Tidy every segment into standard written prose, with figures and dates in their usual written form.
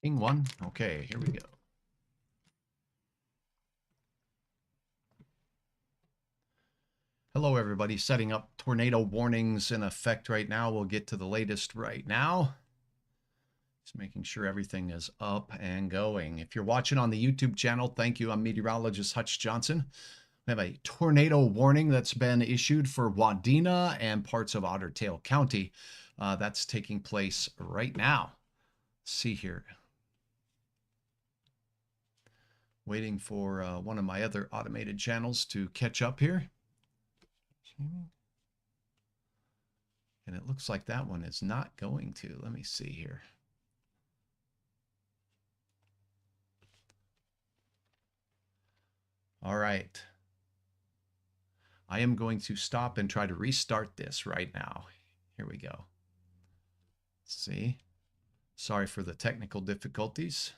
King one. Okay, here we go. Hello, everybody. Setting up tornado warnings in effect right now. We'll get to the latest right now. Just making sure everything is up and going. If you're watching on the YouTube channel, thank you. I'm meteorologist Hutch Johnson. We have a tornado warning that's been issued for Wadina and parts of Otter Tail County. That's taking place right now. Let's see here. Waiting for one of my other automated channels to catch up here. And it looks like that one is not going to. Let me see here. All right. I am going to stop and try to restart this right now. Here we go. Let's see. Sorry for the technical difficulties.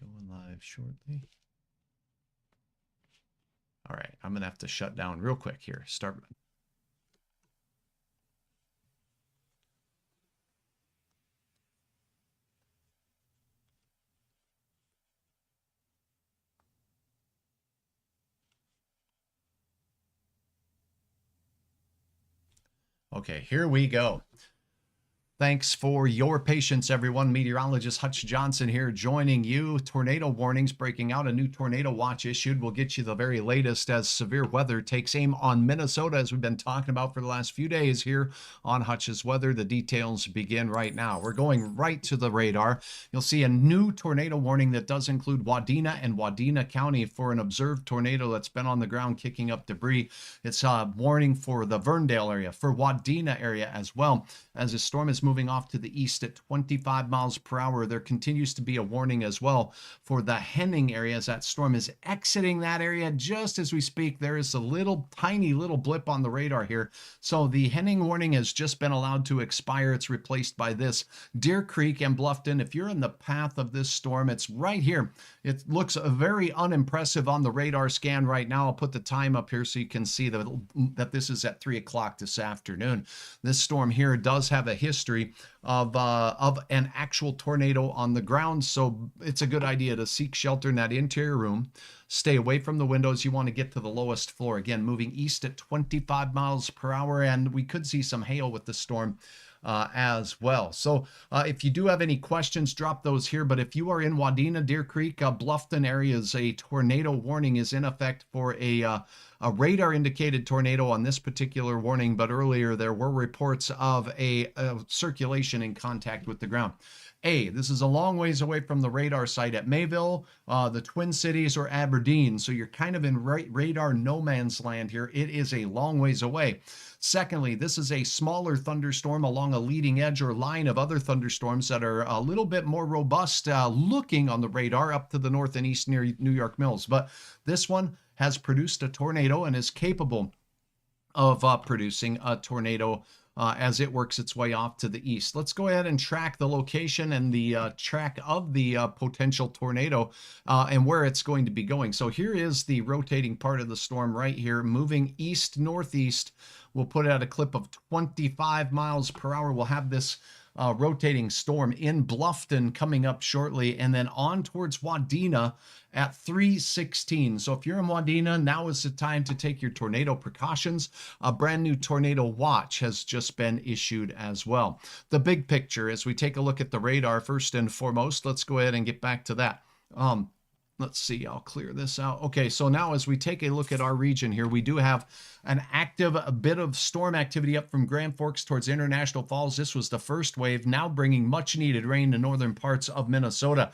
Going live shortly. All right, I'm going to have to shut down real quick here. Start. Okay, here we go. Thanks for your patience, everyone. Meteorologist Hutch Johnson here joining you. Tornado warnings breaking out. A new tornado watch issued. We'll get you the very latest as severe weather takes aim on Minnesota, as we've been talking about for the last few days here on Hutch's Weather. The details begin right now. We're going right to the radar. You'll see a new tornado warning that does include Wadina and Wadina County for an observed tornado that's been on the ground kicking up debris. It's a warning for the Verndale area, for Wadina area as well, as the storm is moving off to the east at 25 miles per hour. There continues to be a warning as well for the Henning area as that storm is exiting that area just as we speak. There is a tiny little blip on the radar here. So the Henning warning has just been allowed to expire. It's replaced by this. Deer Creek and Bluffton, if you're in the path of this storm, it's right here. It looks very unimpressive on the radar scan right now. I'll put the time up here so you can see that this is at 3 o'clock this afternoon. This storm here does have a history of an actual tornado on the ground, so it's a good idea to seek shelter in that interior room. Stay away from the windows. You want to get to the lowest floor. Again, moving east at 25 miles per hour, and we could see some hail with the storm as well. So if you do have any questions, drop those here. But if you are in Wadina, Deer Creek, Bluffton areas, a tornado warning is in effect for a radar indicated tornado on this particular warning. But earlier there were reports of a circulation in contact with the ground. This is a long ways away from the radar site at Mayville, the Twin Cities, or Aberdeen. So you're kind of in radar no man's land here. It is a long ways away. Secondly, this is a smaller thunderstorm along a leading edge or line of other thunderstorms that are a little bit more robust looking on the radar up to the north and east near New York Mills. But this one has produced a tornado and is capable of producing a tornado as it works its way off to the east. Let's go ahead and track the location and the track of the potential tornado and where it's going to be going. So here is the rotating part of the storm right here, moving east-northeast. We'll put it at a clip of 25 miles per hour. We'll have this rotating storm in Bluffton coming up shortly, and then on towards Wadina at 3:16. So if you're in Wadina, now is the time to take your tornado precautions. A brand new tornado watch has just been issued as well. The big picture, as we take a look at the radar first and foremost, let's go ahead and get back to that. Let's see, I'll clear this out. Okay, so now as we take a look at our region here, we do have a bit of storm activity up from Grand Forks towards International Falls. This was the first wave, now bringing much needed rain to northern parts of Minnesota.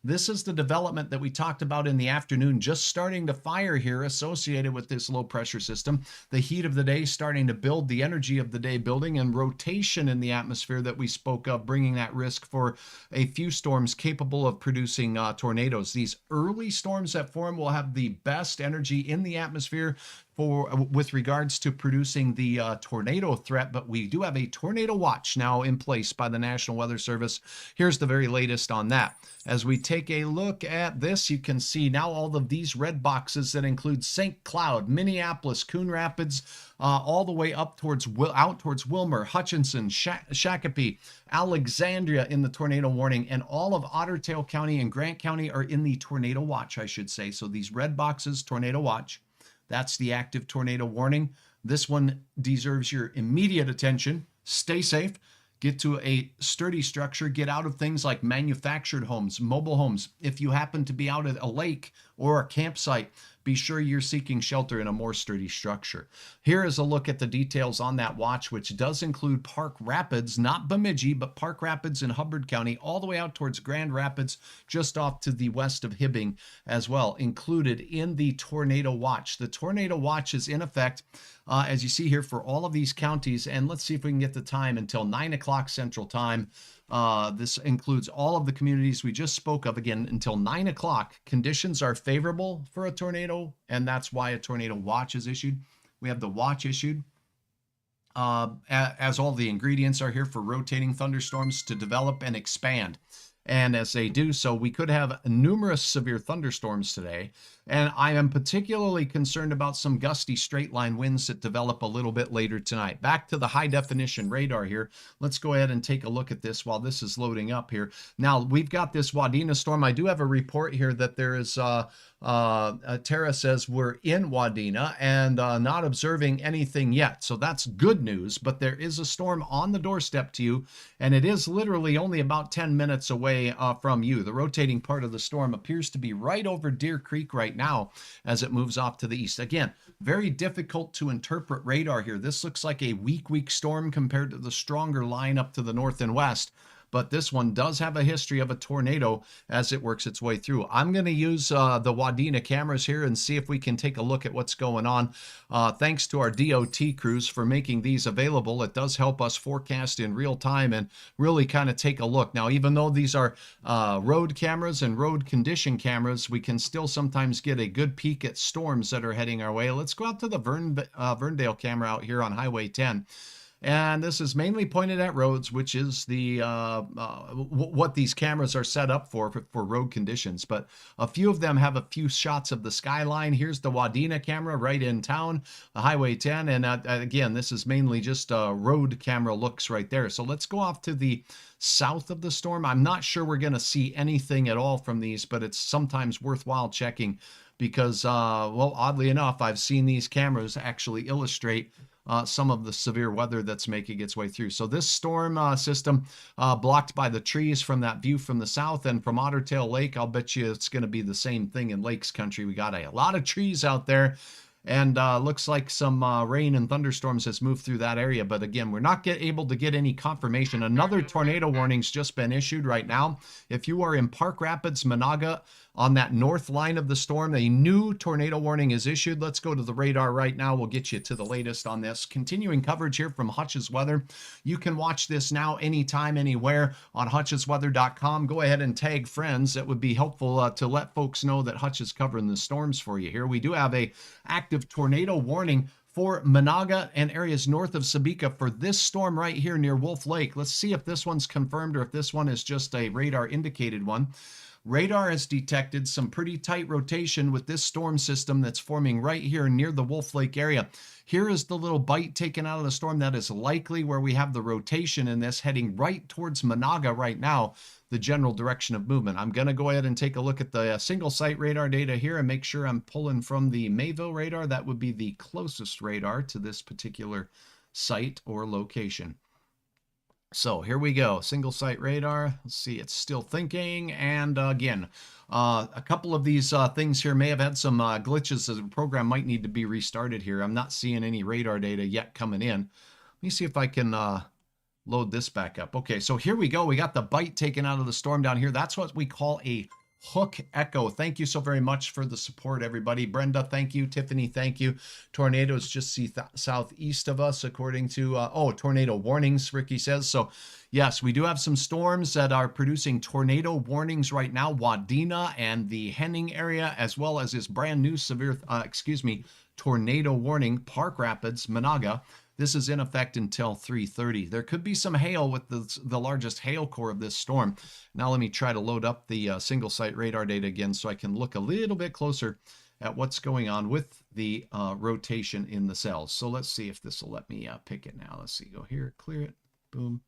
This is the development that we talked about in the afternoon, just starting to fire here associated with this low pressure system. The heat of the day starting to build, the energy of the day building, and rotation in the atmosphere that we spoke of, bringing that risk for a few storms capable of producing tornadoes. These early storms that form will have the best energy in the atmosphere with regards to producing the tornado threat, but we do have a tornado watch now in place by the National Weather Service. Here's the very latest on that. As we take a look at this, you can see now all of these red boxes that include St. Cloud, Minneapolis, Coon Rapids, all the way up towards Wilmer, Hutchinson, Shakopee, Alexandria in the tornado warning, and all of Otter Tail County and Grant County are in the tornado watch, I should say. So these red boxes, tornado watch. That's the active tornado warning. This one deserves your immediate attention. Stay safe. Get to a sturdy structure. Get out of things like manufactured homes, mobile homes. If you happen to be out at a lake or a campsite, be sure you're seeking shelter in a more sturdy structure. Here is a look at the details on that watch, which does include Park Rapids, not Bemidji, but Park Rapids in Hubbard County, all the way out towards Grand Rapids, just off to the west of Hibbing as well, included in the tornado watch. The tornado watch is in effect, as you see here, for all of these counties. And let's see if we can get the time until 9 o'clock Central Time. This includes all of the communities we just spoke of, again, until 9 o'clock. Conditions are favorable for a tornado, and that's why a tornado watch is issued. We have the watch issued, as all the ingredients are here for rotating thunderstorms to develop and expand. And as they do so, we could have numerous severe thunderstorms today. And I am particularly concerned about some gusty straight line winds that develop a little bit later tonight. Back to the high definition radar here. Let's go ahead and take a look at this while this is loading up here. Now, we've got this Wadina storm. I do have a report here that there is, Tara says we're in Wadina and not observing anything yet. So that's good news, but there is a storm on the doorstep to you, and it is literally only about 10 minutes away from you. The rotating part of the storm appears to be right over Deer Creek right now as it moves off to the east. Again, very difficult to interpret radar here. This looks like a weak storm compared to the stronger line up to the north and west. But this one does have a history of a tornado as it works its way through. I'm going to use the Wadina cameras here and see if we can take a look at what's going on. Thanks to our DOT crews for making these available. It does help us forecast in real time and really kind of take a look. Now, even though these are road cameras and road condition cameras, we can still sometimes get a good peek at storms that are heading our way. Let's go out to the Verndale camera out here on Highway 10. And this is mainly pointed at roads, which is the what these cameras are set up for road conditions. But a few of them have a few shots of the skyline. Here's the Wadina camera right in town, Highway 10. And again, this is mainly just road camera looks right there. So let's go off to the south of the storm. I'm not sure we're going to see anything at all from these, but it's sometimes worthwhile checking because, well, oddly enough, I've seen these cameras actually illustrate some of the severe weather that's making its way through. So this storm system blocked by the trees from that view from the south and from Otter Tail Lake, I'll bet you it's going to be the same thing in Lakes Country. We got a lot of trees out there, and looks like some rain and thunderstorms has moved through that area. But again, we're not able to get any confirmation. Another tornado warning's just been issued right now. If you are in Park Rapids, Managa, on that north line of the storm, a new tornado warning is issued. Let's go to the radar right now. We'll get you to the latest on this. Continuing coverage here from Hutch's Weather. You can watch this now anytime, anywhere on hutchesweather.com. Go ahead and tag friends. That would be helpful to let folks know that Hutch is covering the storms for you here. We do have a active tornado warning for Managa and areas north of Sabika for this storm right here near Wolf Lake. Let's see if this one's confirmed or if this one is just a radar indicated one. Radar has detected some pretty tight rotation with this storm system that's forming right here near the Wolf Lake area. Here is the little bite taken out of the storm. That is likely where we have the rotation in this heading right towards Managa right now, the general direction of movement. I'm going to go ahead and take a look at the single site radar data here and make sure I'm pulling from the Mayville radar. That would be the closest radar to this particular site or location. So here we go, single site radar. Let's see, it's still thinking. And again, a couple of these things here may have had some glitches, so the program might need to be restarted here. I'm not seeing any radar data yet coming in. Let me see if I can load this back up. Okay, so here we go. We got the bite taken out of the storm down here. That's what we call a Hook Echo. Thank you so very much for the support, everybody. Brenda, thank you. Tiffany, thank you. Tornadoes just southeast of us, according to, tornado warnings, Ricky says. So, yes, we do have some storms that are producing tornado warnings right now. Wadina and the Henning area, as well as this brand new severe, tornado warning, Park Rapids, Managa. This is in effect until 3:30. There could be some hail with the largest hail core of this storm. Now let me try to load up the single site radar data again so I can look a little bit closer at what's going on with the rotation in the cells. So let's see if this will let me pick it now. Let's see, go here, clear it, boom.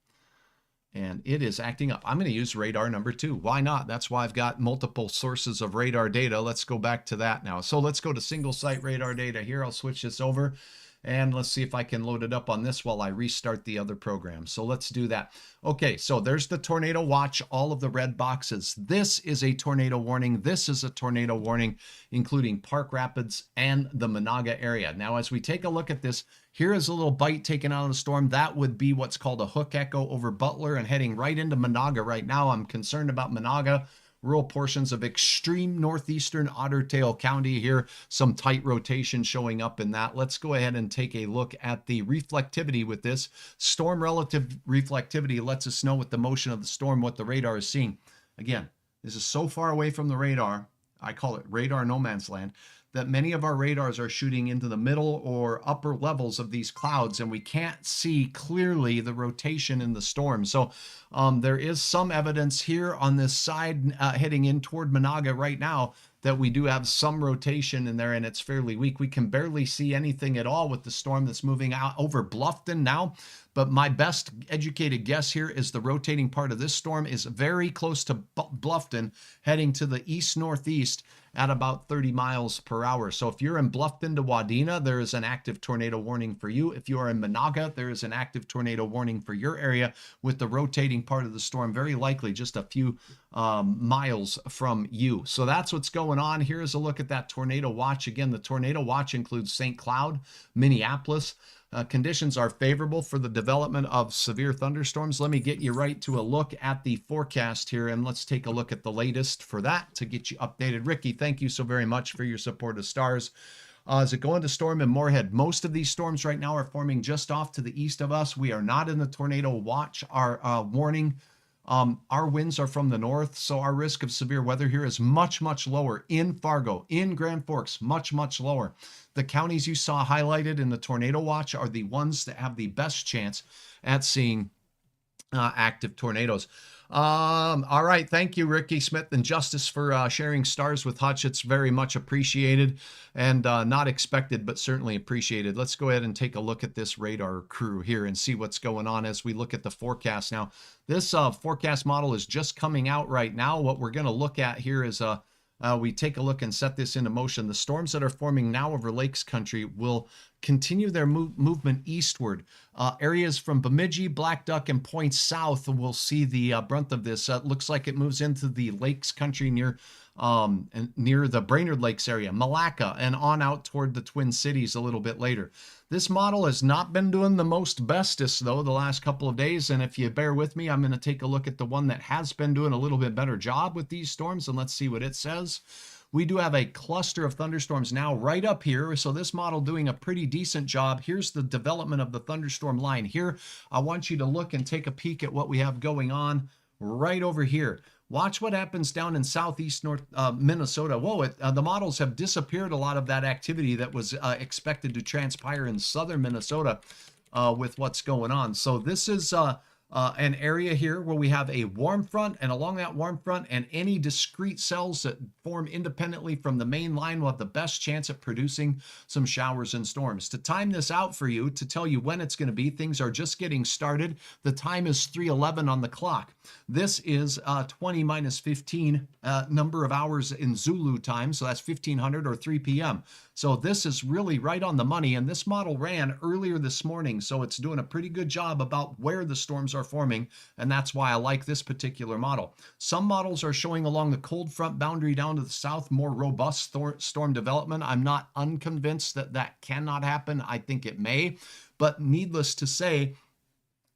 And it is acting up. I'm going to use radar number 2. Why not? That's why I've got multiple sources of radar data. Let's go back to that now. So let's go to single site radar data here. I'll switch this over. And let's see if I can load it up on this while I restart the other program. So let's do that. Okay, so there's the tornado watch, all of the red boxes. This is a tornado warning. This is a tornado warning, including Park Rapids and the Managa area. Now, as we take a look at this, here is a little bite taken out of the storm. That would be what's called a hook echo over Butler and heading right into Managa right now. I'm concerned about Managa. Rural portions of extreme northeastern Otter Tail County here. Some tight rotation showing up in that. Let's go ahead and take a look at the reflectivity with this. Storm relative reflectivity lets us know with the motion of the storm what the radar is seeing. Again, this is so far away from the radar, I call it radar no man's land, that many of our radars are shooting into the middle or upper levels of these clouds, and we can't see clearly the rotation in the storm. So there is some evidence here on this side heading in toward Managa right now that we do have some rotation in there, and it's fairly weak. We can barely see anything at all with the storm that's moving out over Bluffton now. But my best educated guess here is the rotating part of this storm is very close to Bluffton, heading to the east-northeast at about 30 miles per hour. So if you're in Bluffton to Wadina, there is an active tornado warning for you. If you are in Managa, there is an active tornado warning for your area, with the rotating part of the storm very likely just a few miles from you. So that's what's going on. Here's a look at that tornado watch. Again, the tornado watch includes St. Cloud, Minneapolis. Conditions are favorable for the development of severe thunderstorms. Let me get you right to a look at the forecast here, and let's take a look at the latest for that to get you updated. Ricky, thank you so very much for your support of stars. As it going to storm in Moorhead, most of these storms right now are forming just off to the east of us. We are not in the tornado watch, our warning. Our winds are from the north, so our risk of severe weather here is much, much lower. In Fargo, in Grand Forks, much, much lower. The counties you saw highlighted in the tornado watch are the ones that have the best chance at seeing active tornadoes. All right. Thank you, Ricky Smith and Justice, for sharing stars with Hutch. It's very much appreciated and not expected, but certainly appreciated. Let's go ahead and take a look at this radar crew here and see what's going on as we look at the forecast. Now, this forecast model is just coming out right now. What we're going to look at here is we take a look and set this into motion. The storms that are forming now over Lakes Country will continue their movement eastward. Areas from Bemidji, Black Duck, and Point South will see the brunt of this. Looks like it moves into the Lakes Country near the Brainerd Lakes area, Malacca, and on out toward the Twin Cities a little bit later. This model has not been doing the most bestest, though, the last couple of days, and if you bear with me, I'm going to take a look at the one that has been doing a little bit better job with these storms, and let's see what it says. We do have a cluster of thunderstorms now right up here, so this model doing a pretty decent job. Here's the development of the thunderstorm line here. I want you to look and take a peek at what we have going on right over here. Watch what happens down in southeast North Minnesota. Whoa, the models have disappeared a lot of that activity that was expected to transpire in southern Minnesota with what's going on. So this is an area here where we have a warm front, and along that warm front and any discrete cells that form independently from the main line will have the best chance at producing some showers and storms. To time this out for you, to tell you when it's going to be, things are just getting started. The time is 3:11 on the clock. This is 20 minus 15 number of hours in Zulu time, so that's 1500 or 3 p.m. So this is really right on the money, and this model ran earlier this morning, so it's doing a pretty good job about where the storms are forming, and that's why I like this particular model. Some models are showing along the cold front boundary down to the south more robust storm development. I'm not unconvinced that that cannot happen. I think it may, but needless to say,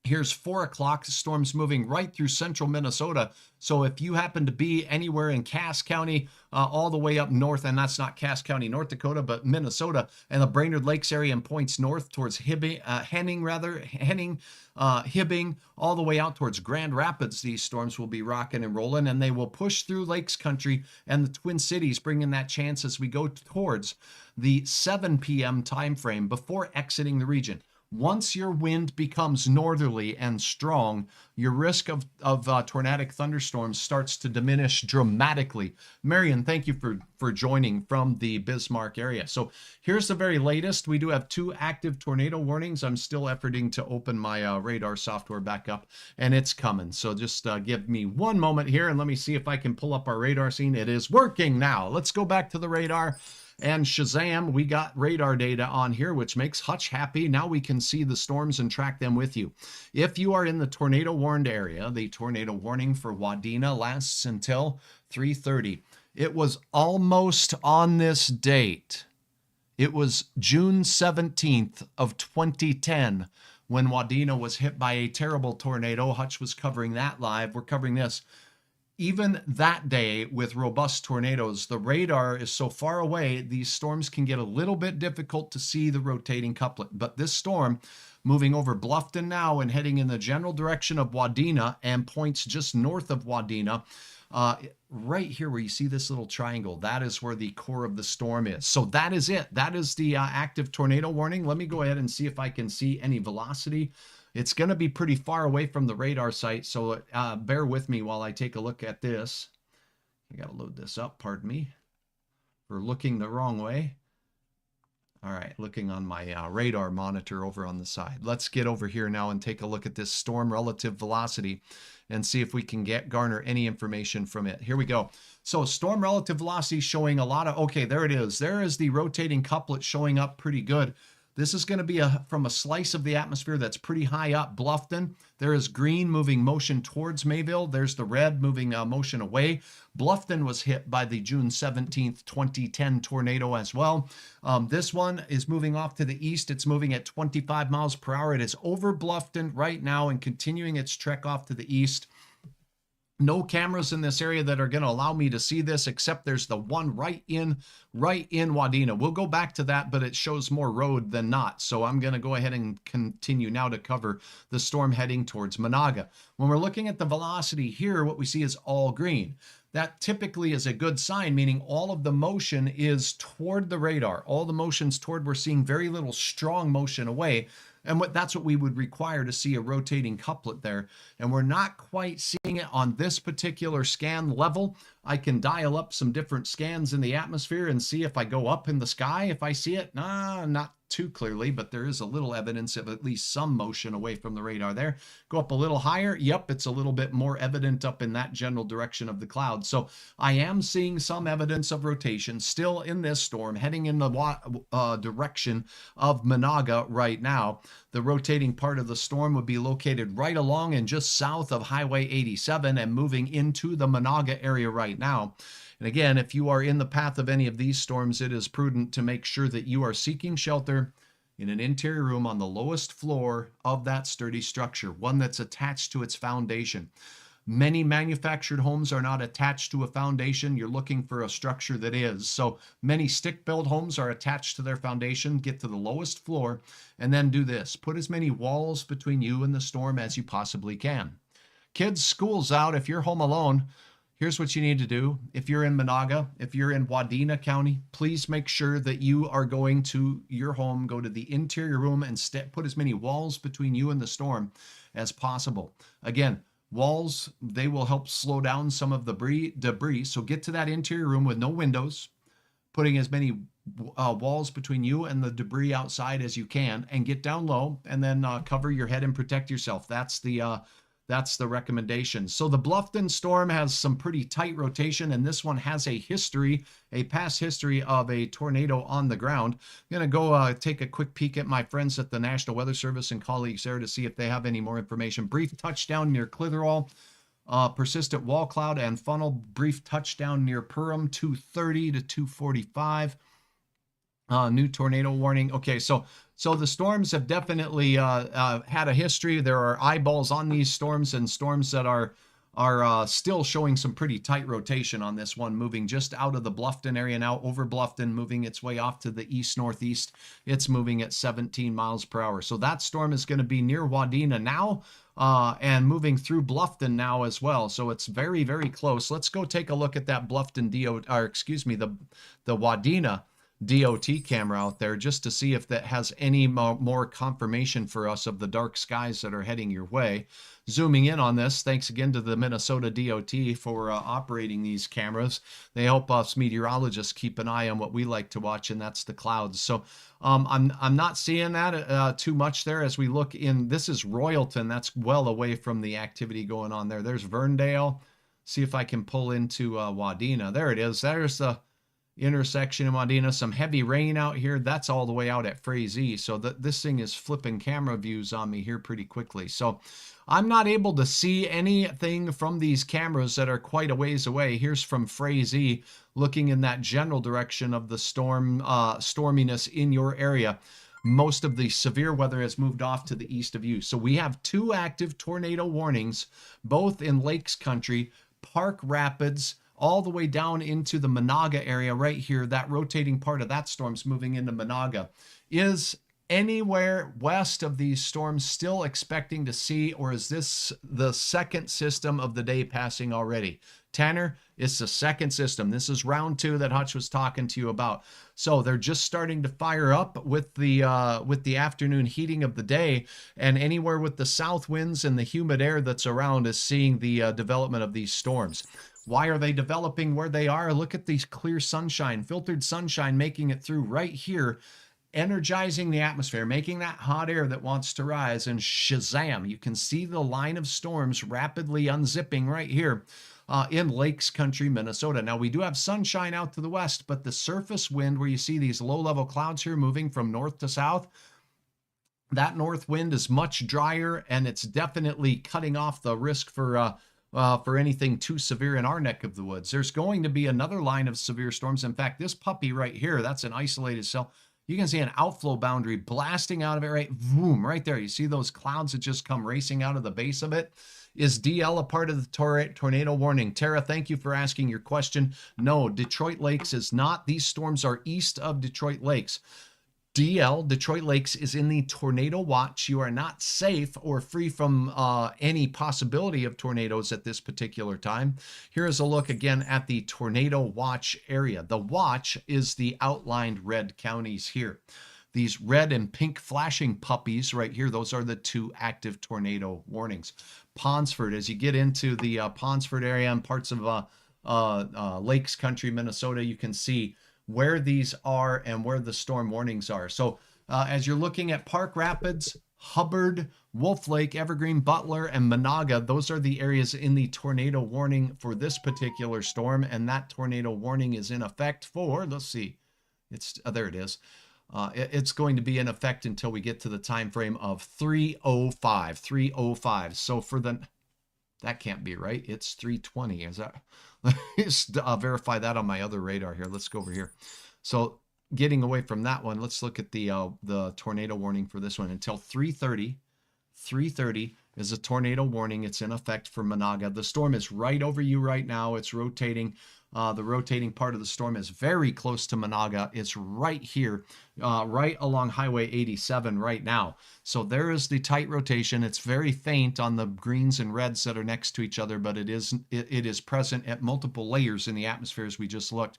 Here's 4 o'clock. The storm's moving right through central Minnesota. So if you happen to be anywhere in Cass County, all the way up north, and that's not Cass County, North Dakota, but Minnesota, and the Brainerd Lakes area and points north towards Hibbing, Hibbing, all the way out towards Grand Rapids, these storms will be rocking and rolling, and they will push through Lakes Country and the Twin Cities, bringing that chance as we go towards the 7 p.m. time frame before exiting the region. Once your wind becomes northerly and strong, your risk of tornadic thunderstorms starts to diminish dramatically. Marion, thank you for joining from the Bismarck area. So here's the very latest. We do have 2 active tornado warnings. I'm still efforting to open my radar software back up, and it's coming. So just give me one moment here, and let me see if I can pull up our radar scene. It is working now. Let's go back to the radar. And Shazam, we got radar data on here, which makes Hutch happy. Now we can see the storms and track them with you. If you are in the tornado warned area, the tornado warning for Wadina lasts until 3:30. It was almost on this date. It was June 17th of 2010 when Wadina was hit by a terrible tornado. Hutch was covering that live. We're covering this. Even that day with robust tornadoes, the radar is so far away, these storms can get a little bit difficult to see the rotating couplet. But this storm, moving over Bluffton now and heading in the general direction of Wadina and points just north of Wadina, right here where you see this little triangle, that is where the core of the storm is. So that is it. That is the active tornado warning. Let me go ahead and see if I can see any velocity. It's going to be pretty far away from the radar site, so bear with me while I take a look at this. I got to load this up, pardon me, for looking the wrong way. All right, looking on my radar monitor over on the side. Let's get over here now and take a look at this storm relative velocity and see if we can garner any information from it. Here we go. So storm relative velocity showing a lot of, okay, there it is. There is the rotating couplet showing up pretty good. This is going to be from a slice of the atmosphere that's pretty high up. Bluffton, there is green moving motion towards Mayville. There's the red moving motion away. Bluffton was hit by the June 17th, 2010 tornado as well. This one is moving off to the east. It's moving at 25 miles per hour. It is over Bluffton right now and continuing its trek off to the east. No cameras in this area that are going to allow me to see this, except there's the one right in Wadina. We'll go back to that, but it shows more road than not. So I'm going to go ahead and continue now to cover the storm heading towards Managa. When we're looking at the velocity here, what we see is all green. That typically is a good sign, meaning all of the motion is toward the radar. All the motion's toward, we're seeing very little strong motion away. And that's what we would require to see a rotating couplet there. And we're not quite seeing it on this particular scan level. I can dial up some different scans in the atmosphere and see if I go up in the sky, if I see it. Not too clearly, but there is a little evidence of at least some motion away from the radar there. Go up a little higher. Yep, it's a little bit more evident up in that general direction of the cloud. So I am seeing some evidence of rotation still in this storm heading in the direction of Managa right now. The rotating part of the storm would be located right along and just south of Highway 87 and moving into the Managa area right now. And again, if you are in the path of any of these storms, it is prudent to make sure that you are seeking shelter in an interior room on the lowest floor of that sturdy structure, one that's attached to its foundation. Many manufactured homes are not attached to a foundation. You're looking for a structure that is. So many stick-built homes are attached to their foundation. Get to the lowest floor and then do this. Put as many walls between you and the storm as you possibly can. Kids, school's out. If you're home alone, here's what you need to do. If you're in Managa, if you're in Wadina County, please make sure that you are going to your home, go to the interior room and put as many walls between you and the storm as possible. Again, walls, they will help slow down some of the debris. So get to that interior room with no windows, putting as many walls between you and the debris outside as you can, and get down low and then cover your head and protect yourself. That's the recommendation. So the Bluffton storm has some pretty tight rotation, and this one has a past history of a tornado on the ground. I'm going to go take a quick peek at my friends at the National Weather Service and colleagues there to see if they have any more information. Brief touchdown near Clitheroe. Persistent wall cloud and funnel. Brief touchdown near Perham, 2:30 to 2:45. New tornado warning. Okay, so the storms have definitely had a history. There are eyeballs on these storms, and storms that are still showing some pretty tight rotation on this one, moving just out of the Bluffton area now, over Bluffton, moving its way off to the east-northeast. It's moving at 17 miles per hour. So that storm is going to be near Wadina now, and moving through Bluffton now as well. So it's very, very close. Let's go take a look at that Bluffton the Wadina DOT camera out there, just to see if that has any more confirmation for us of the dark skies that are heading your way. Zooming in on this, thanks again to the Minnesota DOT for operating these cameras. They help us meteorologists keep an eye on what we like to watch, and that's the clouds. So I'm not seeing that too much there as we look in. This is Royalton. That's well away from the activity going on there. There's Verndale. See if I can pull into Wadina. There it is. There's the intersection in Wadina. Some heavy rain out here. That's all the way out at Frazee. So this thing is flipping camera views on me here pretty quickly. So I'm not able to see anything from these cameras that are quite a ways away. Here's from Frazee, looking in that general direction of the storminess in your area. Most of the severe weather has moved off to the east of you. So we have 2 active tornado warnings, both in Lakes Country, Park Rapids, all the way down into the Managa area right here. That rotating part of that storm's moving into Managa. Is anywhere west of these storms still expecting to see, or is this the second system of the day passing already? Tanner, it's the second system. This is round 2 that Hutch was talking to you about. So they're just starting to fire up with the afternoon heating of the day, and anywhere with the south winds and the humid air that's around is seeing the development of these storms. Why are they developing where they are? Look at these clear sunshine, filtered sunshine making it through right here, energizing the atmosphere, making that hot air that wants to rise, and shazam, you can see the line of storms rapidly unzipping right here in Lakes Country, Minnesota. Now, we do have sunshine out to the west, but the surface wind where you see these low-level clouds here moving from north to south, that north wind is much drier, and it's definitely cutting off the risk for anything too severe in our neck of the woods. There's going to be another line of severe storms. In fact, this puppy right here, that's an isolated cell. You can see an outflow boundary blasting out of it, right? Boom, right there. You see those clouds that just come racing out of the base of it? Is DL a part of the tornado warning? Tara, thank you for asking your question. No, Detroit Lakes is not. These storms are east of Detroit Lakes. DL, Detroit Lakes, is in the tornado watch. You are not safe or free from any possibility of tornadoes at this particular time. Here is a look again at the tornado watch area. The watch is the outlined red counties here. These red and pink flashing puppies right here, those are the 2 active tornado warnings. Ponsford, as you get into the Ponsford area and parts of Lakes Country, Minnesota, you can see where these are and where the storm warnings are. So as you're looking at Park Rapids, Hubbard, Wolf Lake, Evergreen, Butler, and Managa, those are the areas in the tornado warning for this particular storm, and that tornado warning is in effect for, let's see, there it is. It's going to be in effect until we get to the time frame of 3:05. So for that can't be right. It's 3:20. Is that? Let's verify that on my other radar here. Let's go over here. So getting away from that one, let's look at the tornado warning for this one until 3:30. 3:30 is a tornado warning. It's in effect for Managa. The storm is right over you right now. It's rotating. The rotating part of the storm is very close to Managa. It's right here, right along Highway 87 right now. So there is the tight rotation. It's very faint on the greens and reds that are next to each other, but it is present at multiple layers in the atmosphere as we just looked.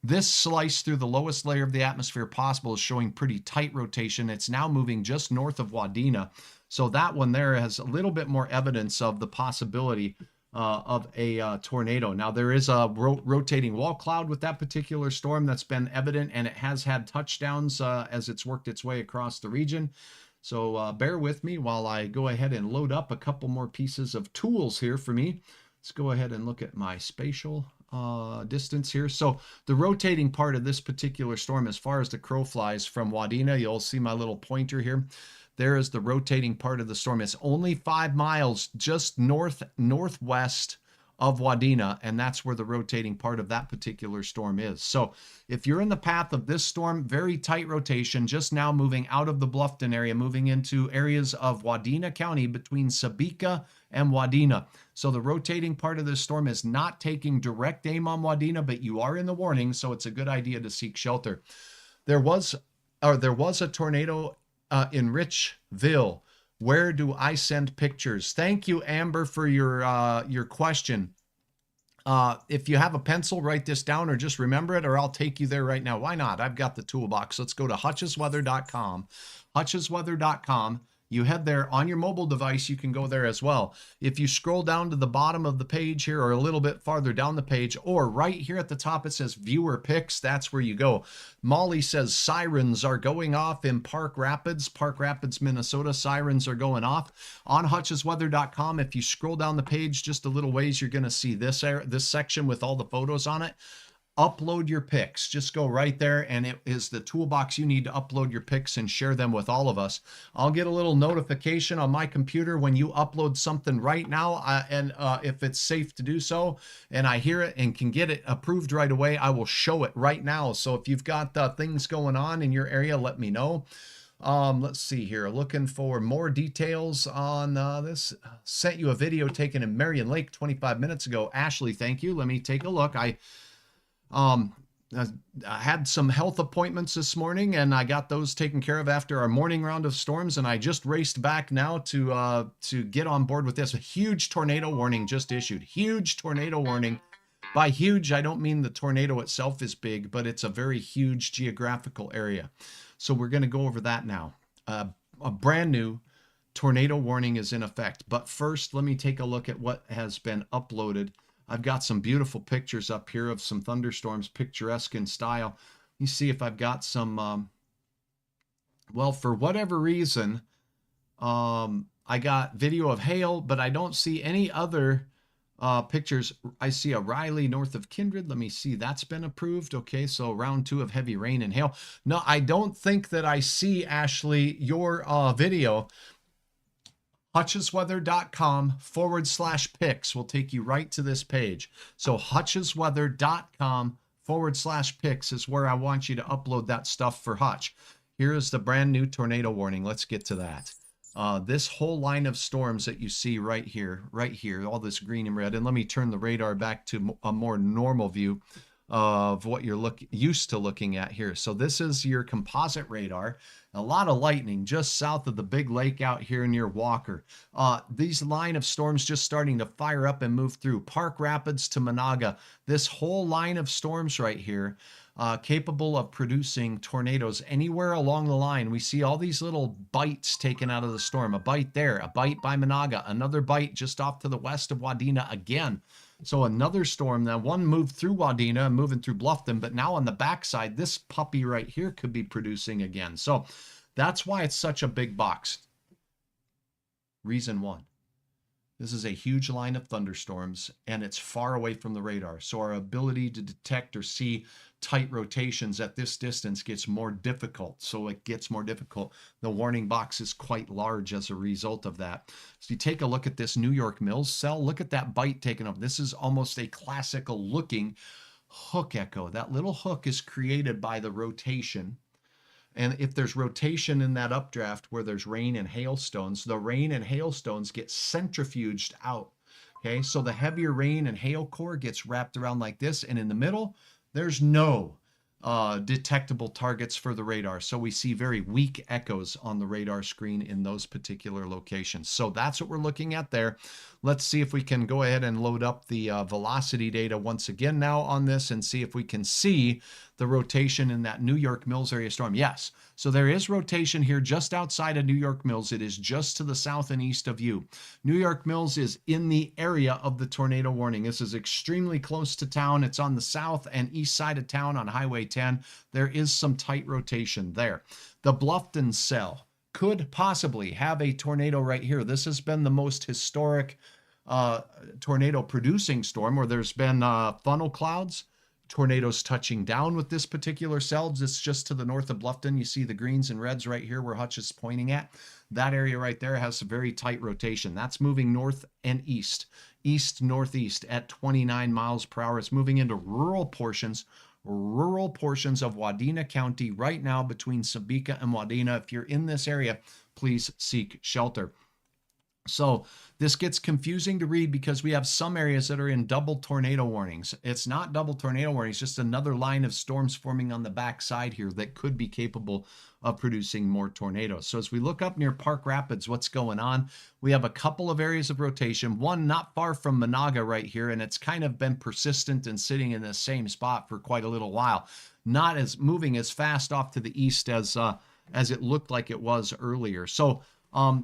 This slice through the lowest layer of the atmosphere possible is showing pretty tight rotation. It's now moving just north of Wadina. So that one there has a little bit more evidence of the possibility of a tornado. Now, there is a rotating wall cloud with that particular storm that's been evident, and it has had touchdowns as it's worked its way across the region. So bear with me while I go ahead and load up a couple more pieces of tools here for me. Let's go ahead and look at my spatial distance here. So the rotating part of this particular storm, as far as the crow flies from Wadina, you'll see my little pointer here. There is the rotating part of the storm. It's only 5 miles just northwest of Wadina, and that's where the rotating part of that particular storm is. So if you're in the path of this storm, very tight rotation, just now moving out of the Bluffton area, moving into areas of Wadena County between Sabika and Wadena. So the rotating part of this storm is not taking direct aim on Wadena, but you are in the warning, so it's a good idea to seek shelter. There was a tornado in Richville. Where do I send pictures? Thank you, Amber, for your question. If you have a pencil, write this down or just remember it, or I'll take you there right now. Why not? I've got the toolbox. Let's go to hutchesweather.com. hutchesweather.com. You head there on your mobile device. You can go there as well. If you scroll down to the bottom of the page here, or a little bit farther down the page, or right here at the top, it says viewer picks. That's where you go. Molly says sirens are going off in Park Rapids, Minnesota. Sirens are going off on hutchesweather.com. If you scroll down the page just a little ways, you're going to see this section with all the photos on it. Upload your pics. Just go right there, and it is the toolbox you need to upload your pics and share them with all of us. I'll get a little notification on my computer when you upload something right now, and if it's safe to do so, and I hear it and can get it approved right away, I will show it right now. So if you've got things going on in your area, let me know. Let's see here. Looking for more details on this. Sent you a video taken in Marion Lake 25 minutes ago. Ashley, thank you. Let me take a look. I had some health appointments this morning, and I got those taken care of after our morning round of storms, and I just raced back now to get on board with this. A huge tornado warning just issued. Huge tornado warning. By huge, I don't mean the tornado itself is big, but it's a very huge geographical area. So we're going to go over that now. A brand new tornado warning is in effect. But first, let me take a look at what has been uploaded. I've got some beautiful pictures up here of some thunderstorms, picturesque in style. Let me see if I've got some, well, for whatever reason, I got video of hail, but I don't see any other pictures. I see a Riley north of Kindred. Let me see. That's been approved. Okay, so round 2 of heavy rain and hail. No, I don't think that I see, Ashley, your video. hutchesweather.com/pics will take you right to this page. So hutchesweather.com/pics is where I want you to upload that stuff for Hutch. Here is the brand new tornado warning. Let's get to that. This whole line of storms that you see right here, all this green and red. And let me turn the radar back to a more normal view of what you're used to looking at here. So this is your composite radar. A lot of lightning just south of the big lake out here near Walker. These line of storms just starting to fire up and move through Park Rapids to Managa. This whole line of storms right here, capable of producing tornadoes anywhere along the line. We see all these little bites taken out of the storm. A bite there, a bite by Managa, another bite just off to the west of Wadena again. So another storm. Now one moved through Wadena, moving through Bluffton, but now on the backside, this puppy right here could be producing again. So that's why it's such a big box. Reason 1. This is a huge line of thunderstorms, and it's far away from the radar. So our ability to detect or see tight rotations at this distance gets more difficult. So it gets more difficult. The warning box is quite large as a result of that. So you take a look at this New York Mills cell. Look at that bite taken off. This is almost a classical looking hook echo. That little hook is created by the rotation. And if there's rotation in that updraft where there's rain and hailstones, the rain and hailstones get centrifuged out. Okay, so the heavier rain and hail core gets wrapped around like this, and in the middle, there's no detectable targets for the radar. So we see very weak echoes on the radar screen in those particular locations. So that's what we're looking at there. Let's see if we can go ahead and load up the velocity data once again now on this and see if we can see the rotation in that New York Mills area storm. Yes, so there is rotation here just outside of New York Mills. It is just to the south and east of you. New York Mills is in the area of the tornado warning. This is extremely close to town. It's on the south and east side of town on Highway 10. There is some tight rotation there. The Bluffton cell could possibly have a tornado right here. This has been the most historic tornado producing storm where there's been funnel clouds, tornadoes touching down with this particular cell. It's just to the north of Bluffton. You see the greens and reds right here where Hutch is pointing at. That area right there has a very tight rotation. That's moving north and east, east-northeast at 29 miles per hour. It's moving into rural portions of Wadina County right now between Sabika and Wadina. If you're in this area, please seek shelter. So this gets confusing to read because we have some areas that are in double tornado warnings. It's not double tornado warnings, just another line of storms forming on the back side here that could be capable of producing more tornadoes. So as we look up near Park Rapids, what's going on? We have a couple of areas of rotation, one not far from Managa right here, and it's kind of been persistent and sitting in the same spot for quite a little while. Not as moving as fast off to the east as it looked like it was earlier. So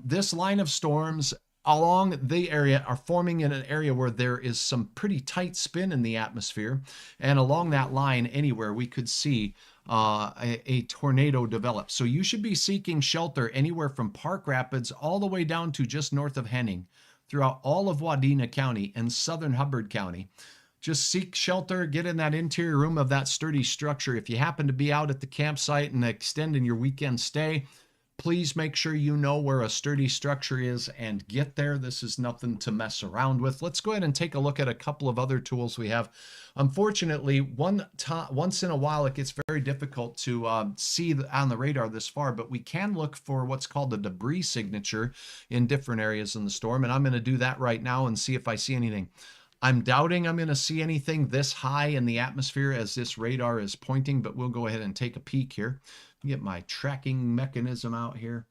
this line of storms along the area are forming in an area where there is some pretty tight spin in the atmosphere. And along that line anywhere, we could see a tornado develop. So you should be seeking shelter anywhere from Park Rapids all the way down to just north of Henning, throughout all of Wadena County and southern Hubbard County. Just seek shelter, get in that interior room of that sturdy structure. If you happen to be out at the campsite and extending your weekend stay, please make sure you know where a sturdy structure is and get there. This is nothing to mess around with. Let's go ahead and take a look at a couple of other tools we have. Unfortunately, once in a while, it gets very difficult to see on the radar this far, but we can look for what's called a debris signature in different areas in the storm. And I'm going to do that right now and see if I see anything. I'm doubting I'm going to see anything this high in the atmosphere as this radar is pointing, but we'll go ahead and take a peek here. Get my tracking mechanism out here.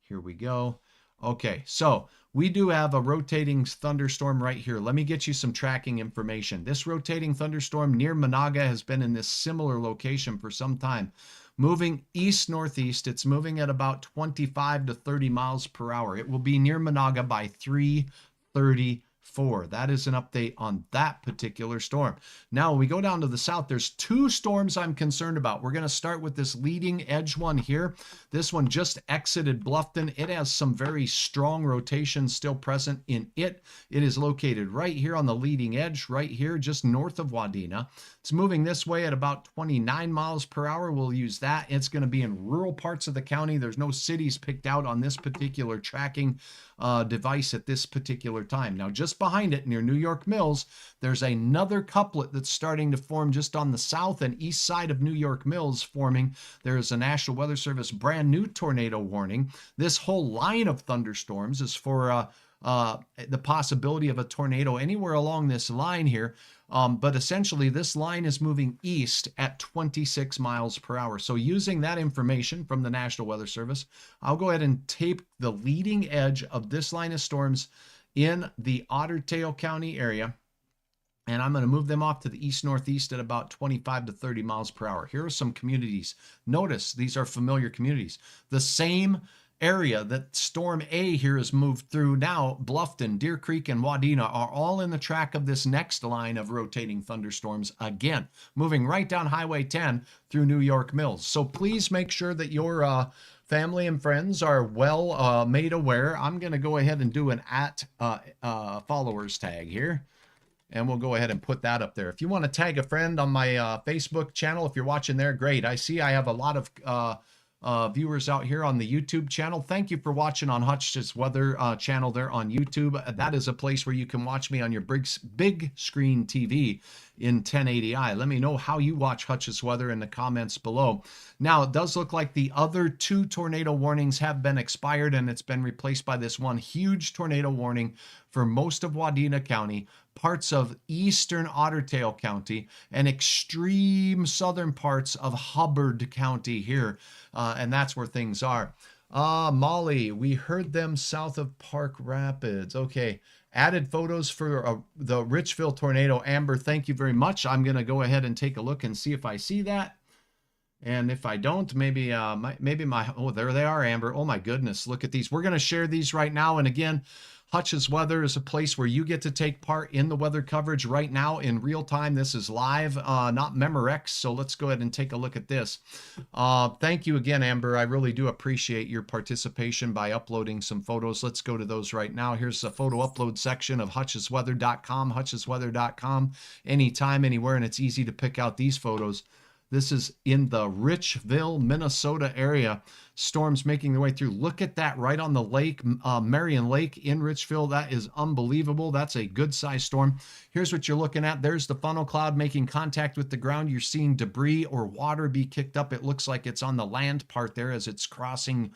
Here we go. Okay, so we do have a rotating thunderstorm right here. Let me get you some tracking information. This rotating thunderstorm near Managa has been in this similar location for some time. Moving east-northeast, it's moving at about 25 to 30 miles per hour. It will be near Managa by 3:34. That is an update on that particular storm. Now, when we go down to the south, there's two storms I'm concerned about. We're going to start with this leading edge one here. This one just exited Bluffton. It has some very strong rotation still present in it. It is located right here on the leading edge, right here, just north of Wadena. It's moving this way at about 29 miles per hour. We'll use that. It's going to be in rural parts of the county. There's no cities picked out on this particular tracking device at this particular time. Now, just behind it near New York Mills, there's another couplet that's starting to form just on the south and east side of New York Mills forming. There is a National Weather Service brand new tornado warning. This whole line of thunderstorms is for the possibility of a tornado anywhere along this line here. But essentially, this line is moving east at 26 miles per hour. So using that information from the National Weather Service, I'll go ahead and tape the leading edge of this line of storms in the Otter Tail County area. And I'm going to move them off to the east-northeast at about 25 to 30 miles per hour. Here are some communities. Notice these are familiar communities. The same area that Storm A here has moved through now, Bluffton, Deer Creek, and Wadena are all in the track of this next line of rotating thunderstorms again, moving right down Highway 10 through New York Mills. So please make sure that your family and friends are well made aware. I'm going to go ahead and do an @followers tag here. And we'll go ahead and put that up there. If you want to tag a friend on my Facebook channel, if you're watching there, great. I see I have a lot of viewers out here on the YouTube channel. Thank you for watching on Hutch's Weather channel there on YouTube. That is a place where you can watch me on your big screen TV in 1080i. Let me know how you watch Hutch's Weather in the comments below. Now, it does look like the other two tornado warnings have been expired, and it's been replaced by this one huge tornado warning for most of Wadena County, parts of eastern Otter Tail County, and extreme southern parts of Hubbard County here. And that's where things are. Molly, we heard them south of Park Rapids. Okay. Added photos for the Richville tornado. Amber, thank you very much. I'm going to go ahead and take a look and see if I see that. And if I don't, maybe oh, there they are, Amber. Oh my goodness, look at these. We're going to share these right now. And again, Hutch's Weather is a place where you get to take part in the weather coverage right now in real time. This is live, not Memorex. So let's go ahead and take a look at this. Thank you again, Amber. I really do appreciate your participation by uploading some photos. Let's go to those right now. Here's the photo upload section of hutchesweather.com, hutchesweather.com, anytime, anywhere, and it's easy to pick out these photos. This is in the Richville, Minnesota area. Storms making their way through. Look at that right on the lake, Marion Lake in Richville. That is unbelievable. That's a good size storm. Here's what you're looking at. There's the funnel cloud making contact with the ground. You're seeing debris or water be kicked up. It looks like it's on the land part there as it's crossing.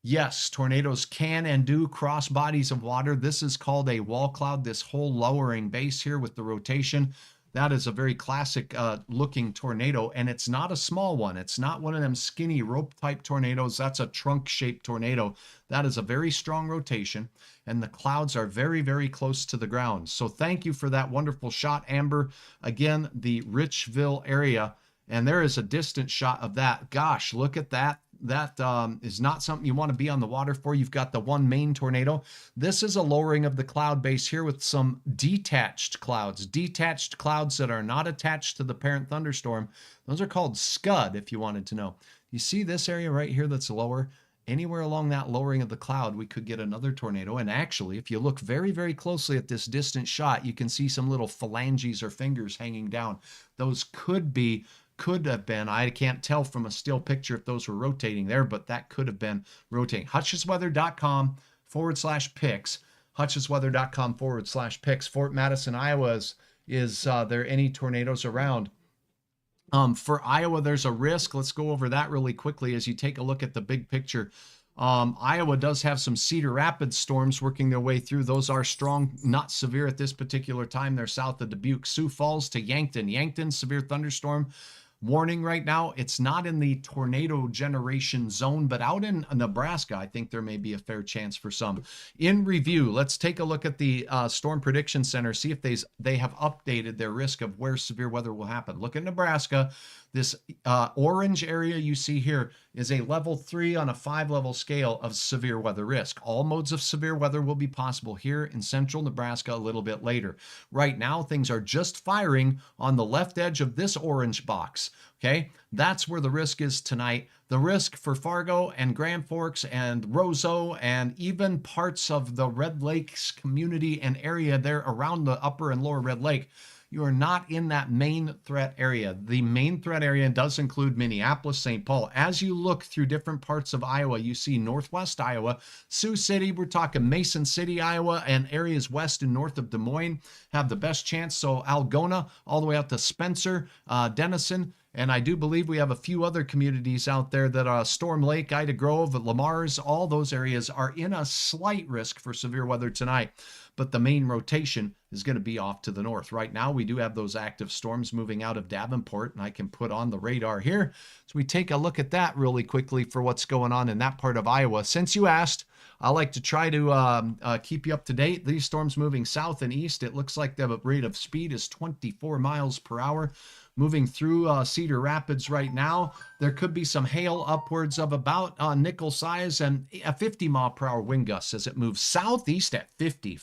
Yes, tornadoes can and do cross bodies of water. This is called a wall cloud, this whole lowering base here with the rotation. That is a very classic looking tornado, and it's not a small one. It's not one of them skinny rope type tornadoes. That's a trunk shaped tornado. That is a very strong rotation, and the clouds are very, very close to the ground. So thank you for that wonderful shot, Amber. Again, the Richville area, and there is a distant shot of that. Gosh, look at that. That is not something you want to be on the water for. You've got the one main tornado. This is a lowering of the cloud base here with some detached clouds that are not attached to the parent thunderstorm. Those are called scud, if you wanted to know. You see this area right here that's lower? Anywhere along that lowering of the cloud, we could get another tornado. And actually, if you look very, very closely at this distant shot, you can see some little phalanges or fingers hanging down. Those could have been, I can't tell from a still picture if those were rotating there, but that could have been rotating. Hutchesweather.com/pics. Hutchesweather.com/pics. Fort Madison, Iowa is there any tornadoes around? For Iowa, there's a risk. Let's go over that really quickly as you take a look at the big picture. Iowa does have some Cedar Rapids storms working their way through. Those are strong, not severe at this particular time. They're south of Dubuque. Sioux Falls to Yankton. Yankton, severe thunderstorm warning right now. It's not in the tornado generation zone, but out in Nebraska, I think there may be a fair chance for some. In review, let's take a look at the Storm Prediction Center, see if they have updated their risk of where severe weather will happen. Look at Nebraska. This orange area you see here is a level 3 on a 5-level scale of severe weather risk. All modes of severe weather will be possible here in central Nebraska a little bit later. Right now, things are just firing on the left edge of this orange box. Okay, that's where the risk is tonight. The risk for Fargo and Grand Forks and Roseau and even parts of the Red Lakes community and area there around the upper and lower Red Lake. You are not in that main threat area. The main threat area does include Minneapolis, St. Paul. As you look through different parts of Iowa, you see northwest Iowa, Sioux City, we're talking Mason City, Iowa, and areas west and north of Des Moines have the best chance. So Algona, all the way out to Spencer, Denison, and I do believe we have a few other communities out there that are Storm Lake, Ida Grove, Lamar's, all those areas are in a slight risk for severe weather tonight. But the main rotation is going to be off to the north. Right now, we do have those active storms moving out of Davenport, and I can put on the radar here. So we take a look at that really quickly for what's going on in that part of Iowa. Since you asked, I like to try to keep you up to date. These storms moving south and east. It looks like the rate of speed is 24 miles per hour. Moving through Cedar Rapids right now. There could be some hail upwards of about nickel size and a 50-mile-per-hour wind gust as it moves southeast at 50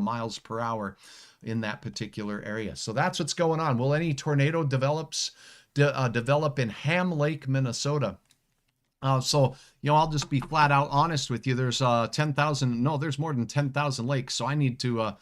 miles per hour in that particular area. So that's what's going on. Will any tornado develop in Ham Lake, Minnesota? So, I'll just be flat out honest with you. There's 10,000, no, there's more than 10,000 lakes. So I need to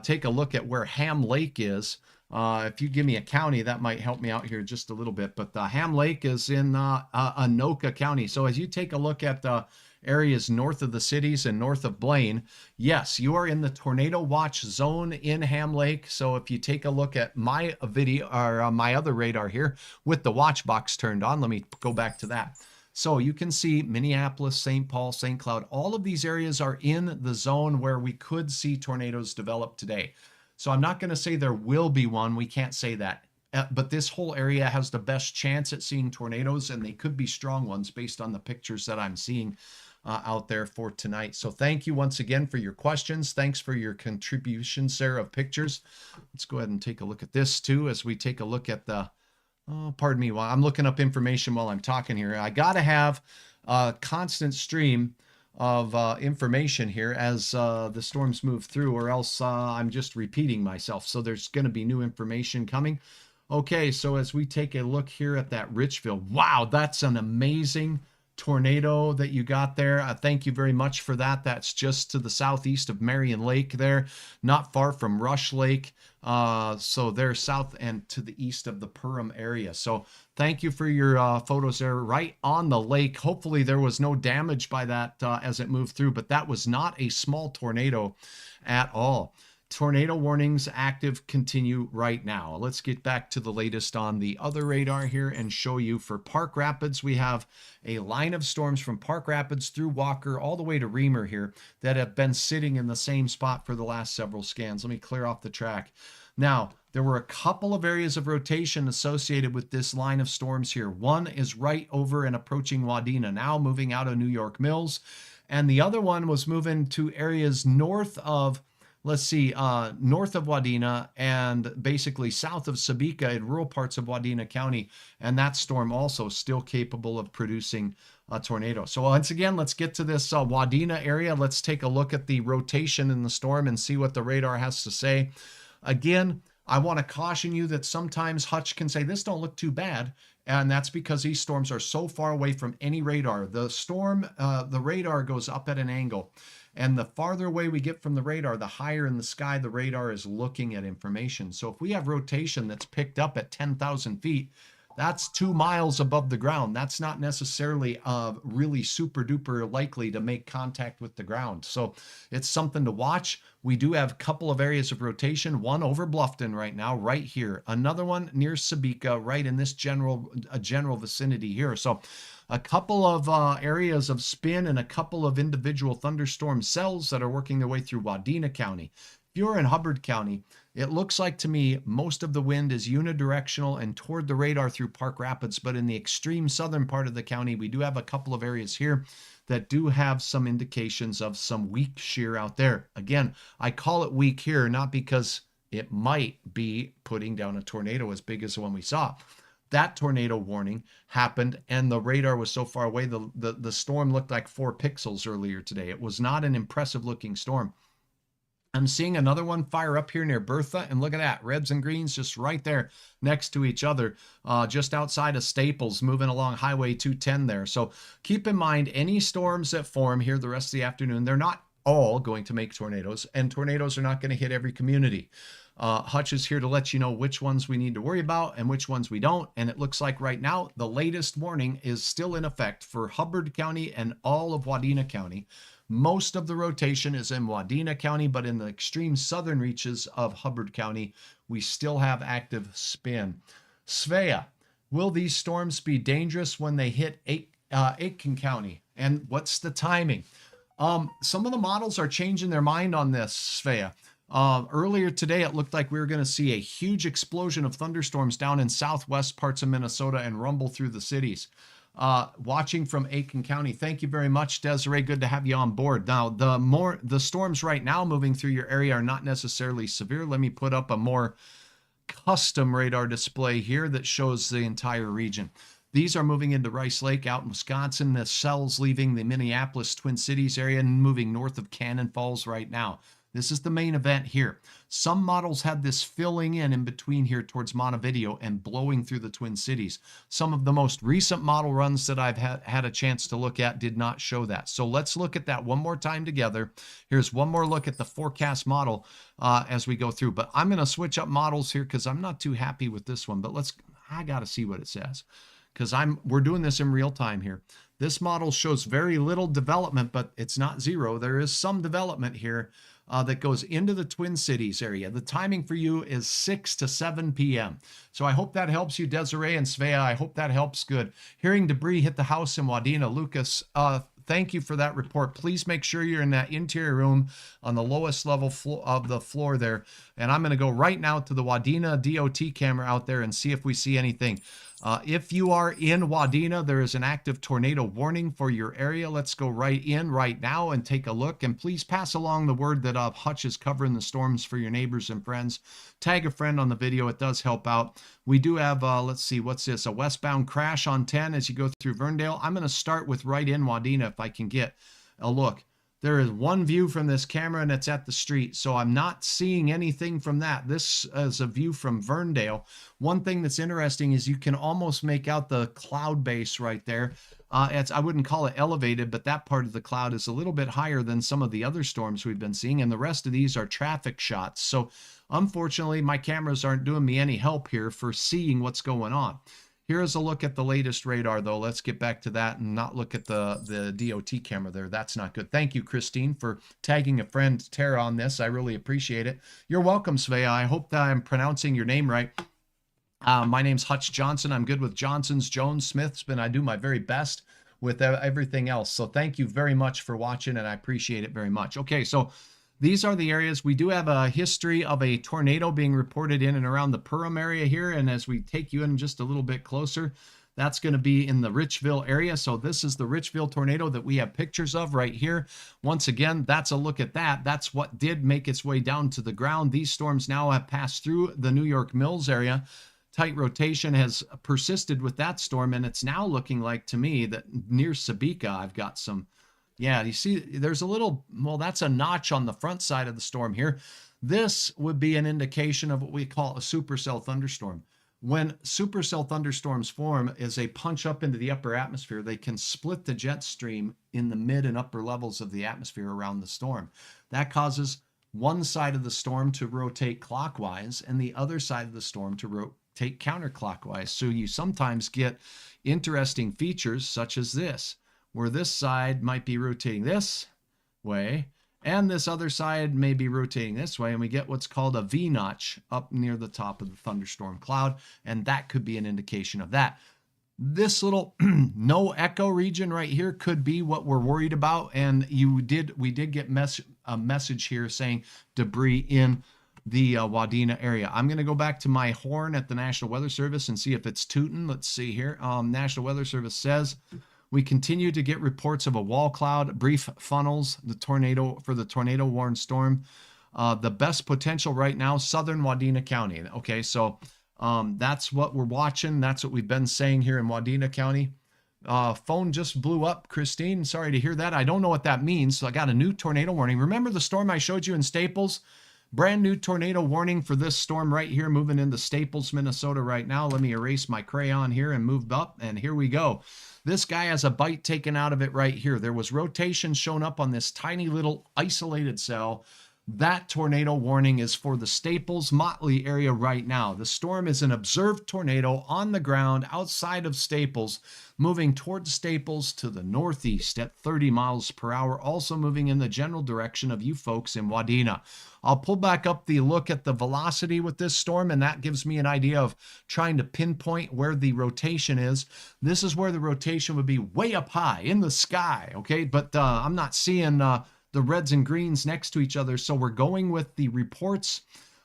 take a look at where Ham Lake is. If you give me a county, that might help me out here just a little bit. But Ham Lake is in Anoka County. So as you take a look at the areas north of the cities and north of Blaine, yes, you are in the tornado watch zone in Ham Lake. So if you take a look at my video or my other radar here with the watch box turned on, let me go back to that. So you can see Minneapolis, St. Paul, St. Cloud, all of these areas are in the zone where we could see tornadoes develop today. So I'm not going to say there will be one. We can't say that. But this whole area has the best chance at seeing tornadoes, and they could be strong ones based on the pictures that I'm seeing out there for tonight. So thank you once again for your questions. Thanks for your contributions, Sarah, of pictures. Let's go ahead and take a look at this too as we take a look at the, pardon me, while I'm looking up information while I'm talking here. I got to have a constant stream information here as the storms move through, or else I'm just repeating myself. So there's going to be new information coming. Okay, so as we take a look here at that Richville, wow, that's an amazing tornado that you got there. Thank you very much for that. That's just to the southeast of Marion Lake there, not far from Rush Lake. So they're south and to the east of the Perham area. So thank you for your photos there, right on the lake. Hopefully there was no damage by that as it moved through, but that was not a small tornado at all. Tornado warnings active continue right now. Let's get back to the latest on the other radar here and show you for Park Rapids. We have a line of storms from Park Rapids through Walker all the way to Reamer here that have been sitting in the same spot for the last several scans. Let me clear off the track. Now, there were a couple of areas of rotation associated with this line of storms here. One is right over and approaching Wadina now, moving out of New York Mills. And the other one was moving to areas north of, let's see, north of Wadina and basically south of Sabika in rural parts of Wadina County. And that storm also still capable of producing a tornado. So once again, let's get to this Wadina area. Let's take a look at the rotation in the storm and see what the radar has to say. Again, I want to caution you that sometimes Hutch can say, this don't look too bad. And that's because these storms are so far away from any radar. The storm, the radar goes up at an angle. And the farther away we get from the radar, the higher in the sky the radar is looking at information. So if we have rotation that's picked up at 10,000 feet, that's 2 miles above the ground. That's not necessarily really super duper likely to make contact with the ground. So it's something to watch. We do have a couple of areas of rotation, one over Bluffton right now, right here. Another one near Sabika, right in this general vicinity here. So a couple of areas of spin and a couple of individual thunderstorm cells that are working their way through Wadena County. If you're in Hubbard County, it looks like to me most of the wind is unidirectional and toward the radar through Park Rapids, but in the extreme southern part of the county, we do have a couple of areas here that do have some indications of some weak shear out there. Again, I call it weak here, not because it might be putting down a tornado as big as the one we saw. That tornado warning happened and the radar was so far away, the storm looked like 4 pixels earlier today. It was not an impressive looking storm. I'm seeing another one fire up here near Bertha, and look at that, reds and greens just right there next to each other, just outside of Staples, moving along Highway 210 there. So keep in mind, any storms that form here the rest of the afternoon, they're not all going to make tornadoes, and tornadoes are not going to hit every community. Hutch is here to let you know which ones we need to worry about and which ones we don't. And it looks like right now, the latest warning is still in effect for Hubbard County and all of Wadena County. Most of the rotation is in Wadena County, but in the extreme southern reaches of Hubbard County, we still have active spin. Svea, will these storms be dangerous when they hit Aken County? And what's the timing? Some of the models are changing their mind on this, Svea. Earlier today, it looked like we were going to see a huge explosion of thunderstorms down in southwest parts of Minnesota and rumble through the cities. Watching from Aken County. Thank you very much, Desiree. Good to have you on board. Now, the storms right now moving through your area are not necessarily severe. Let me put up a more custom radar display here that shows the entire region. These are moving into Rice Lake out in Wisconsin. The cells leaving the Minneapolis Twin Cities area and moving north of Cannon Falls right now. This is the main event here. Some models had this filling in between here towards Montevideo and blowing through the Twin Cities. Some of the most recent model runs that I've had a chance to look at did not show that. So let's look at that one more time together. Here's one more look at the forecast model as we go through. But I'm going to switch up models here because I'm not too happy with this one. But I got to see what it says because we're doing this in real time here. This model shows very little development, but it's not zero. There is some development here that goes into the Twin Cities area. The timing for you is 6 to 7 p.m. So I hope that helps you, Desiree and Svea. I hope that helps good. Hearing debris hit the house in Wadena. Lucas, thank you for that report. Please make sure you're in that interior room on the lowest level of the floor there. And I'm going to go right now to the Wadena DOT camera out there and see if we see anything. If you are in Wadena, there is an active tornado warning for your area. Let's go right in right now and take a look. And please pass along the word that Hutch is covering the storms for your neighbors and friends. Tag a friend on the video. It does help out. We do have, let's see, what's this? A westbound crash on 10 as you go through Verndale. I'm going to start with right in Wadena if I can get a look. There is one view from this camera and it's at the street, so I'm not seeing anything from that. This is a view from Verndale. One thing that's interesting is you can almost make out the cloud base right there. I wouldn't call it elevated, but that part of the cloud is a little bit higher than some of the other storms we've been seeing, and the rest of these are traffic shots. So unfortunately, my cameras aren't doing me any help here for seeing what's going on. Here's a look at the latest radar, though. Let's get back to that and not look at the DOT camera there. That's not good. Thank you, Christine, for tagging a friend, Tara, on this. I really appreciate it. You're welcome, Svea. I hope that I'm pronouncing your name right. My name's Hutch Johnson. I'm good with Johnson's, Jones, Smith's, but I do my very best with everything else. So thank you very much for watching, and I appreciate it very much. Okay, so these are the areas. We do have a history of a tornado being reported in and around the Perham area here. And as we take you in just a little bit closer, that's going to be in the Richville area. So this is the Richville tornado that we have pictures of right here. Once again, that's a look at that. That's what did make its way down to the ground. These storms now have passed through the New York Mills area. Tight rotation has persisted with that storm, and it's now looking like to me that near Sabika, I've got some. Yeah, you see, there's a little, well, that's a notch on the front side of the storm here. This would be an indication of what we call a supercell thunderstorm. When supercell thunderstorms form as they punch up into the upper atmosphere, they can split the jet stream in the mid and upper levels of the atmosphere around the storm. That causes one side of the storm to rotate clockwise and the other side of the storm to rotate counterclockwise. So you sometimes get interesting features such as this, where this side might be rotating this way, and this other side may be rotating this way, and we get what's called a V-notch up near the top of the thunderstorm cloud, and that could be an indication of that. This little no echo region right here could be what we're worried about, and we did get a message here saying debris in the Wadina area. I'm going to go back to my horn at the National Weather Service and see if it's tooting. Let's see here. National Weather Service says, we continue to get reports of a wall cloud, brief funnels, the tornado warned storm. The best potential right now, southern Wadena County. Okay, so that's what we're watching. That's what we've been saying here in Wadena County. Phone just blew up, Christine. Sorry to hear that. I don't know what that means. So I got a new tornado warning. Remember the storm I showed you in Staples? Brand new tornado warning for this storm right here, moving into Staples, Minnesota right now. Let me erase my crayon here and move up, and here we go. This guy has a bite taken out of it right here. There was rotation shown up on this tiny little isolated cell. That tornado warning is for the Staples, Motley area right now. The storm is an observed tornado on the ground outside of Staples, moving towards Staples to the northeast at 30 miles per hour, also moving in the general direction of you folks in Wadena. I'll pull back up the look at the velocity with this storm, and that gives me an idea of trying to pinpoint where the rotation is. This is where the rotation would be way up high in the sky, okay? But I'm not seeing the reds and greens next to each other, so we're going with the reports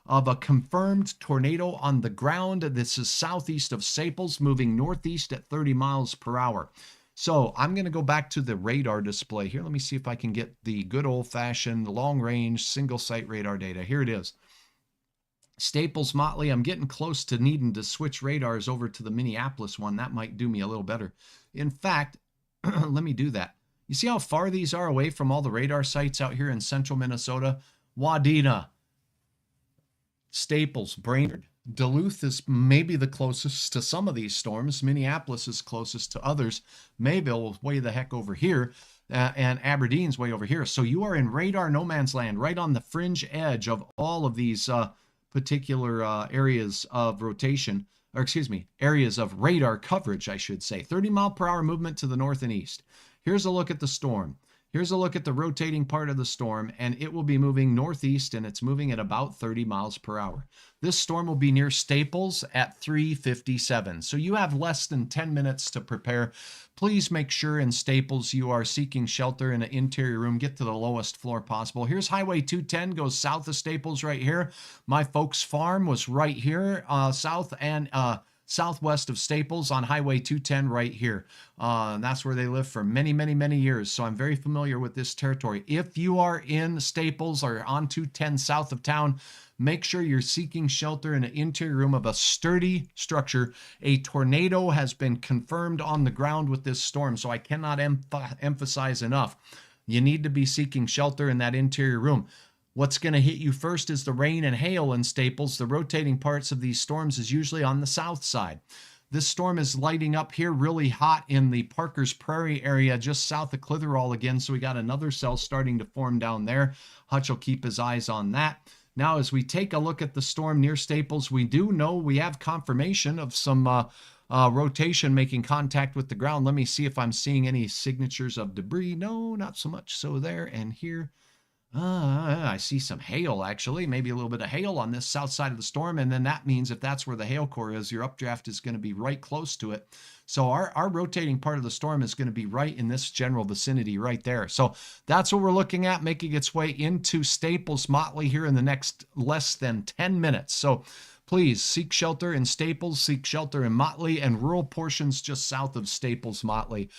of a confirmed tornado on the ground. This is southeast of Staples, moving northeast at 30 miles per hour. So I'm going to go back to the radar display here. Let me see if I can get the good old-fashioned long-range single-site radar data. Here it is. Staples, Motley. I'm getting close to needing to switch radars over to the Minneapolis one. That might do me a little better. In fact, let me do that. You see how far these are away from all the radar sites out here in central Minnesota? Wadena, Staples, Brainerd. Duluth is maybe the closest to some of these storms. Minneapolis is closest to others. Mayville is way the heck over here, and Aberdeen's way over here. So you are in radar no man's land, right on the fringe edge of all of these particular areas of rotation, or excuse me, areas of radar coverage, I should say. 30 mile per hour movement to the north and east. Here's a look at the storm. Here's a look at the rotating part of the storm, and it will be moving northeast, and it's moving at about 30 miles per hour. This storm will be near Staples at 3:57. So you have less than 10 minutes to prepare. Please make sure in Staples you are seeking shelter in an interior room. Get to the lowest floor possible. Here's Highway 210, goes south of Staples right here. My folks' farm was right here, south and southwest of Staples on Highway 210 right here. That's where they lived for many, many, many years. So I'm very familiar with this territory. If you are in Staples or on 210 south of town, make sure you're seeking shelter in an interior room of a sturdy structure. A tornado has been confirmed on the ground with this storm, so I cannot emphasize enough. You need to be seeking shelter in that interior room. What's going to hit you first is the rain and hail in Staples. The rotating parts of these storms is usually on the south side. This storm is lighting up here really hot in the Parker's Prairie area just south of Clitheroe again. So we got another cell starting to form down there. Hutch will keep his eyes on that. Now, as we take a look at the storm near Staples, we do know we have confirmation of some rotation making contact with the ground. Let me see if I'm seeing any signatures of debris. No, not so much so there and here. I see some hail, actually, maybe a little bit of hail on this south side of the storm. And then that means if that's where the hail core is, your updraft is going to be right close to it. So our rotating part of the storm is going to be right in this general vicinity right there. So that's what we're looking at, making its way into Staples, Motley here in the next less than 10 minutes. So please seek shelter in Staples, seek shelter in Motley, and rural portions just south of Staples, Motley.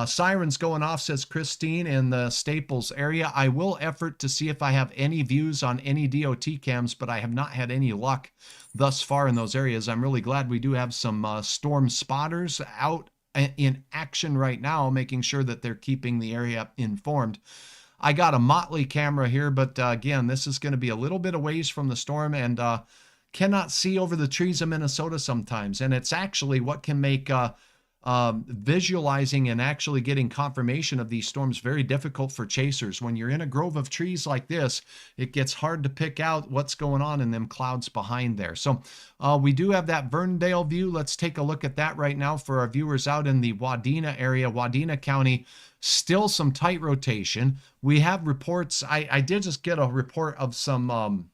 Sirens going off, says Christine, in the Staples area. I will effort to see if I have any views on any DOT cams, but I have not had any luck thus far in those areas. I'm really glad we do have some storm spotters out in action right now, making sure that they're keeping the area informed. I got a Motley camera here, but again, this is going to be a little bit away from the storm and cannot see over the trees of Minnesota sometimes. And it's actually what can make visualizing and actually getting confirmation of these storms very difficult for chasers. When you're in a grove of trees like this, it gets hard to pick out what's going on in them clouds behind there. So we do have that Verndale view. Let's take a look at that right now for our viewers out in the Wadina area, Wadina County. Still some tight rotation. We have reports. I did just get a report of some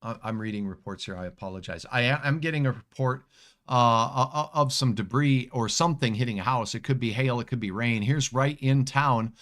I'm reading reports here. I apologize. I'm getting a report of some debris or something hitting a house. It could be hail. It could be rain. Here's right in town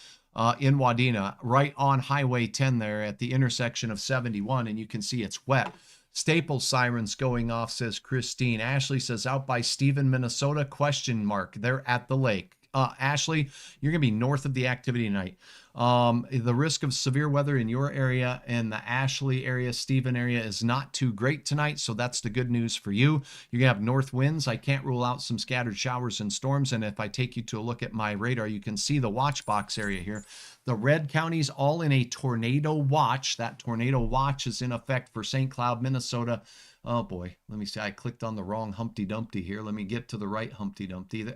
in Wadina, right on Highway 10 there at the intersection of 71, and you can see it's wet. Staples sirens going off, says Christine. Ashley says out by Stephen, Minnesota, question mark. They're at the lake. Ashley, you're going to be north of the activity tonight. The risk of severe weather in your area and the Ashley area, Stephen area is not too great tonight. So that's the good news for you. You're going to have north winds. I can't rule out some scattered showers and storms. And if I take you to a look at my radar, you can see the watch box area here. The red counties all in a tornado watch. That tornado watch is in effect for St. Cloud, Minnesota. Oh boy, let me see. I clicked on the wrong Humpty Dumpty here. Let me get to the right Humpty Dumpty.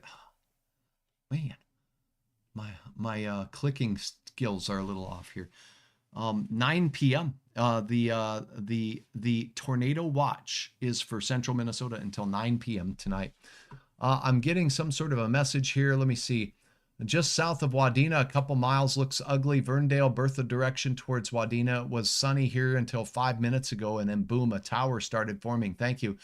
Man, my clicking skills are a little off here. 9 p.m. The tornado watch is for central Minnesota until 9 p.m. tonight. I'm getting some sort of a message here. Let me see. Just south of Wadina, a couple miles, looks ugly. Verndale, Bertha direction towards Wadina. It was sunny here until 5 minutes ago, and then boom, a tower started forming. Thank you.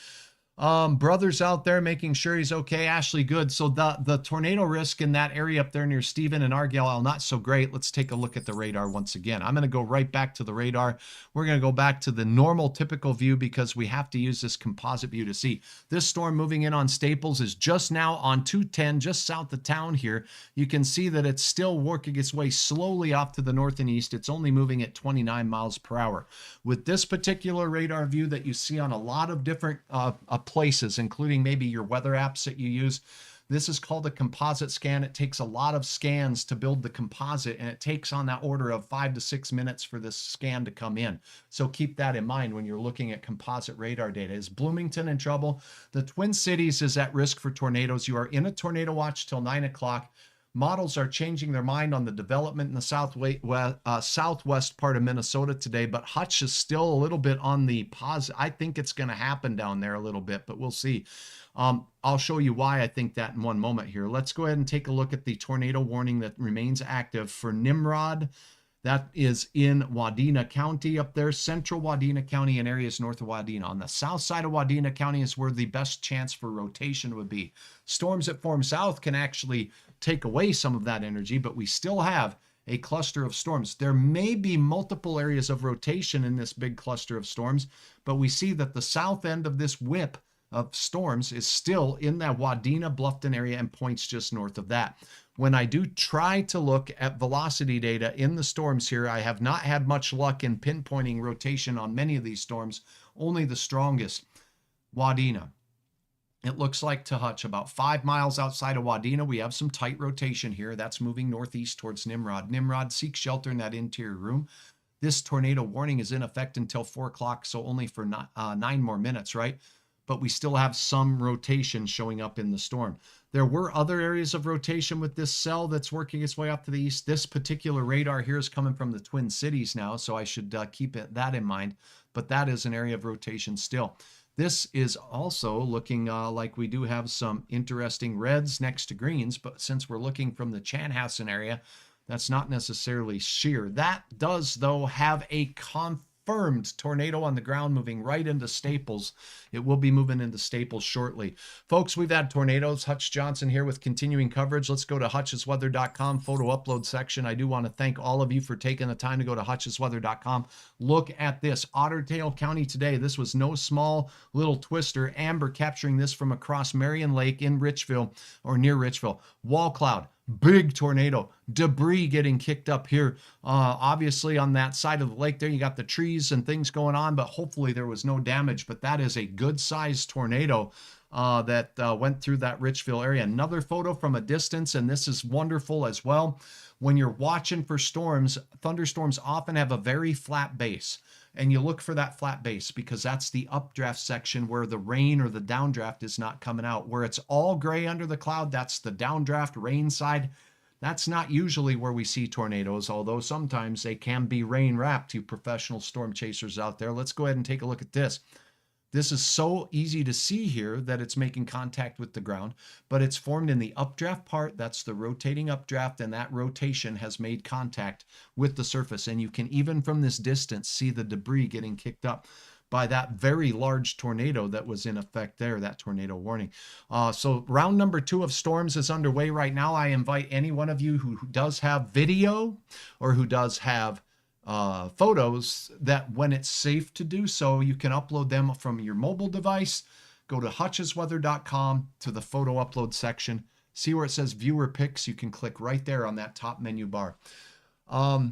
Brothers out there making sure he's okay. Ashley, good. So the tornado risk in that area up there near Stephen and Argyle, not so great. Let's take a look at the radar once again. I'm going to go right back to the radar. We're going to go back to the normal typical view because we have to use this composite view to see. This storm moving in on Staples is just now on 210, just south of town here. You can see that it's still working its way slowly off to the north and east. It's only moving at 29 miles per hour. With this particular radar view that you see on a lot of different places, including maybe your weather apps that you use. This is called a composite scan. It takes a lot of scans to build the composite, and it takes on that order of 5 to 6 minutes for this scan to come in. So keep that in mind when you're looking at composite radar data. Is Bloomington in trouble? The Twin Cities is at risk for tornadoes. You are in a tornado watch till 9 o'clock. Models are changing their mind on the development in the southwest part of Minnesota today, but Hutch is still a little bit on the pause. I think it's going to happen down there a little bit, but we'll see. I'll show you why I think that in one moment here. Let's go ahead and take a look at the tornado warning that remains active for Nimrod. That is in Wadina County up there, central Wadina County and areas north of Wadina. On the south side of Wadina County is where the best chance for rotation would be. Storms that form south can actually take away some of that energy, but we still have a cluster of storms. There may be multiple areas of rotation in this big cluster of storms, but we see that the south end of this whip of storms is still in that Wadina Bluffton area and points just north of that. When I do try to look at velocity data in the storms here, I have not had much luck in pinpointing rotation on many of these storms, only the strongest. Wadina It looks like to Hutch, about 5 miles outside of Wadina, we have some tight rotation here. That's moving northeast towards Nimrod. Nimrod, seek shelter in that interior room. This tornado warning is in effect until 4 o'clock, so only for 9 more minutes, right? But we still have some rotation showing up in the storm. There were other areas of rotation with this cell that's working its way up to the east. This particular radar here is coming from the Twin Cities now, so I should keep that in mind. But that is an area of rotation still. This is also looking like we do have some interesting reds next to greens, but since we're looking from the Chanhassen area, that's not necessarily shear. That does, though, have a confirmed tornado on the ground moving right into Staples. It will be moving into Staples shortly. Folks, we've had tornadoes. Hutch Johnson here with continuing coverage. Let's go to hutchesweather.com photo upload section. I do want to thank all of you for taking the time to go to hutchesweather.com. Look at this. Otter Tail County today. This was no small little twister. Amber capturing this from across Marion Lake in Richville, or near Richville. Wall cloud. Big tornado, debris getting kicked up here. Obviously on that side of the lake there, you got the trees and things going on, but hopefully there was no damage. But that is a good sized tornado that went through that Richville area. Another photo from a distance, and this is wonderful as well. When you're watching for storms, thunderstorms often have a very flat base. And you look for that flat base because that's the updraft section where the rain or the downdraft is not coming out. Where it's all gray under the cloud, that's the downdraft rain side. That's not usually where we see tornadoes, although sometimes they can be rain wrapped, you professional storm chasers out there. Let's go ahead and take a look at this. This is so easy to see here that it's making contact with the ground, but it's formed in the updraft part. That's the rotating updraft, and that rotation has made contact with the surface. And you can even from this distance see the debris getting kicked up by that very large tornado that was in effect there, that tornado warning. So round number 2 of storms is underway right now. I invite any one of you who does have video or who does have photos, that when it's safe to do so, you can upload them from your mobile device. Go to hutchesweather.com to the photo upload section. See where it says viewer pics. You can click right there on that top menu bar. Oh,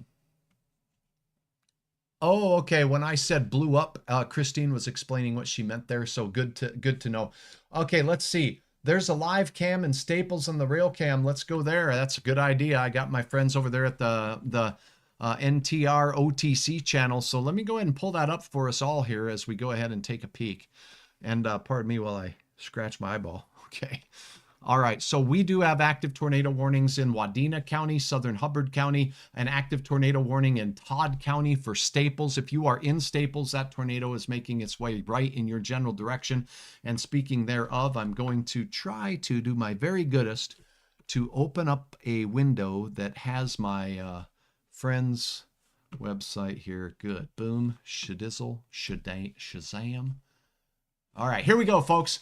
okay. When I said blew up, Christine was explaining what she meant there. So good to know. Okay, let's see. There's a live cam in Staples on the rail cam. Let's go there. That's a good idea. I got my friends over there at the NTR OTC channel. So let me go ahead and pull that up for us all here as we go ahead and take a peek. And pardon me while I scratch my eyeball. Okay. All right. So we do have active tornado warnings in Wadina County, Southern Hubbard County, an active tornado warning in Todd County for Staples. If you are in Staples, that tornado is making its way right in your general direction. And speaking thereof, I'm going to try to do my very goodest to open up a window that has my friends website here. Good. Boom. Shadizzle. Shazam. All right, here we go, folks.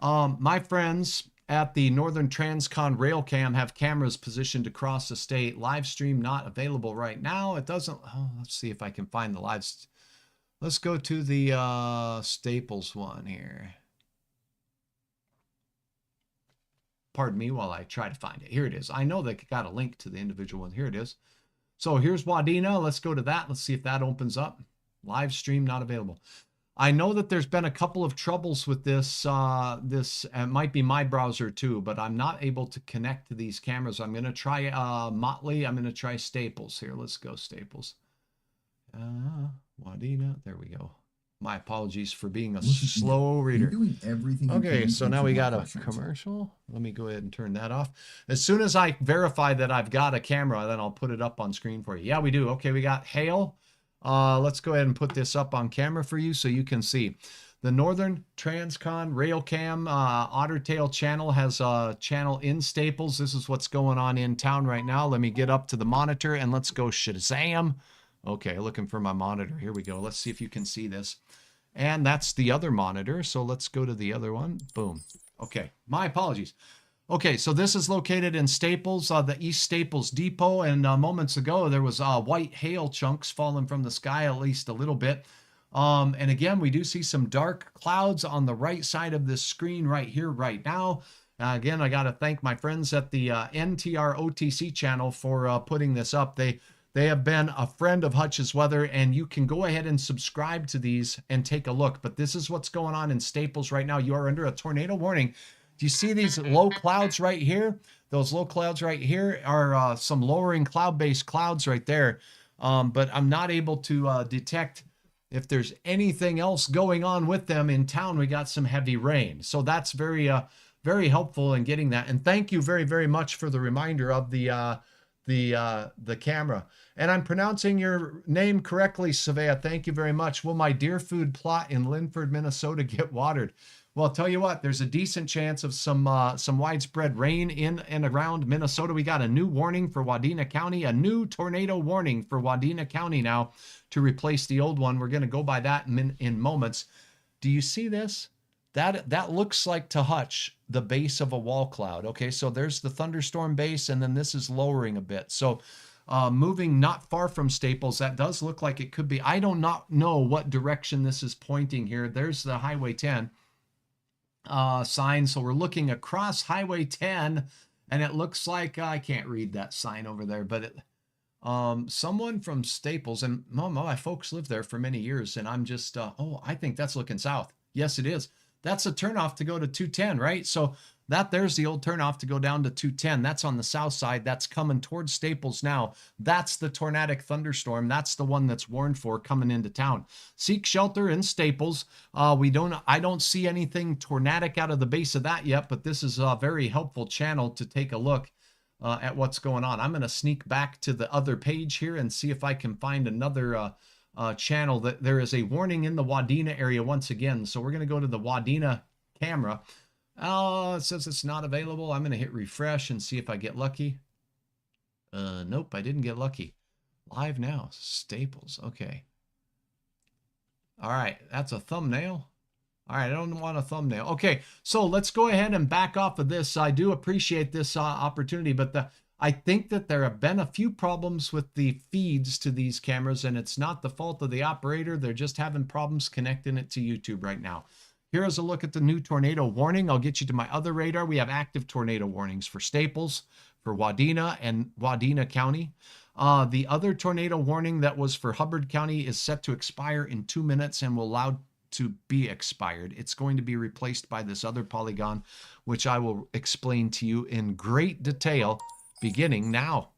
My friends at the Northern Transcon Railcam have cameras positioned across the state. Live stream not available right now. It doesn't. Oh, let's see if I can find the lives. Let's go to the Staples one here. Pardon me while I try to find it. Here it is. I know they got a link to the individual one. Here it is. So here's Wadina. Let's go to that. Let's see if that opens up. Live stream not available. I know that there's been a couple of troubles with this. It might be my browser too, but I'm not able to connect to these cameras. I'm going to try Motley. I'm going to try Staples here. Let's go Staples. Wadina. There we go. My apologies for being a slow reader. Doing everything okay, so now we got a commercial. Let me go ahead and turn that off. As soon as I verify that I've got a camera, then I'll put it up on screen for you. Yeah, we do. Okay, we got hail. Let's go ahead and put this up on camera for you so you can see. The Northern Transcon Railcam Otter Tail channel has a channel in Staples. This is what's going on in town right now. Let me get up to the monitor and let's go Shazam. Okay, looking for my monitor. Here we go. Let's see if you can see this. And that's the other monitor. So let's go to the other one. Boom. Okay, my apologies. Okay, so this is located in Staples, the East Staples Depot. And moments ago, there was white hail chunks falling from the sky, at least a little bit. And again, we do see some dark clouds on the right side of this screen right here, right now. Again, I got to thank my friends at the NTR OTC channel for putting this up. They have been a friend of Hutch's Weather, and you can go ahead and subscribe to these and take a look. But this is what's going on in Staples right now. You are under a tornado warning. Do you see these low clouds right here? Those low clouds right here are some lowering cloud-based clouds right there. But I'm not able to detect if there's anything else going on with them. In town, we got some heavy rain. So that's very helpful in getting that. And thank you very, very much for the reminder of the camera. And I'm pronouncing your name correctly, Savea. Thank you very much. Will my deer food plot in Linford, Minnesota get watered? Well, I'll tell you what, there's a decent chance of some widespread rain in and around Minnesota. We got a new warning for Wadina County, a new tornado warning for Wadina County now to replace the old one. We're going to go by that in moments. Do you see this? That looks like, to Hutch, the base of a wall cloud. Okay, so there's the thunderstorm base, and then this is lowering a bit. So moving not far from Staples, that does look like it could be. I do not know what direction this is pointing here. There's the Highway 10 sign. So we're looking across Highway 10, and it looks like, I can't read that sign over there, but someone from Staples, and my folks lived there for many years, and I'm just, I think that's looking south. Yes, it is. That's a turnoff to go to 210, right? So there's the old turnoff to go down to 210. That's on the south side. That's coming towards Staples now. That's the tornadic thunderstorm. That's the one that's warned for coming into town. Seek shelter in Staples. I don't see anything tornadic out of the base of that yet, but this is a very helpful channel to take a look at what's going on. I'm going to sneak back to the other page here and see if I can find another channel that there is a warning in the Wadina area once again. So we're going to go to the Wadina camera. It says it's not available. I'm going to hit refresh and see if I get lucky. Nope, I didn't get lucky. Live now, Staples. Okay. All right, that's a thumbnail. All right, I don't want a thumbnail. Okay, so let's go ahead and back off of this. I do appreciate this opportunity, but I think that there have been a few problems with the feeds to these cameras, and it's not the fault of the operator. They're just having problems connecting it to YouTube right now. Here is a look at the new tornado warning. I'll get you to my other radar. We have active tornado warnings for Staples, for Wadina, and Wadina County. The other tornado warning that was for Hubbard County is set to expire in 2 minutes and will allow to be expired. It's going to be replaced by this other polygon, which I will explain to you in great detail beginning now.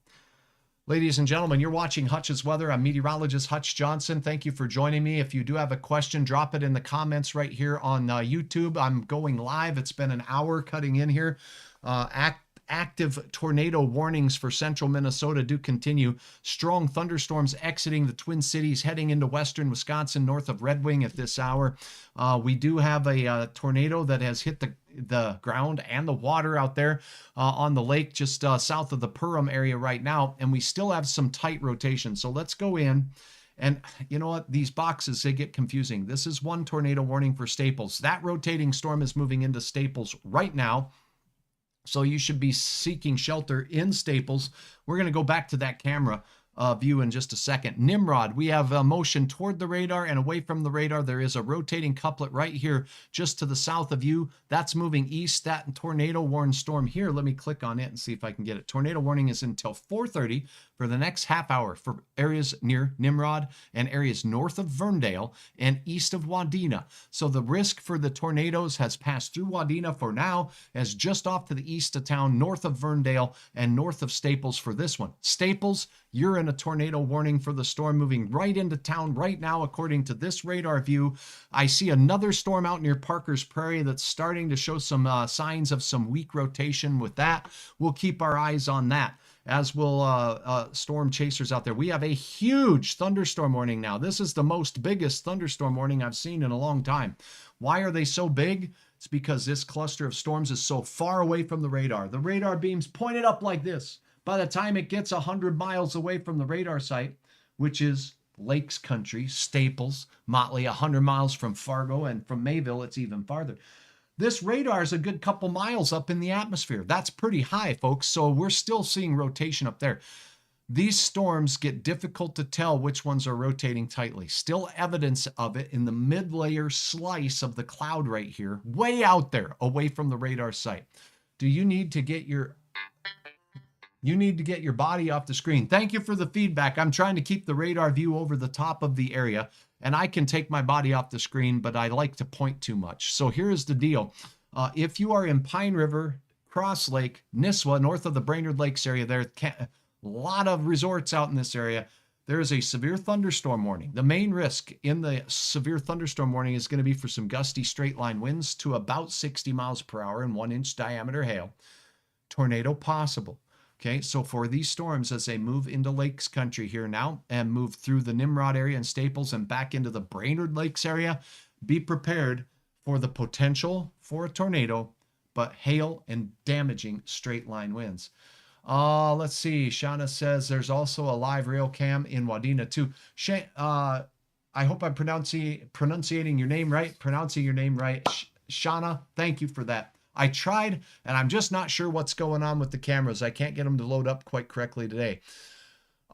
Ladies and gentlemen, you're watching Hutch's Weather. I'm meteorologist Hutch Johnson. Thank you for joining me. If you do have a question, drop it in the comments right here on YouTube. I'm going live. It's been an hour cutting in here. Active tornado warnings for central Minnesota do continue. Strong thunderstorms exiting the Twin Cities, heading into western Wisconsin, north of Red Wing at this hour. We do have a tornado that has hit the ground and the water out there on the lake just south of the Perham area right now, and we still have some tight rotation. So let's go in. And you know what? These boxes, they get confusing. This is one tornado warning for Staples. That rotating storm is moving into Staples right now. So you should be seeking shelter in Staples. We're going to go back to that camera view in just a second. Nimrod, we have a motion toward the radar and away from the radar. There is a rotating couplet right here just to the south of you. That's moving east. That tornado warning storm here, let me click on it and see if I can get it. Tornado warning is until 4:30 for the next half hour for areas near Nimrod and areas north of Verndale and east of Wadina. So the risk for the tornadoes has passed through Wadina for now, as just off to the east of town, north of Verndale and north of Staples for this one. Staples, you're in a tornado warning for the storm moving right into town right now, according to this radar view. I see another storm out near Parker's Prairie that's starting to show some signs of some weak rotation with that. We'll keep our eyes on that, as will storm chasers out there. We have a huge thunderstorm warning now. This is the biggest thunderstorm warning I've seen in a long time. Why are they so big? It's because this cluster of storms is so far away from the radar. The radar beam's pointed up like this. By the time it gets 100 miles away from the radar site, which is Lakes Country, Staples, Motley, 100 miles from Fargo, and from Mayville, it's even farther. This radar is a good couple miles up in the atmosphere. That's pretty high, folks. So we're still seeing rotation up there. These storms get difficult to tell which ones are rotating tightly. Still evidence of it in the mid-layer slice of the cloud right here, way out there, away from the radar site. Do you need to get your You need to get your body off the screen. Thank you for the feedback. I'm trying to keep the radar view over the top of the area, and I can take my body off the screen, but I like to point too much. So here's the deal. If you are in Pine River, Cross Lake, Nisswa, north of the Brainerd Lakes area, there a lot of resorts out in this area. There is a severe thunderstorm warning. The main risk in the severe thunderstorm warning is going to be for some gusty straight line winds to about 60 miles per hour and 1-inch diameter hail. Tornado possible. Okay, so for these storms, as they move into Lakes country here now and move through the Nimrod area and Staples and back into the Brainerd Lakes area, be prepared for the potential for a tornado, but hail and damaging straight line winds. Let's see. Shauna says there's also a live rail cam in Wadina too. I hope I'm pronouncing your name right. Shauna, thank you for that. I tried, and I'm just not sure what's going on with the cameras. I can't get them to load up quite correctly today.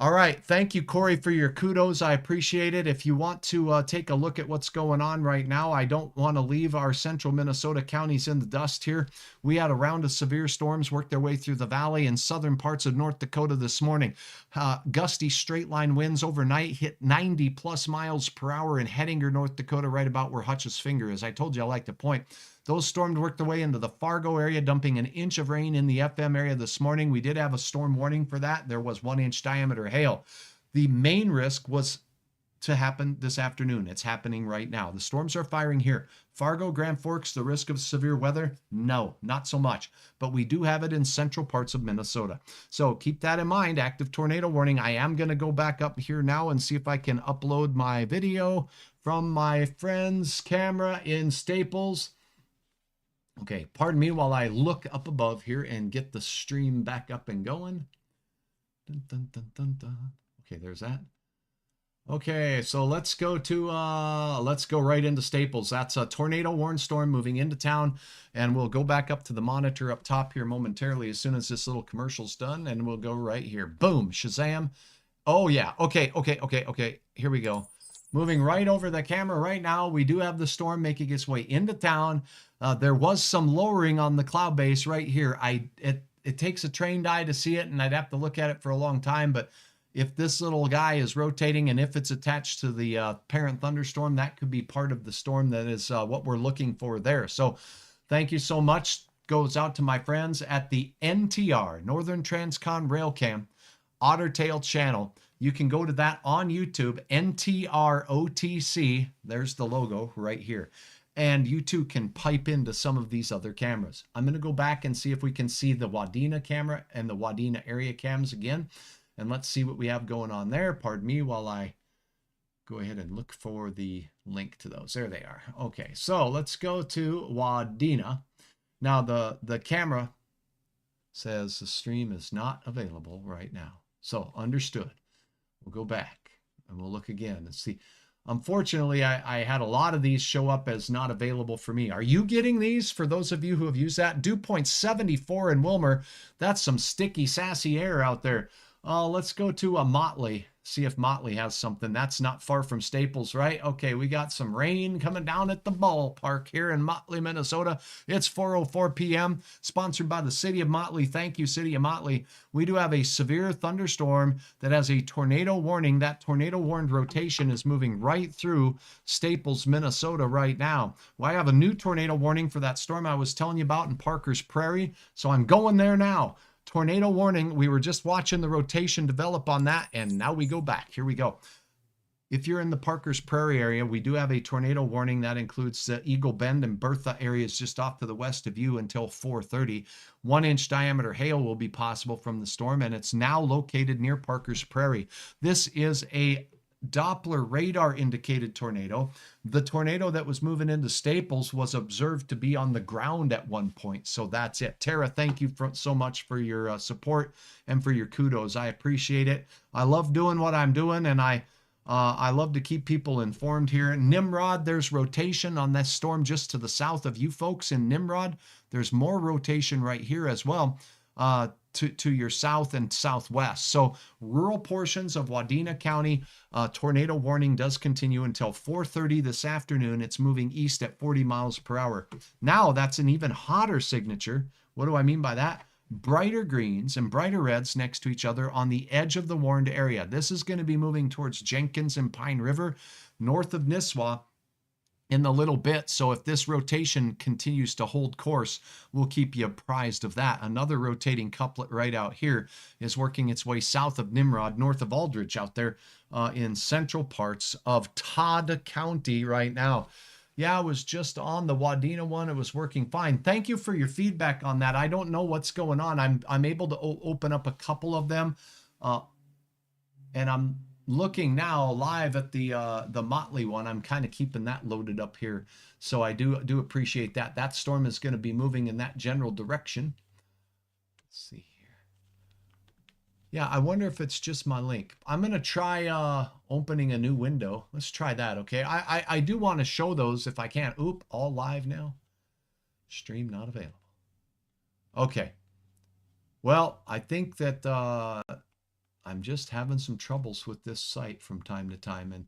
All right. Thank you, Corey, for your kudos. I appreciate it. If you want to take a look at what's going on right now, I don't want to leave our central Minnesota counties in the dust here. We had a round of severe storms work their way through the valley and southern parts of North Dakota this morning. Gusty straight line winds overnight hit 90 plus miles per hour in Hettinger, North Dakota, right about where Hutch's finger is. I told you I like to point. Those storms worked their way into the Fargo area, dumping 1 inch of rain in the FM area this morning. We did have a storm warning for that. There was 1-inch diameter hail. The main risk was to happen this afternoon. It's happening right now. The storms are firing here. Fargo, Grand Forks, the risk of severe weather? No, not so much. But we do have it in central parts of Minnesota. So keep that in mind. Active tornado warning. I am going to go back up here now and see if I can upload my video from my friend's camera in Staples. Okay, pardon me while I look up above here and get the stream back up and going. Dun, dun, dun, dun, dun. Okay, there's that. Okay, so let's go right into Staples. That's a tornado warned storm moving into town, and we'll go back up to the monitor up top here momentarily as soon as this little commercial's done, and we'll go right here. Boom, Shazam. Oh yeah, okay. Here we go. Moving right over the camera right now, we do have the storm making its way into town. There was some lowering on the cloud base right here. It takes a trained eye to see it, and I'd have to look at it for a long time. But if this little guy is rotating and if it's attached to the parent thunderstorm, that could be part of the storm that is what we're looking for there. So thank you so much. Goes out to my friends at the NTR, Northern Transcon Railcam, Otter Tail channel. You can go to that on YouTube, NTROTC. There's the logo right here. And you too can pipe into some of these other cameras. I'm going to go back and see if we can see the Wadina camera and the Wadina area cams again. And let's see what we have going on there. Pardon me while I go ahead and look for the link to those. There they are. Okay, so let's go to Wadina. Now the camera says the stream is not available right now. So understood. We'll go back and we'll look again and see. Unfortunately, I had a lot of these show up as not available for me. Are you getting these? For those of you who have used that, dew point 74 in Wilmer. That's some sticky, sassy air out there. Let's go to a Motley. See if Motley has something. That's not far from Staples, right? Okay, we got some rain coming down at the ballpark here in Motley, Minnesota. It's 4:04 p.m. Sponsored by the City of Motley. Thank you, City of Motley. We do have a severe thunderstorm that has a tornado warning. That tornado warned rotation is moving right through Staples, Minnesota right now. Well, I have a new tornado warning for that storm I was telling you about in Parker's Prairie. So I'm going there now. Tornado warning. We were just watching the rotation develop on that, and now we go back. Here we go. If you're in the Parker's Prairie area, we do have a tornado warning that includes the Eagle Bend and Bertha areas just off to the west of you until 4:30. 1-inch diameter hail will be possible from the storm, and it's now located near Parker's Prairie. This is a Doppler radar indicated tornado. The tornado that was moving into Staples was observed to be on the ground at one point. So that's it. Tara, thank you so much for your support and for your kudos. I appreciate it. I love doing what I'm doing, and I love to keep people informed here. Nimrod, there's rotation on this storm just to the south of you folks in Nimrod. There's more rotation right here as well. To your south and southwest. So rural portions of Wadena County, tornado warning does continue until 4:30 this afternoon. It's moving east at 40 miles per hour. Now that's an even hotter signature. What do I mean by that? brighter greens and brighter reds next to each other on the edge of the warned area. This is going to be moving towards Jenkins and Pine River, north of Nisswa, in a little bit. So if this rotation continues to hold course, we'll keep you apprised of that. Another rotating couplet right out here is working its way south of Nimrod, north of Aldridge, out there in central parts of Todd County right now. Yeah, I was just on the Wadina one. It was working fine. Thank you for your feedback on that. I don't know what's going on. I'm able to open up a couple of them, and I'm looking now live at the Motley one. I'm kind of keeping that loaded up here, so I do appreciate that. That storm is going to be moving in that general direction. Let's see here. Yeah, I wonder if it's just my link. I'm going to try opening a new window. Let's try that, okay? I do want to show those if I can. Oop, all live now. Stream not available. Okay. Well, I think that I'm just having some troubles with this site from time to time, and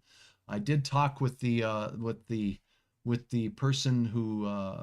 I did talk with the person who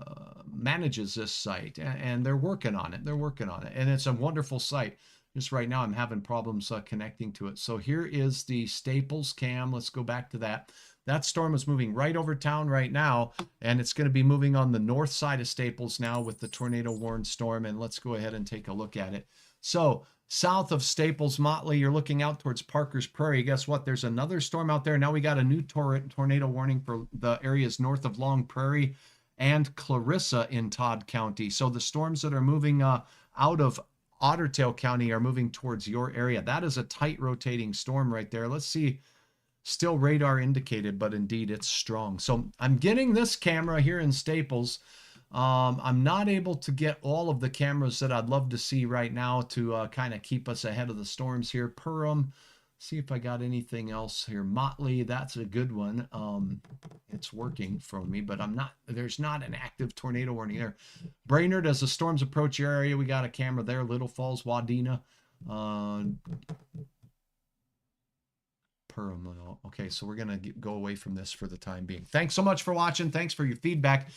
manages this site, and they're working on it. They're working on it, and it's a wonderful site. Just right now, I'm having problems connecting to it. So here is the Staples cam. Let's go back to that. That storm is moving right over town right now, and it's going to be moving on the north side of Staples now with the tornado warned storm. And let's go ahead and take a look at it. So south of Staples, Motley, you're looking out towards Parker's Prairie. Guess what? There's another storm out there. Now we got a new tornado warning for the areas north of Long Prairie and Clarissa in Todd County. So the storms that are moving out of Otter Tail County are moving towards your area. That is a tight rotating storm right there. Let's see. Still radar indicated, but indeed it's strong. So I'm getting this camera here in Staples. I'm not able to get all of the cameras that I'd love to see right now to kind of keep us ahead of the storms here. Perham, see if I got anything else here. Motley, that's a good one. It's working for me, but there's not an active tornado warning there. Brainerd, as the storms approach your area, we got a camera there. Little Falls, Wadina. Okay, so we're going to go away from this for the time being. Thanks so much for watching. Thanks for your feedback.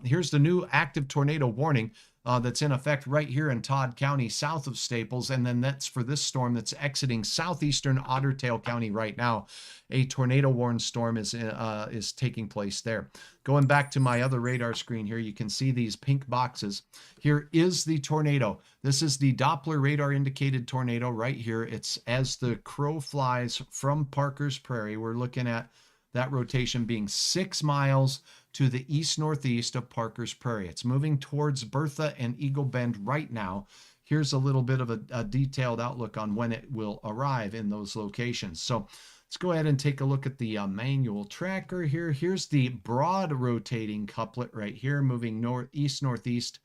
Here's the new active tornado warning that's in effect right here in Todd County, south of Staples. And then that's for this storm that's exiting southeastern Otter Tail County right now. A tornado warned storm is taking place there. Going back to my other radar screen here, you can see these pink boxes. Here is the tornado. This is the Doppler radar indicated tornado right here. It's as the crow flies from Parker's Prairie. We're looking at that rotation being 6 miles to the east-northeast of Parker's Prairie. It's moving towards Bertha and Eagle Bend right now. Here's a little bit of a detailed outlook on when it will arrive in those locations. So let's go ahead and take a look at the manual tracker here. Here's the broad rotating couplet right here, moving northeast-northeast.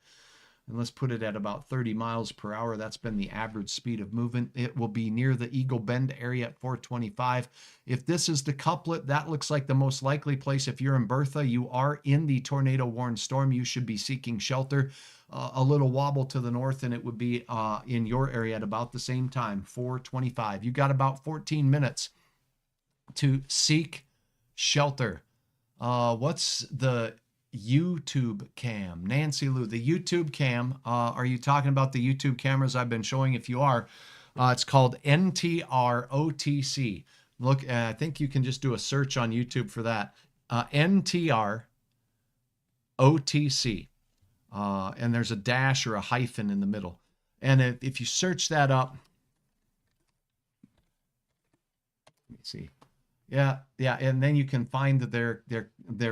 And let's put it at about 30 miles per hour. That's been the average speed of movement. It will be near the Eagle Bend area at 425. If this is the couplet, that looks like the most likely place. If you're in Bertha, you are in the tornado warned storm. You should be seeking shelter. A little wobble to the north, and it would be in your area at about the same time, 425. You got about 14 minutes to seek shelter. What's the YouTube cam? Nancy Lou, the YouTube cam. Are you talking about the YouTube cameras I've been showing? If you are, it's called NTR OTC. Look, I think you can just do a search on YouTube for that. NTR OTC. And there's a dash or a hyphen in the middle. And if you search that up, let me see. Yeah, and then you can find their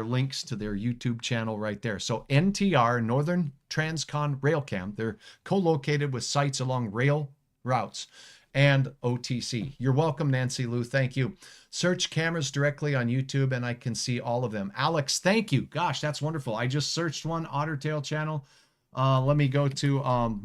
links to their YouTube channel right there. So NTR, Northern Transcon Railcam, they're co-located with sites along rail routes, and OTC. You're welcome, Nancy Lou. Thank you. Search cameras directly on YouTube, and I can see all of them. Alex, thank you. Gosh, that's wonderful. I just searched one, Otter Tail channel. Let me go to,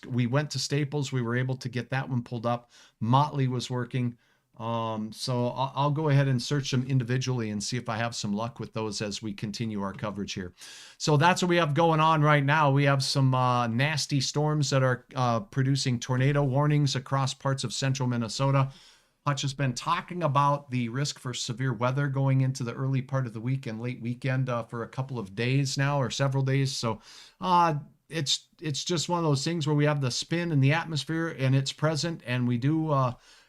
we went to Staples. We were able to get that one pulled up. Motley was working. So I'll go ahead and search them individually and see if I have some luck with those as we continue our coverage here. So that's what we have going on right now. We have some nasty storms that are producing tornado warnings across parts of central Minnesota. Hutch has been talking about the risk for severe weather going into the early part of the week and late weekend for a couple of days now, or several days. So it's just one of those things where we have the spin in the atmosphere and it's present, and we do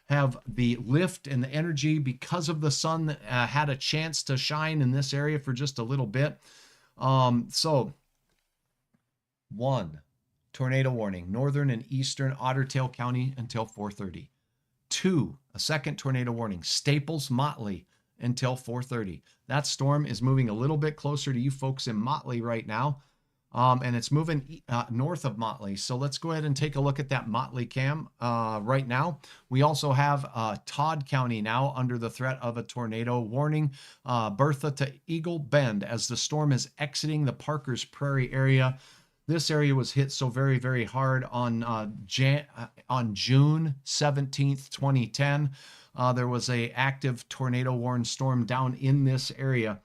have the lift and the energy because of the sun that had a chance to shine in this area for just a little bit. So 1, tornado warning, northern and eastern Otter Tail County until 4:30. 2, a second tornado warning, Staples, Motley until 4:30. That storm is moving a little bit closer to you folks in Motley right now. And it's moving north of Motley. So let's go ahead and take a look at that Motley cam right now. We also have Todd County now under the threat of a tornado warning. Bertha to Eagle Bend as the storm is exiting the Parker's Prairie area. This area was hit so very, very hard on June 17th, 2010. There was a active tornado warned storm down in this area.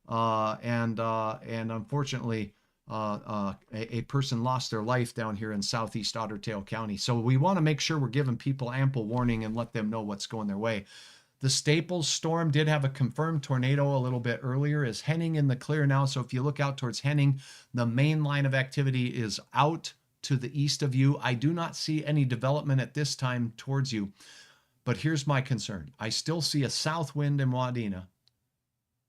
And unfortunately, a person lost their life down here in southeast Otter Tail County. So we want to make sure we're giving people ample warning and let them know what's going their way. The Staples storm did have a confirmed tornado a little bit earlier. Is Henning in the clear now? So if you look out towards Henning, the main line of activity is out to the east of you. I do not see any development at this time towards you. But here's my concern. I still see a south wind in Wadina.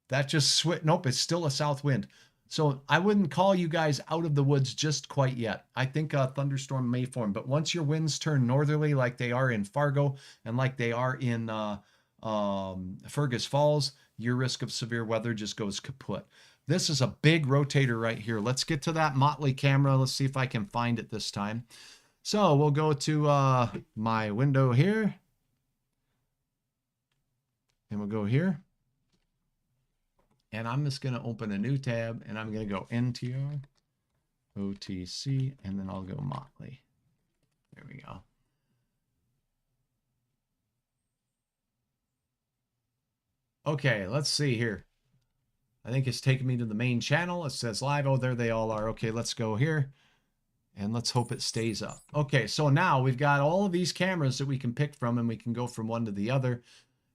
That just nope, it's still a south wind. So I wouldn't call you guys out of the woods just quite yet. I think a thunderstorm may form, but once your winds turn northerly like they are in Fargo and like they are in Fergus Falls, your risk of severe weather just goes kaput. This is a big rotator right here. Let's get to that Motley camera. Let's see if I can find it this time. So we'll go to my window here. And we'll go here. And I'm just going to open a new tab, and I'm going to go NTR, OTC, and then I'll go Motley. There we go. Okay, let's see here. I think it's taking me to the main channel. It says live. Oh, there they all are. Okay, let's go here. And let's hope it stays up. Okay, so now we've got all of these cameras that we can pick from, and we can go from one to the other.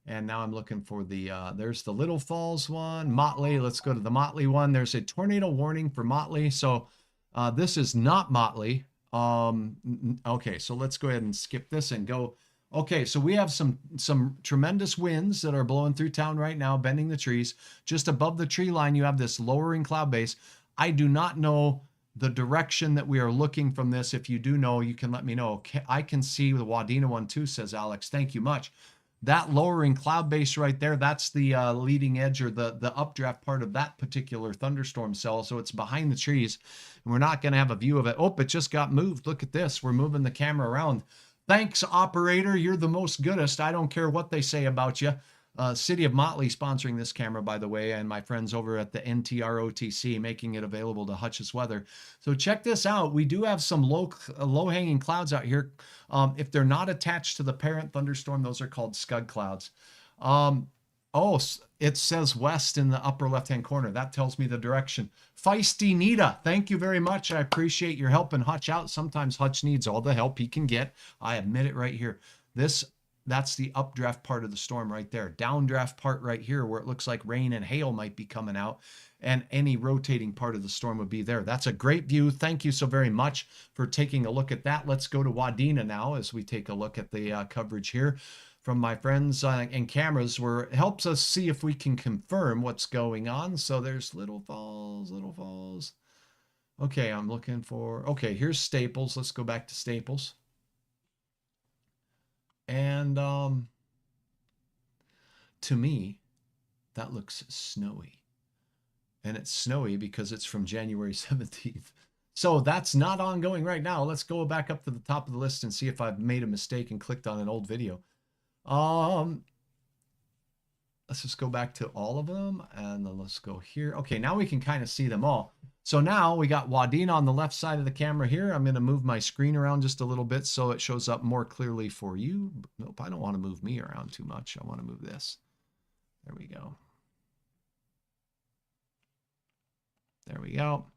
And now I'm looking for the, there's the Little Falls one, Motley. Let's go to the Motley one. There's a tornado warning for Motley. So this is not Motley. Okay, so let's go ahead and skip this and go. Okay, so we have some tremendous winds that are blowing through town right now, bending the trees. Just above the tree line, you have this lowering cloud base. I do not know the direction that we are looking from this. If you do know, you can let me know. I can see the Wadina one too, says Alex. Thank you much. That lowering cloud base right there, that's the leading edge or the updraft part of that particular thunderstorm cell. So it's behind the trees, and we're not going to have a view of it. Oh, it just got moved. Look at this. We're moving the camera around. Thanks, operator. You're the most goodest. I don't care what they say about you. City of Motley sponsoring this camera, by the way, and my friends over at the NTROTC making it available to Hutch's Weather. So check this out. We do have some low-hanging clouds out here. If they're not attached to the parent thunderstorm, those are called scud clouds. Oh, it says west in the upper left-hand corner. That tells me the direction. Feisty Nita, thank you very much. I appreciate your helping Hutch out. Sometimes Hutch needs all the help he can get. I admit it right here. That's the updraft part of the storm right there. Downdraft part right here where it looks like rain and hail might be coming out, and any rotating part of the storm would be there. That's a great view. Thank you so very much for taking a look at that. Let's go to Wadina now as we take a look at the coverage here from my friends and cameras, where it helps us see if we can confirm what's going on. So there's Little Falls, Little Falls. Okay, I'm looking for, okay, here's Staples. Let's go back to Staples. And to me, that looks snowy. And it's snowy because it's from January 17th. So that's not ongoing right now. Let's go back up to the top of the list and see if I've made a mistake and clicked on an old video. Let's just go back to all of them, and then let's go here. Okay, now we can kind of see them all. So now we got Wadina on the left side of the camera here. I'm going to move my screen around just a little bit so it shows up more clearly for you. Nope, I don't want to move me around too much. I want to move this. There we go. There we go.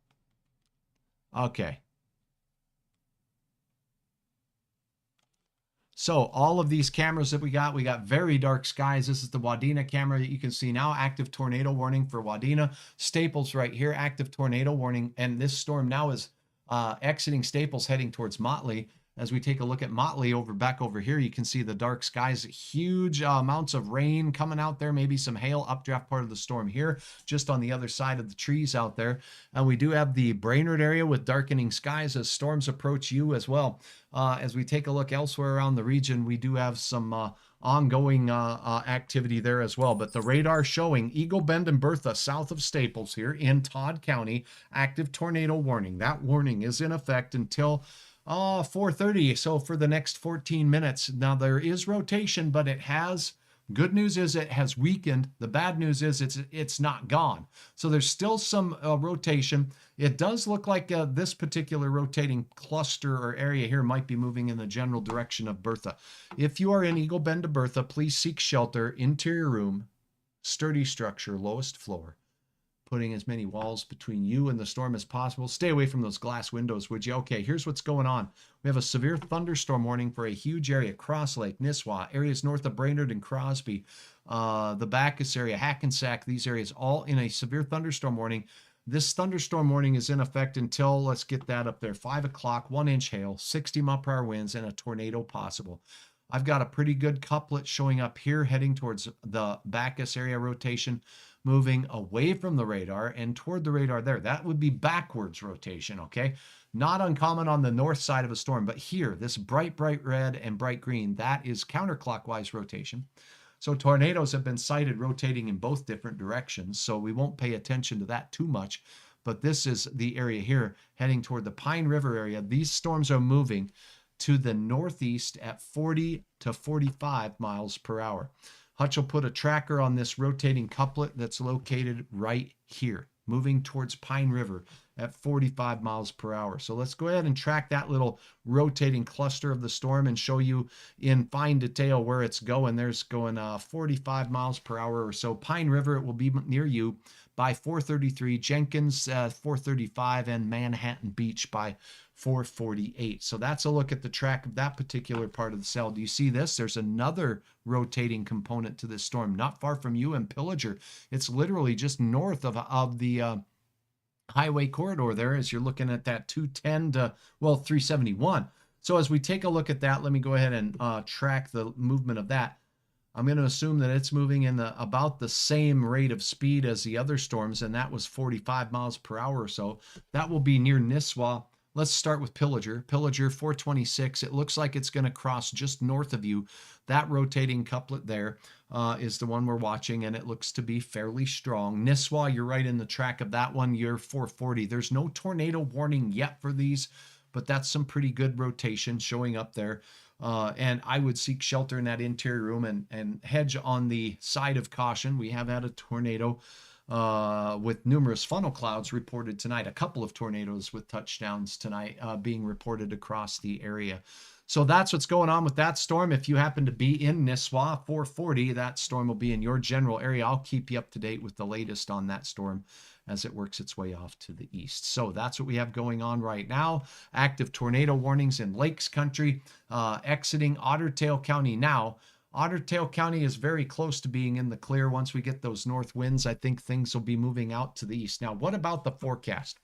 Okay. So all of these cameras that we got very dark skies. This is the Wadina camera that you can see now. Active tornado warning for Wadina. Staples right here, active tornado warning. And this storm now is exiting Staples, heading towards Motley. As we take a look at Motley back over here, you can see the dark skies, huge amounts of rain coming out there, maybe some hail, updraft part of the storm here, just on the other side of the trees out there. And we do have the Brainerd area with darkening skies as storms approach you as well. As we take a look elsewhere around the region, we do have some ongoing activity there as well. But the radar showing Eagle Bend and Bertha south of Staples here in Todd County, active tornado warning. That warning is in effect until 4:30. So for the next 14 minutes. Now there is rotation, but it has, good news is it has weakened. The bad news is it's not gone. So there's still some rotation. It does look like this particular rotating cluster or area here might be moving in the general direction of Bertha. If you are in Eagle Bend to Bertha, please seek shelter, interior room, sturdy structure, lowest floor, putting as many walls between you and the storm as possible. Stay away from those glass windows, would you? Okay, here's what's going on. We have a severe thunderstorm warning for a huge area, Cross Lake, Nisswa, areas north of Brainerd and Crosby, the Bacchus area, Hackensack, these areas all in a severe thunderstorm warning. This thunderstorm warning is in effect until, let's get that up there, 5 o'clock, 1-inch hail, 60-mile-per-hour winds, and a tornado possible. I've got a pretty good couplet showing up here, heading towards the Bacchus area rotation, moving away from the radar and toward the radar there. That would be backwards rotation, okay? Not uncommon on the north side of a storm, but here, this bright red and bright green, that is counterclockwise rotation. So tornadoes have been sighted rotating in both different directions, so we won't pay attention to that too much. But this is the area here, heading toward the Pine River area. These storms are moving to the northeast at 40 to 45 miles per hour. Hutch will put a tracker on this rotating couplet that's located right here, moving towards Pine River at 45 miles per hour. So let's go ahead and track that little rotating cluster of the storm and show you in fine detail where it's going. There's going 45 miles per hour or so. Pine River, it will be near you by 4:33, Jenkins 4:35, and Manhattan Beach by 4:48. So that's a look at the track of that particular part of the cell. Do you see this? There's another rotating component to this storm, not far from you in Pillager. It's literally just north of the highway corridor there as you're looking at that 210 to, well, 371. So as we take a look at that, let me go ahead and track the movement of that. I'm going to assume that it's moving in about the same rate of speed as the other storms, and that was 45 miles per hour or so. That will be near Nisswa. Let's start with Pillager. Pillager 426. It looks like it's going to cross just north of you. That rotating couplet there is the one we're watching, and it looks to be fairly strong. Nisswa, you're right in the track of that one. You're 440. There's no tornado warning yet for these, but that's some pretty good rotation showing up there. And I would seek shelter in that interior room and hedge on the side of caution. We have had a tornado with numerous funnel clouds reported tonight, a couple of tornadoes with touchdowns tonight being reported across the area. So that's what's going on with that storm. If you happen to be in Nisswa, 440, that storm will be in your general area. I'll keep you up to date with the latest on that storm as it works its way off to the east. So that's what we have going on right now. Active tornado warnings in Lakes Country, exiting Otter Tail County now. Otter Tail County is very close to being in the clear. Once we get those north winds, I think things will be moving out to the east. Now, what about the forecast?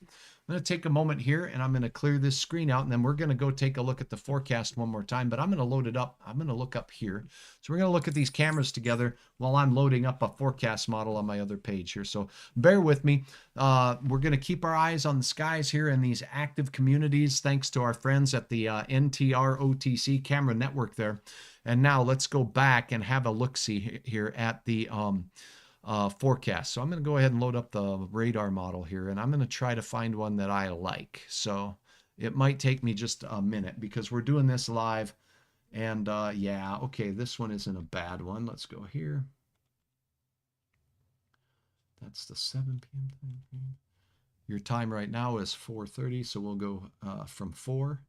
I'm going to take a moment here and I'm going to clear this screen out, and then we're going to go take a look at the forecast one more time, but I'm going to load it up. I'm going to look up here. So we're going to look at these cameras together while I'm loading up a forecast model on my other page here. So bear with me. We're going to keep our eyes on the skies here in these active communities, thanks to our friends at the NTR-OTC camera network there. And now let's go back and have a look-see here at the forecast. So I'm going to go ahead and load up the radar model here, and I'm going to try to find one that I like. So it might take me just a minute because we're doing this live. And yeah, okay, this one isn't a bad one. Let's go here. That's the 7 p.m. time. Your time right now is 4:30, so we'll go from 4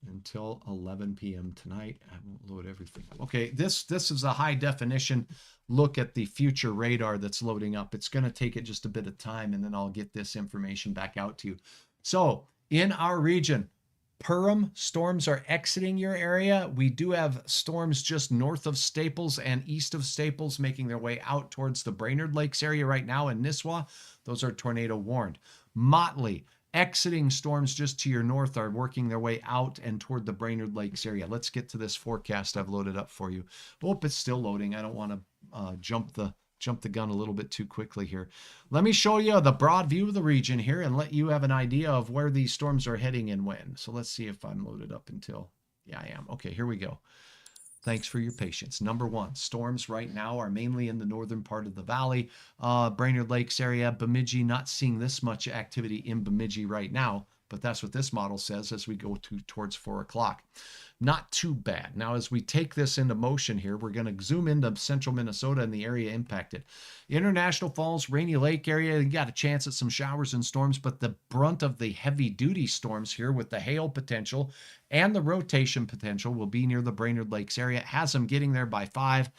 until 11 p.m. tonight. I won't load everything up. Okay, this is a high definition look at the future radar that's loading up. It's going to take it just a bit of time, and then I'll get this information back out to you. So in our region, Perham storms are exiting your area. We do have storms just north of Staples and east of Staples making their way out towards the Brainerd Lakes area right now in Nisswa. Those are tornado warned. Motley exiting storms just to your north are working their way out and toward the Brainerd Lakes area. Let's get to this forecast I've loaded up for you. Oh, it's still loading. I don't want to jump the gun a little bit too quickly here. Let me show you the broad view of the region here and let you have an idea of where these storms are heading and when. So let's see if I'm loaded up until, yeah, I am. Okay, here we go. Thanks for your patience. Number one, storms right now are mainly in the northern part of the valley. Brainerd Lakes area, Bemidji, not seeing this much activity in Bemidji right now, but that's what this model says as we go towards 4 o'clock. Not too bad. Now, as we take this into motion here, we're going to zoom into central Minnesota and the area impacted. International Falls, Rainy Lake area, you got a chance at some showers and storms, but the brunt of the heavy-duty storms here with the hail potential and the rotation potential will be near the Brainerd Lakes area. It has them getting there by 5.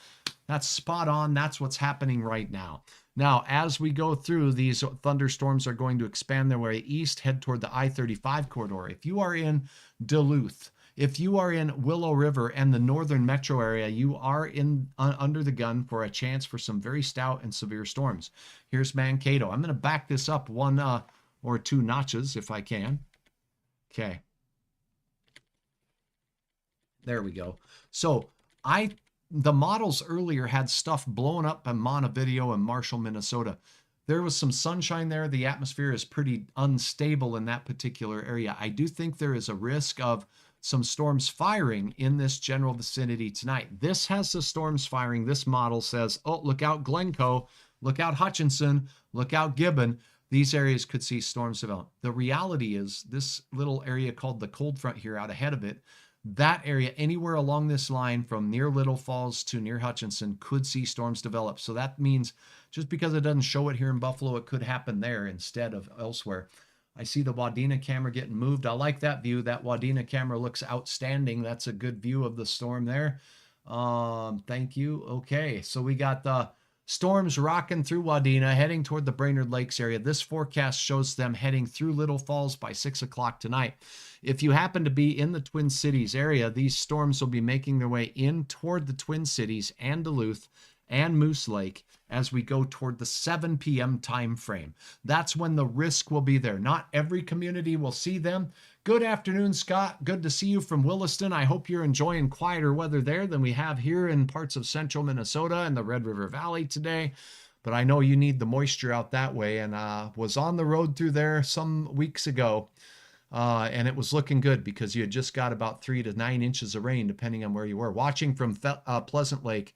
That's spot on. That's what's happening right now. Now, as we go through, these thunderstorms are going to expand their way east, head toward the I-35 corridor. If you are in Duluth, if you are in Willow River and the northern metro area, you are under the gun for a chance for some very stout and severe storms. Here's Mankato. I'm going to back this up 1 or 2 notches if I can. Okay. There we go. So the models earlier had stuff blown up in Montevideo and Marshall, Minnesota. There was some sunshine there. The atmosphere is pretty unstable in that particular area. I do think there is a risk of some storms firing in this general vicinity tonight. This has the storms firing. This model says, oh, look out Glencoe, look out Hutchinson, look out Gibbon. These areas could see storms develop. The reality is this little area called the cold front here out ahead of it, that area anywhere along this line from near Little Falls to near Hutchinson could see storms develop. So that means just because it doesn't show it here in Buffalo, it could happen there instead of elsewhere. I see the Wadina camera getting moved. I like that view. That Wadina camera looks outstanding. That's a good view of the storm there. Thank you. Okay, so we got the storms rocking through Wadina, heading toward the Brainerd Lakes area. This forecast shows them heading through Little Falls by 6 o'clock tonight. If you happen to be in the Twin Cities area, these storms will be making their way in toward the Twin Cities and Duluth and Moose Lake as we go toward the 7 p.m. time frame. That's when the risk will be there. Not every community will see them. Good afternoon, Scott. Good to see you from Williston. I hope you're enjoying quieter weather there than we have here in parts of central Minnesota and the Red River Valley today. But I know you need the moisture out that way, and was on the road through there some weeks ago. And it was looking good because you had just got about 3 to 9 inches of rain, depending on where you were. Watching from Pleasant Lake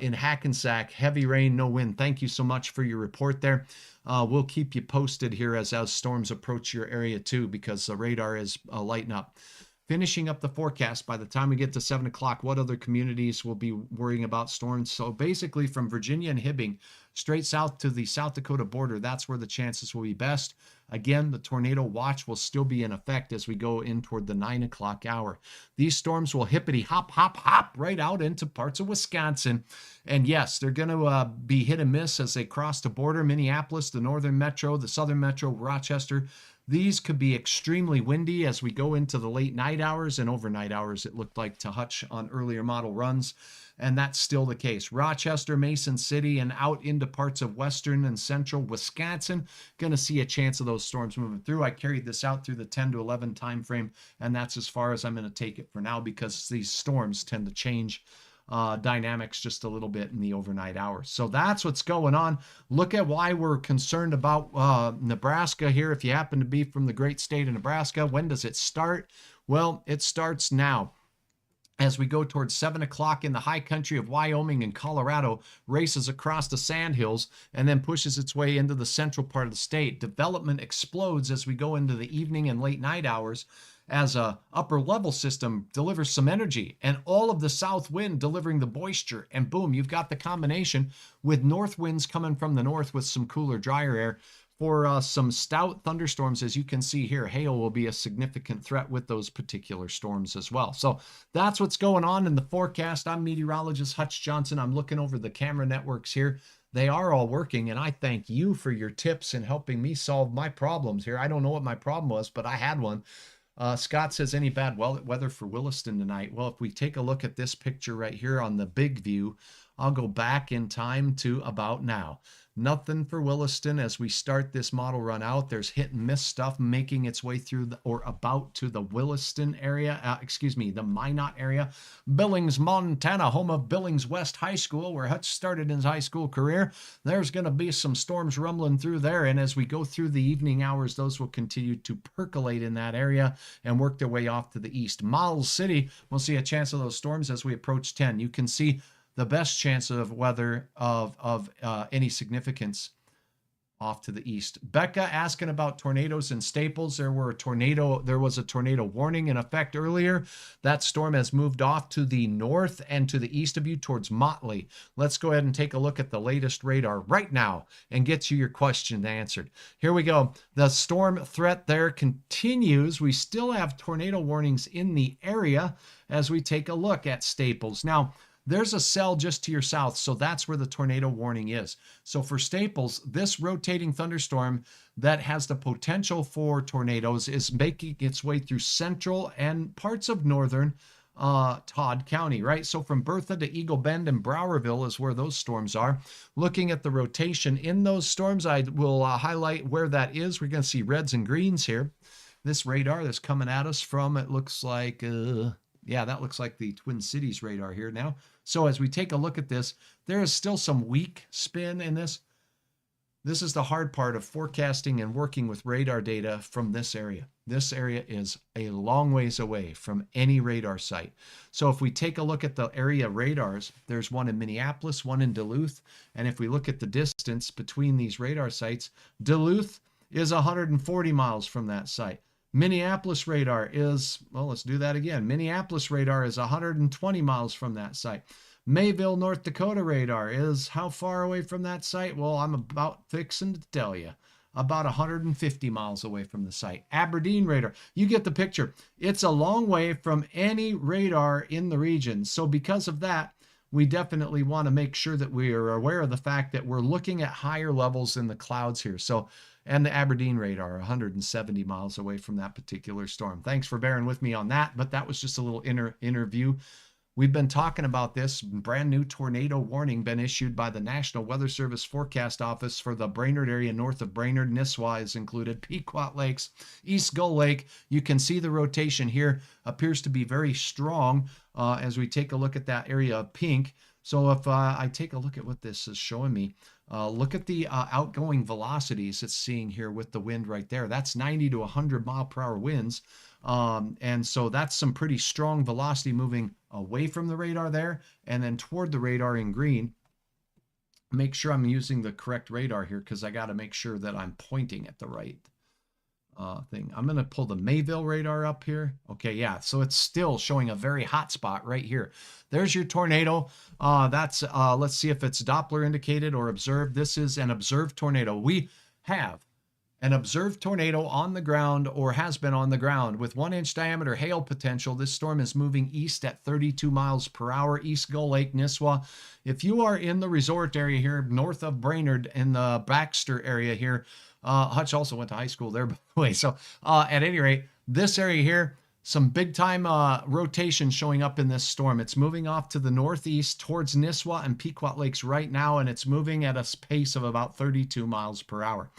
in Hackensack, heavy rain, no wind. Thank you so much for your report there. We'll keep you posted here as storms approach your area too, because the radar is lighting up. Finishing up the forecast, by the time we get to 7 o'clock, what other communities will be worrying about storms? So basically from Virginia and Hibbing, straight south to the South Dakota border, that's where the chances will be best. Again, the tornado watch will still be in effect as we go in toward the 9 o'clock hour. These storms will hippity hop, hop, hop right out into parts of Wisconsin. And yes, they're going to be hit and miss as they cross the border. Minneapolis, the northern metro, the southern metro, Rochester. These could be extremely windy as we go into the late night hours and overnight hours, it looked like to Hutch on earlier model runs. And that's still the case. Rochester, Mason City, and out into parts of western and central Wisconsin, going to see a chance of those storms moving through. I carried this out through the 10 to 11 time frame, and that's as far as I'm going to take it for now because these storms tend to change dynamics just a little bit in the overnight hours. So that's what's going on. Look at why we're concerned about Nebraska here. If you happen to be from the great state of Nebraska, when does it start? Well, it starts now. As we go towards 7 o'clock in the high country of Wyoming and Colorado, races across the sandhills and then pushes its way into the central part of the state. Development explodes as we go into the evening and late night hours as a upper level system delivers some energy and all of the south wind delivering the moisture, and boom, you've got the combination with north winds coming from the north with some cooler, drier air for some stout thunderstorms. As you can see here, hail will be a significant threat with those particular storms as well. So that's what's going on in the forecast. I'm meteorologist Hutch Johnson. I'm looking over the camera networks here. They are all working, and I thank you for your tips in helping me solve my problems here. I don't know what my problem was, but I had one. Scott says, any bad weather for Williston tonight? Well, if we take a look at this picture right here on the big view, I'll go back in time to about now. Nothing for Williston as we start this model run out. There's hit and miss stuff making its way through or about to the Williston area, the Minot area. Billings, Montana, home of Billings West High School, where Hutch started his high school career. There's going to be some storms rumbling through there, and as we go through the evening hours, those will continue to percolate in that area and work their way off to the east. Miles City, we'll see a chance of those storms as we approach 10. You can see the best chance of weather of any significance off to the east. Becca asking about tornadoes in Staples. There was a tornado warning in effect earlier. That storm has moved off to the north and to the east of you towards Motley. Let's go ahead and take a look at the latest radar right now and get you your question answered. Here we go. The storm threat there continues. We still have tornado warnings in the area as we take a look at Staples. Now, there's a cell just to your south, so that's where the tornado warning is. So for Staples, this rotating thunderstorm that has the potential for tornadoes is making its way through central and parts of northern Todd County, right? So from Bertha to Eagle Bend and Browerville is where those storms are. Looking at the rotation in those storms, I will highlight where that is. We're going to see reds and greens here. This radar that's coming at us from, it looks like... yeah, that looks like the Twin Cities radar here now. So as we take a look at this, there is still some weak spin in this. This is the hard part of forecasting and working with radar data from this area. This area is a long ways away from any radar site. So if we take a look at the area radars, there's one in Minneapolis, one in Duluth. And if we look at the distance between these radar sites, Duluth is 140 miles from that site. Minneapolis radar is, well, let's do that again. Minneapolis radar is 120 miles from that site. Mayville, North Dakota radar is how far away from that site? Well, I'm about fixing to tell you. About 150 miles away from the site. Aberdeen radar, you get the picture. It's a long way from any radar in the region. So because of that, we definitely want to make sure that we are aware of the fact that we're looking at higher levels in the clouds here. So, and the Aberdeen radar, 170 miles away from that particular storm. Thanks for bearing with me on that, but that was just a little interview. We've been talking about this brand new tornado warning been issued by the National Weather Service Forecast Office for the Brainerd area north of Brainerd. Nisswa is included. Pequot Lakes, East Gull Lake. You can see the rotation here appears to be very strong as we take a look at that area of pink. So if I take a look at what this is showing me, look at the outgoing velocities it's seeing here with the wind right there. That's 90 to 100 mile per hour winds. And so that's some pretty strong velocity moving away from the radar there and then toward the radar in green. Make sure I'm using the correct radar here because I got to make sure that I'm pointing at the right thing. I'm going to pull the Mayville radar up here. Okay, yeah, so it's still showing a very hot spot right here. There's your tornado. Let's see if it's Doppler indicated or observed. This is an observed tornado. We have an observed tornado on the ground or has been on the ground with 1-inch diameter hail potential. This storm is moving east at 32 miles per hour, East Gull Lake, Nisswa. If you are in the resort area here, north of Brainerd in the Baxter area here, Hutch also went to high school there, by the way. So at any rate, this area here, some big time rotation showing up in this storm. It's moving off to the northeast towards Nisswa and Pequot Lakes right now, and it's moving at a pace of about 32 miles per hour.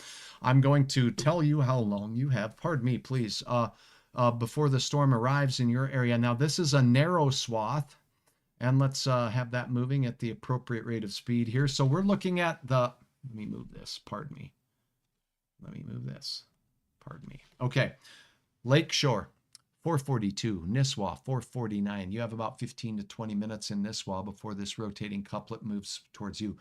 I'm going to tell you how long you have, pardon me, please, before the storm arrives in your area. Now, this is a narrow swath, and let's have that moving at the appropriate rate of speed here. So we're looking at the, let me move this, pardon me. Let me move this, pardon me. Okay, Lakeshore, 442, Nisswa, 449. You have about 15 to 20 minutes in Nisswa before this rotating couplet moves towards you.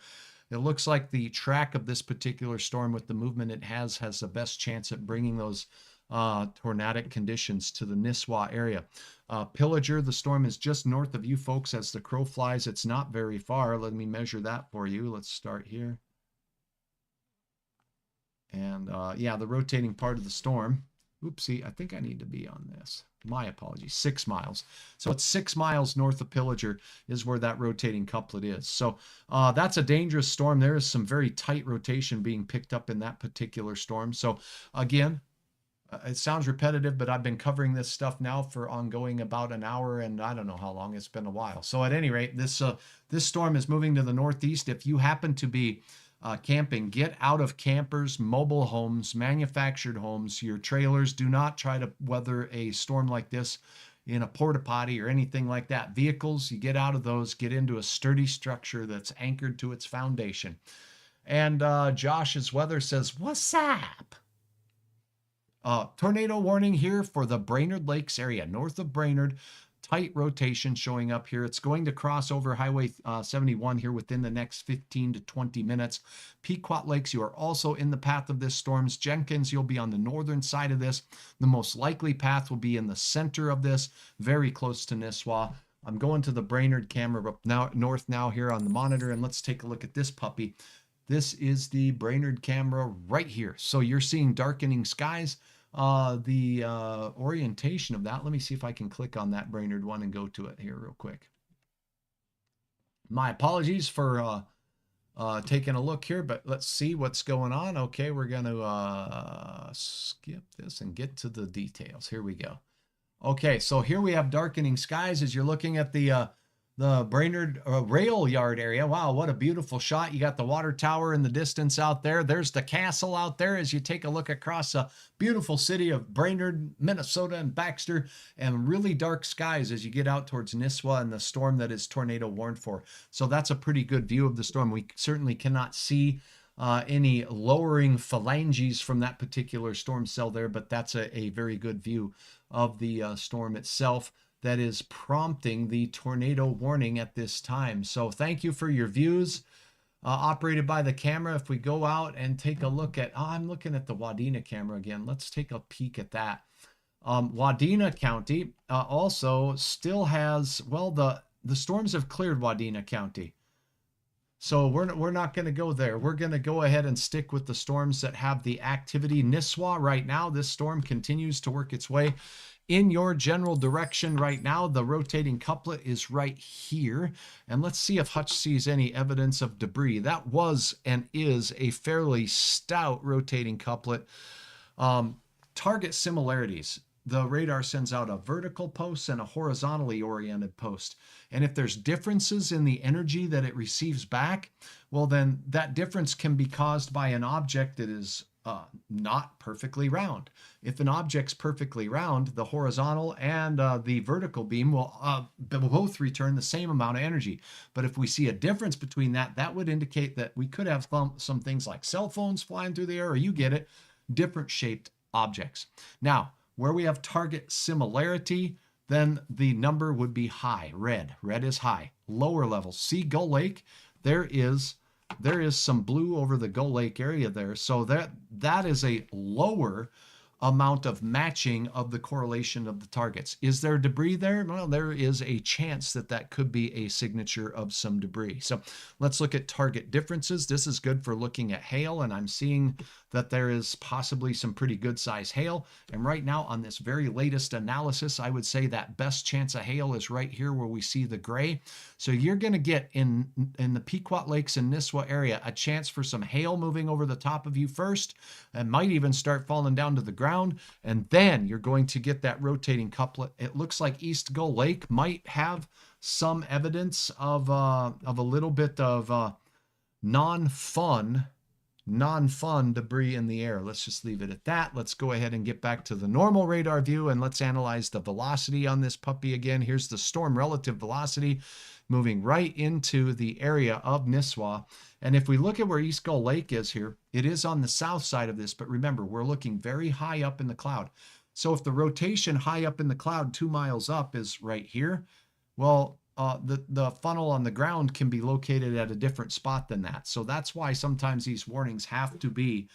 It looks like the track of this particular storm with the movement it has the best chance at bringing those tornadic conditions to the Nisswa area. Pillager, the storm is just north of you folks as the crow flies. It's not very far. Let me measure that for you. Let's start here. And yeah, the rotating part of the storm. Oopsie, I think I need to be on this. My apologies, 6 miles. So it's 6 miles north of Pillager is where that rotating couplet is. So that's a dangerous storm. There is some very tight rotation being picked up in that particular storm. So again, It sounds repetitive, but I've been covering this stuff now for ongoing about an hour, and I don't know how long. It's been a while. So at any rate, this storm is moving to the northeast. If you happen to be camping, get out of campers, mobile homes, manufactured homes, your trailers. Do not try to weather a storm like this in a porta potty or anything like that. Vehicles, you get out of those, get into a sturdy structure that's anchored to its foundation. And Josh's weather says, "What's up?" Tornado warning here for the Brainerd Lakes area, north of Brainerd. Tight rotation showing up here. It's going to cross over Highway 71 here within the next 15 to 20 minutes. Pequot Lakes, you are also in the path of this storm. Jenkins, you'll be on the northern side of this. The most likely path will be in the center of this, very close to Nisswa. I'm going to the Brainerd camera up now, north now here on the monitor, and let's take a look at this puppy. This is the Brainerd camera right here. So you're seeing darkening skies. The orientation of that, let me see if I can click on that Brainerd one and go to it here real quick. My apologies for taking a look here, but let's see what's going on. Okay, we're going to skip this and get to the details. Here we go. Okay, so here we have darkening skies as you're looking at the Brainerd rail yard area. Wow, what a beautiful shot. You got the water tower in the distance out there. There's the castle out there as you take a look across a beautiful city of Brainerd, Minnesota, and Baxter, and really dark skies as you get out towards Nisswa and the storm that is tornado warned for. So that's a pretty good view of the storm. We certainly cannot see any lowering phalanges from that particular storm cell there, but that's a very good view of the storm itself that is prompting the tornado warning at this time. So thank you for your views operated by the camera. If we go out and take a look at, I'm looking at the Wadina camera again. Let's take a peek at that. Wadina County also still has, well, the storms have cleared Wadina County. So we're not going to go there. We're going to go ahead and stick with the storms that have the activity. Nisswa right now, this storm continues to work its way in your general direction right now. The rotating couplet is right here. And let's see if Hutch sees any evidence of debris. That was and is a fairly stout rotating couplet. Target similarities. The radar sends out a vertical post and a horizontally oriented post. And if there's differences in the energy that it receives back, well, then that difference can be caused by an object that is not perfectly round. If an object's perfectly round, the horizontal and the vertical beam will both return the same amount of energy. But if we see a difference between that, that would indicate that we could have some things like cell phones flying through the air, or you get it, different shaped objects. Now, where we have target similarity, then the number would be high, red. Red is high. Lower levels, see Gull Lake, there is some blue over the Gull Lake area there. So that is a lower amount of matching of the correlation of the targets. Is there debris there? Well, there is a chance that that could be a signature of some debris. So let's look at target differences. This is good for looking at hail, and I'm seeing that there is possibly some pretty good size hail. And right now on this very latest analysis, I would say that best chance of hail is right here where we see the gray. So you're going to get in the Pequot Lakes and Nisswa area a chance for some hail moving over the top of you first, and might even start falling down to the ground. And then you're going to get that rotating couplet. It looks like East Gull Lake might have some evidence of a little bit of non-fun debris in the air. Let's just leave it at that. Let's go ahead and get back to the normal radar view, and let's analyze the velocity on this puppy again. Here's the storm relative velocity moving right into the area of Nisswa. And if we look at where East Gull Lake is here, it is on the south side of this, but remember, we're looking very high up in the cloud. So if the rotation high up in the cloud 2 miles up is right here, well, the funnel on the ground can be located at a different spot than that. So that's why sometimes these warnings have to be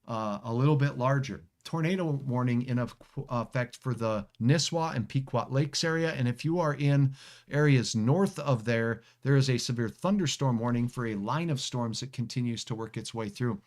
a little bit larger. Tornado warning in effect for the Nisswa and Pequot Lakes area. And if you are in areas north of there, there is a severe thunderstorm warning for a line of storms that continues to work its way through.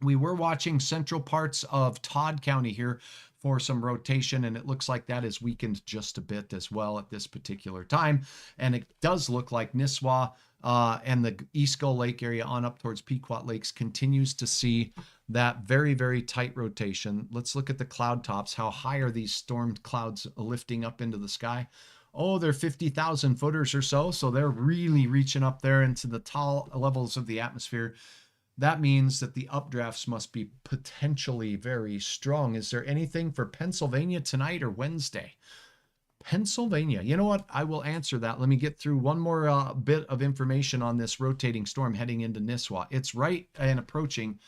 We were watching central parts of Todd County here for some rotation, and it looks like that is weakened just a bit as well at this particular time. And it does look like Nisswa and the East Gull Lake area on up towards Pequot Lakes continues to see that very, very tight rotation. Let's look at the cloud tops. How high are these storm clouds lifting up into the sky? Oh, they're 50,000 footers or so. So they're really reaching up there into the tall levels of the atmosphere. That means that the updrafts must be potentially very strong. Is there anything for Pennsylvania tonight or Wednesday? Pennsylvania. You know what? I will answer that. Let me get through one more bit of information on this rotating storm heading into Nisswa. It's right and approaching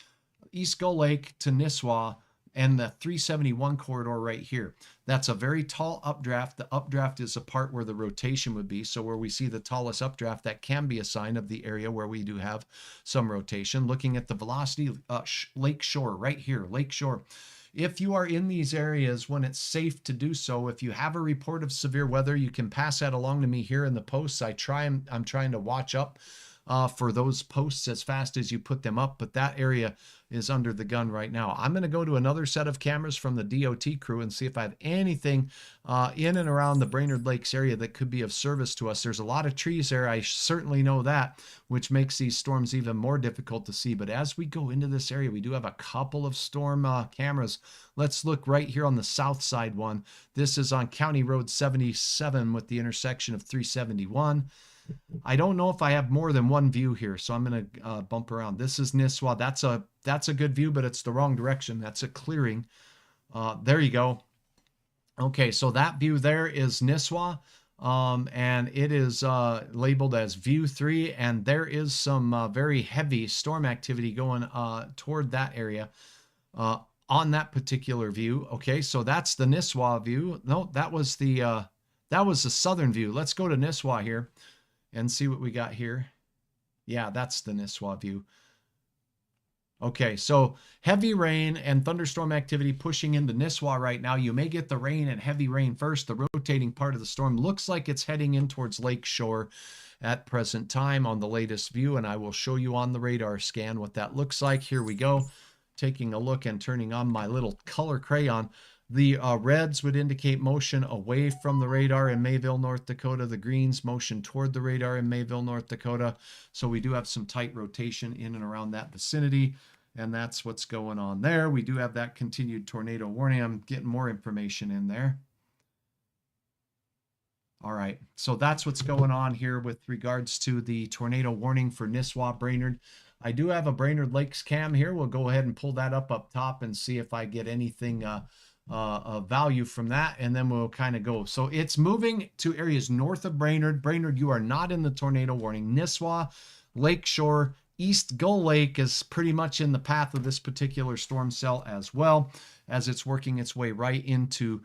East Gull Lake to Nisswa and the 371 corridor right here. That's a very tall updraft. The updraft is a part where the rotation would be. So where we see the tallest updraft, that can be a sign of the area where we do have some rotation. Looking at the velocity, lake shore right here, lake shore. If you are in these areas when it's safe to do so, if you have a report of severe weather, you can pass that along to me here in the posts. I'm trying to watch up for those posts as fast as you put them up, but that area is under the gun right now. I'm going to go to another set of cameras from the DOT crew and see if I have anything in and around the Brainerd Lakes area that could be of service to us. There's a lot of trees there. I certainly know that, which makes these storms even more difficult to see. But as we go into this area, we do have a couple of storm cameras. Let's look right here on the south side one. This is on County Road 77 with the intersection of 371. I don't know if I have more than one view here, so I'm going to bump around. This is Nisswa. That's a good view, but it's the wrong direction. That's a clearing. There you go. Okay, so that view there is Nisswa, and it is labeled as view 3, and there is some very heavy storm activity going toward that area on that particular view. Okay, so that's the Nisswa view. No, that was the southern view. Let's go to Nisswa here and see what we got here. Yeah, that's the Nisswa view. Okay, so heavy rain and thunderstorm activity pushing into Nisswa right now. You may get the rain and heavy rain first. The rotating part of the storm looks like it's heading in towards Lake Shore at present time on the latest view, and I will show you on the radar scan what that looks like. Here we go. Taking a look and turning on my little color crayon. The reds would indicate motion away from the radar in Mayville, North Dakota. The greens motion toward the radar in Mayville, North Dakota. So we do have some tight rotation in and around that vicinity, and that's what's going on there. We do have that continued tornado warning. I'm getting more information in there. All right, so that's what's going on here with regards to the tornado warning for Nisswa, Brainerd. I do have a Brainerd Lakes cam here. We'll go ahead and pull that up top and see if I get anything of value from that, and then we'll kind of go. So it's moving to areas north of Brainerd. Brainerd, you are not in the tornado warning. Nisswa, Lake Shore, East Gull Lake is pretty much in the path of this particular storm cell as well, as it's working its way right into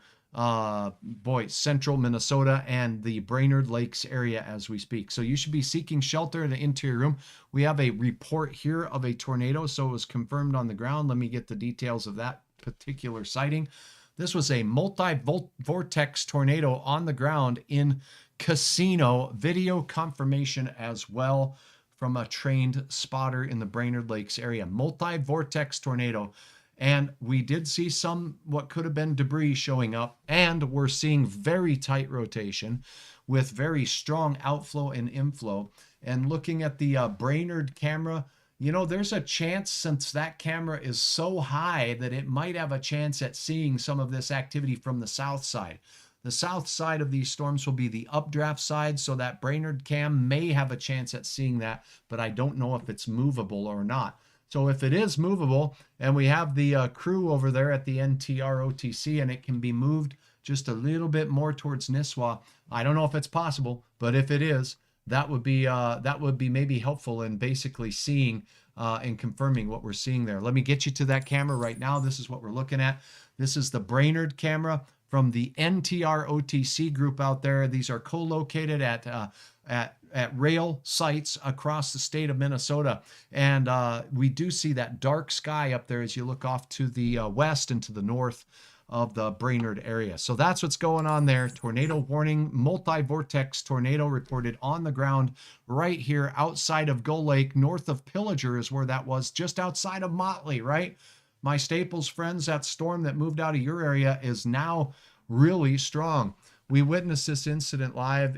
central Minnesota and the Brainerd Lakes area as we speak. So you should be seeking shelter in the interior room. We have a report here of a tornado, so it was confirmed on the ground. Let me get the details of that particular sighting. This was a multi-vortex tornado on the ground in Casino. Video confirmation as well from a trained spotter in the Brainerd Lakes area. Multi-vortex tornado. And we did see some what could have been debris showing up, and we're seeing very tight rotation with very strong outflow and inflow. And looking at the Brainerd camera, you know, there's a chance, since that camera is so high, that it might have a chance at seeing some of this activity from the south side. The south side of these storms will be the updraft side, so that Brainerd cam may have a chance at seeing that, but I don't know if it's movable or not. So if it is movable, and we have the crew over there at the NTROTC, and it can be moved just a little bit more towards Nisswa, I don't know if it's possible, but if it is, that would be maybe helpful in basically seeing and confirming what we're seeing there. Let me get you to that camera right now. This is what we're looking at. This is the Brainerd camera from the NTROTC group out there. These are co-located at rail sites across the state of Minnesota. And we do see that dark sky up there as you look off to the west and to the north of the Brainerd area. So that's what's going on there. Tornado warning, multi-vortex tornado reported on the ground right here outside of Gull Lake, north of Pillager is where that was, just outside of Motley, right? My Staples friends, that storm that moved out of your area is now really strong. we witnessed this incident live.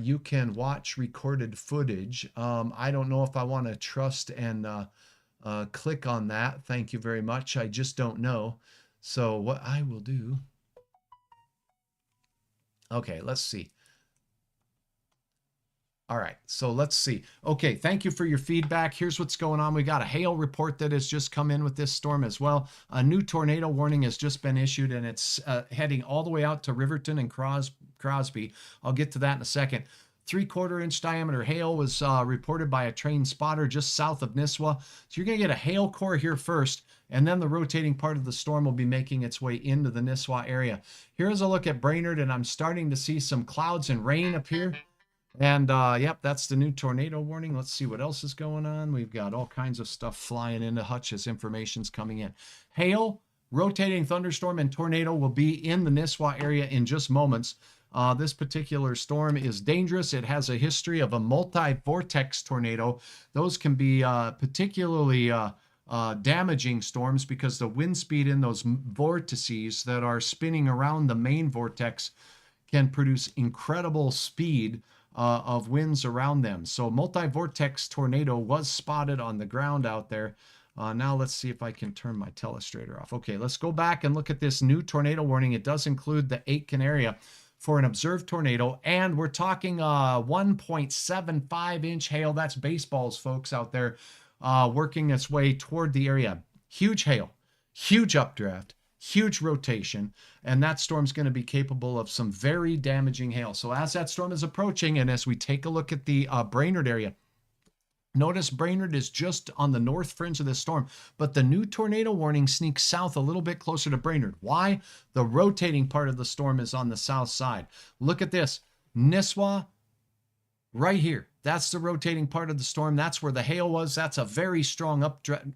You can watch recorded footage. I don't know if I want to trust and click on that. Thank you very much. I just don't know. So what I will do. Okay, let's see. All right, so let's see. Okay, thank you for your feedback. Here's what's going on. We got a hail report that has just come in with this storm as well. A new tornado warning has just been issued, and it's heading all the way out to Riverton and Crosby. I'll get to that in a second. 3/4 inch diameter hail was reported by a trained spotter just south of Nisswa. So you're going to get a hail core here first, and then the rotating part of the storm will be making its way into the Nisswa area. Here's a look at Brainerd, and I'm starting to see some clouds and rain up here. And yep, that's the new tornado warning. Let's see what else is going on. We've got all kinds of stuff flying into Hutch as information's coming in. Hail, rotating thunderstorm, and tornado will be in the Nisswa area in just moments. This particular storm is dangerous. It has a history of a multi-vortex tornado. Those can be particularly damaging storms because the wind speed in those vortices that are spinning around the main vortex can produce incredible speed of winds around them. So multi-vortex tornado was spotted on the ground out there. Now let's see if I can turn my telestrator off. Okay, let's go back and look at this new tornado warning. It does include the Aken area for an observed tornado, and we're talking 1.75 inch hail. That's baseballs, folks, out there working its way toward the area. Huge hail, huge updraft, huge rotation, and that storm's going to be capable of some very damaging hail. So as that storm is approaching, and as we take a look at the Brainerd area, notice Brainerd is just on the north fringe of this storm, but the new tornado warning sneaks south a little bit closer to Brainerd. Why? The rotating part of the storm is on the south side. Look at this. Nisswa, right here. That's the rotating part of the storm. That's where the hail was. That's a very strong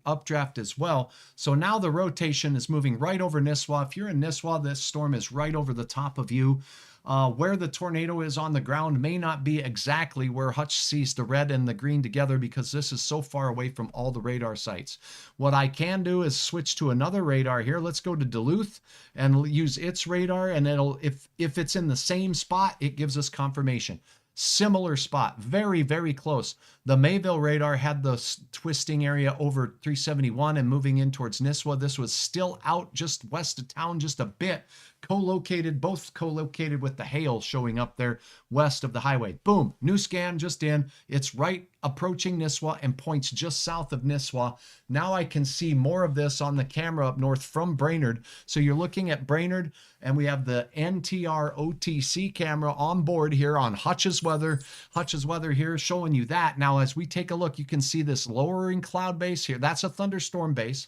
updraft as well. So now the rotation is moving right over Nisswa. If you're in Nisswa, this storm is right over the top of you. Where the tornado is on the ground may not be exactly where Hutch sees the red and the green together because this is so far away from all the radar sites. What I can do is switch to another radar here. Let's go to Duluth and use its radar, and it'll, if it's in the same spot, it gives us confirmation. Similar spot, very, very close. The Mayville radar had the twisting area over 371 and moving in towards Nisswa. This was still out just west of town, just a bit. Both co-located with the hail showing up there west of the highway. Boom, new scan just in. It's right approaching Nisswa and points just south of Nisswa. Now I can see more of this on the camera up north from Brainerd. So you're looking at Brainerd, and we have the NTR OTC camera on board here on Hutch's weather. Hutch's weather here showing you that. Now, as we take a look, you can see this lowering cloud base here. That's a thunderstorm base.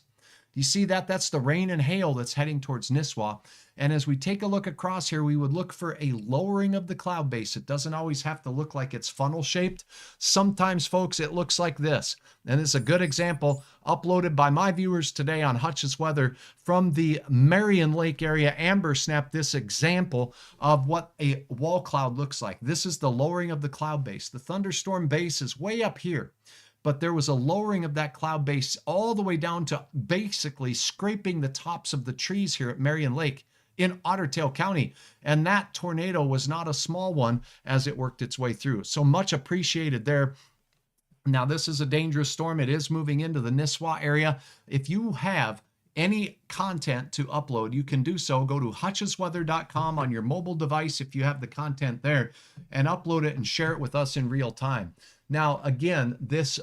You see that? That's the rain and hail that's heading towards Nisswa. And as we take a look across here, we would look for a lowering of the cloud base. It doesn't always have to look like it's funnel shaped. Sometimes, folks, it looks like this. And it's a good example uploaded by my viewers today on Hutch's Weather from the Marion Lake area. Amber snapped this example of what a wall cloud looks like. This is the lowering of the cloud base. The thunderstorm base is way up here, but there was a lowering of that cloud base all the way down to basically scraping the tops of the trees here at Marion Lake in Otter Tail County. And that tornado was not a small one as it worked its way through. So much appreciated there. Now, this is a dangerous storm. It is moving into the Nisswa area. If you have any content to upload, you can do so. Go to hutchesweather.com on your mobile device if you have the content there, and upload it and share it with us in real time. Now, again, this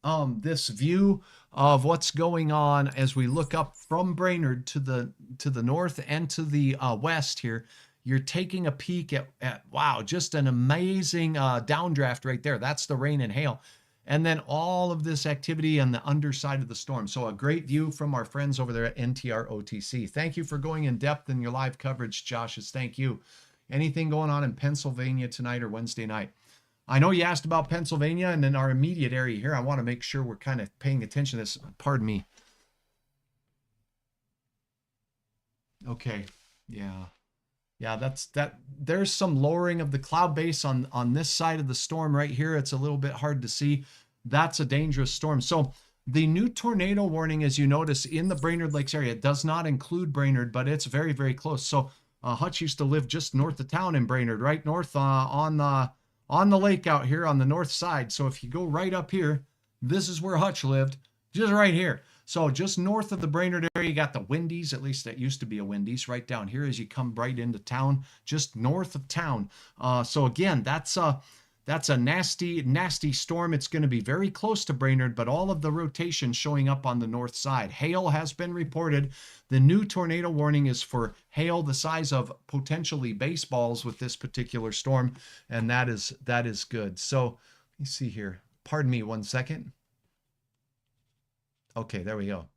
view of what's going on as we look up from Brainerd to the north and to the west here, you're taking a peek at wow, just an amazing downdraft right there. That's the rain and hail. And then all of this activity on the underside of the storm. So a great view from our friends over there at NTR OTC. Thank you for going in depth in your live coverage, Josh's. Thank you. Anything going on in Pennsylvania tonight or Wednesday night? I know you asked about Pennsylvania and in our immediate area here. I want to make sure we're kind of paying attention to this. Pardon me. Okay. Yeah. Yeah, there's some lowering of the cloud base on this side of the storm right here. It's a little bit hard to see. That's a dangerous storm. So the new tornado warning, as you notice in the Brainerd Lakes area, does not include Brainerd, but it's very, very close. So Hutch used to live just north of town in Brainerd, right north on the lake out here on the north side. So if you go right up here, this is where Hutch lived, just right here. So just north of the Brainerd area, you got the Wendy's, at least that used to be a Wendy's right down here as you come right into town, just north of town. So again, that's a nasty, nasty storm. It's going to be very close to Brainerd, but all of the rotation showing up on the north side. Hail has been reported. The new tornado warning is for hail the size of potentially baseballs with this particular storm, and that is good. So let me see here. Pardon me 1 second. Okay, there we go.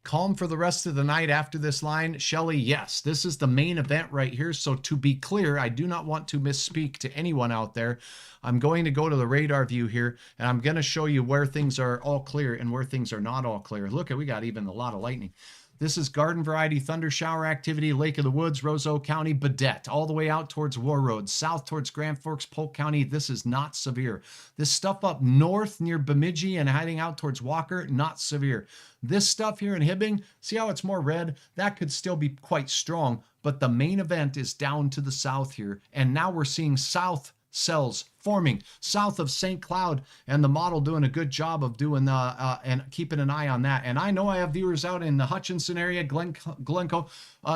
Calm for the rest of the night after this line. Shelly, yes, this is the main event right here. So to be clear, I do not want to misspeak to anyone out there. I'm going to go to the radar view here, and I'm going to show you where things are all clear and where things are not all clear. Look, we got even a lot of lightning. This is garden variety thunder shower activity, Lake of the Woods, Roseau County, Badette, all the way out towards War Road, south towards Grand Forks, Polk County. This is not severe. This stuff up north near Bemidji and heading out towards Walker, not severe. This stuff here in Hibbing, see how it's more red? That could still be quite strong, but the main event is down to the south here. And now we're seeing south cells forming south of St. Cloud, and the model doing a good job of doing and keeping an eye on that. And I know I have viewers out in the Hutchinson area, Glencoe,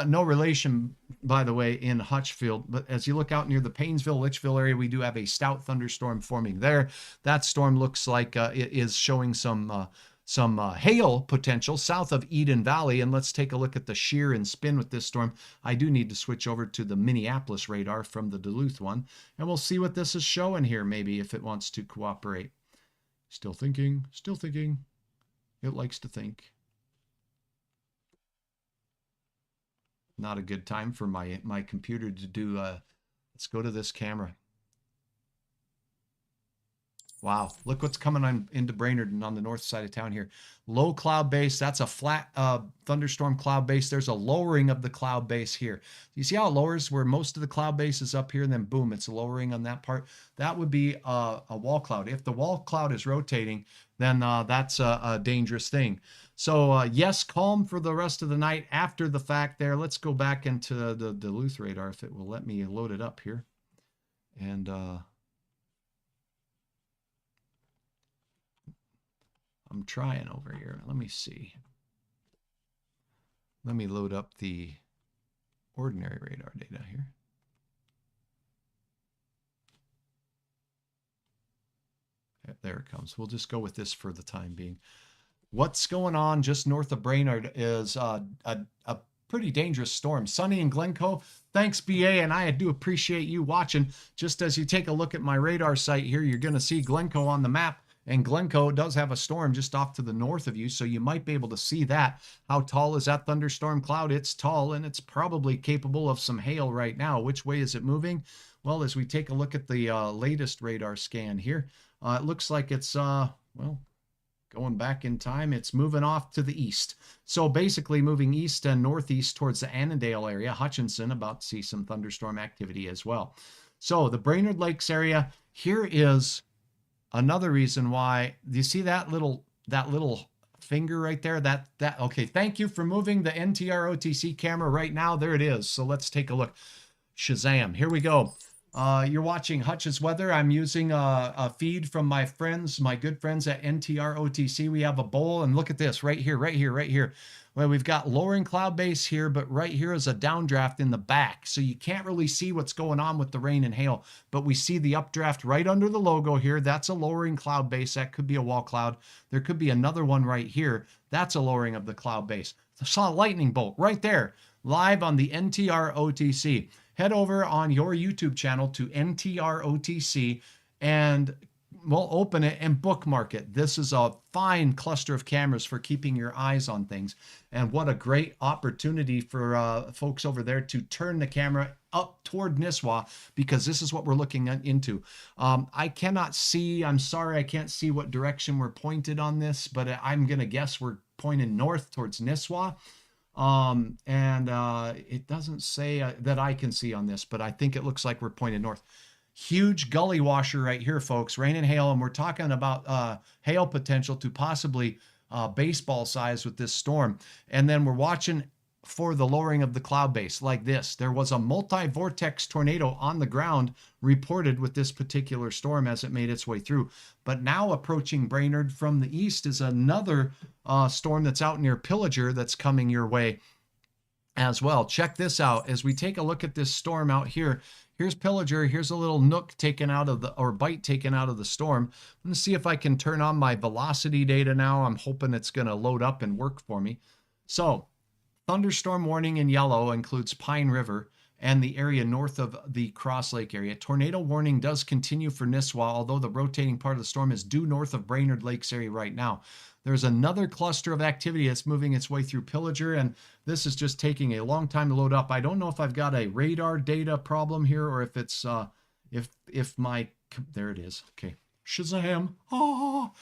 no relation, by the way, in Hutchfield. But as you look out near the Paynesville, Litchville area, we do have a stout thunderstorm forming there. That storm looks like it is showing some hail potential south of Eden Valley. And let's take a look at the shear and spin with this storm. I do need to switch over to the Minneapolis radar from the Duluth one, and we'll see what this is showing here, maybe if it wants to cooperate. Still thinking, still thinking. It likes to think. Not a good time for my computer to do, let's go to this camera. Wow, look what's coming on into Brainerd and on the north side of town here. Low cloud base, that's a flat thunderstorm cloud base. There's a lowering of the cloud base here. You see how it lowers where most of the cloud base is up here, and then boom, it's lowering on that part. That would be a wall cloud. If the wall cloud is rotating, then that's a dangerous thing. So yes, calm for the rest of the night after the fact there. Let's go back into the Duluth radar if it will let me load it up here. And I'm trying over here. Let me see. Let me load up the ordinary radar data here. There it comes. We'll just go with this for the time being. What's going on just north of Brainerd is a pretty dangerous storm. Sunny in Glencoe. Thanks, BA, and I do appreciate you watching. Just as you take a look at my radar site here, you're going to see Glencoe on the map. And Glencoe does have a storm just off to the north of you, so you might be able to see that. How tall is that thunderstorm cloud? It's tall, and it's probably capable of some hail right now. Which way is it moving? Well, as we take a look at the latest radar scan here, it looks like it's, well, going back in time, it's moving off to the east. So basically moving east and northeast towards the Annandale area. Hutchinson, about to see some thunderstorm activity as well. So the Brainerd Lakes area, here is another reason why. Do you see that little finger right there? Okay, thank you for moving the NTR OTC camera right now. There it is. So let's take a look. Shazam. Here we go. You're watching Hutch's Weather. I'm using a feed from my friends, my good friends at NTR OTC. We have a bowl, and look at this right here, right here, right here. Well, we've got lowering cloud base here, but right here is a downdraft in the back. So you can't really see what's going on with the rain and hail, but we see the updraft right under the logo here. That's a lowering cloud base. That could be a wall cloud. There could be another one right here. That's a lowering of the cloud base. I saw a lightning bolt right there, live on the NTR OTC. Head over on your YouTube channel to NTR OTC and we'll open it and bookmark it. This is a fine cluster of cameras for keeping your eyes on things. And what a great opportunity for folks over there to turn the camera up toward Nisswa, because this is what we're looking into. I cannot see, I'm sorry, I can't see what direction we're pointed on this, but I'm going to guess we're pointing north towards Nisswa. It doesn't say that I can see on this, but I think it looks like we're pointed north. Huge gully washer right here, folks, rain and hail. And we're talking about hail potential to possibly baseball size with this storm. And then we're watching for the lowering of the cloud base like this. There was a multi-vortex tornado on the ground reported with this particular storm as it made its way through. But now approaching Brainerd from the east is another storm that's out near Pillager that's coming your way as well. Check this out as we take a look at this storm out here. Here's Pillager. Here's a little nook taken out of the, or bite taken out of the storm. I'm going to see if I can turn on my velocity data now. I'm hoping it's going to load up and work for me. So thunderstorm warning in yellow includes Pine River and the area north of the Cross Lake area. Tornado warning does continue for Nisswa, although the rotating part of the storm is due north of Brainerd Lakes area right now. There's another cluster of activity that's moving its way through Pillager, and this is just taking a long time to load up. I don't know if I've got a radar data problem here or if it's, if my, there it is. Okay, Shazam. Oh.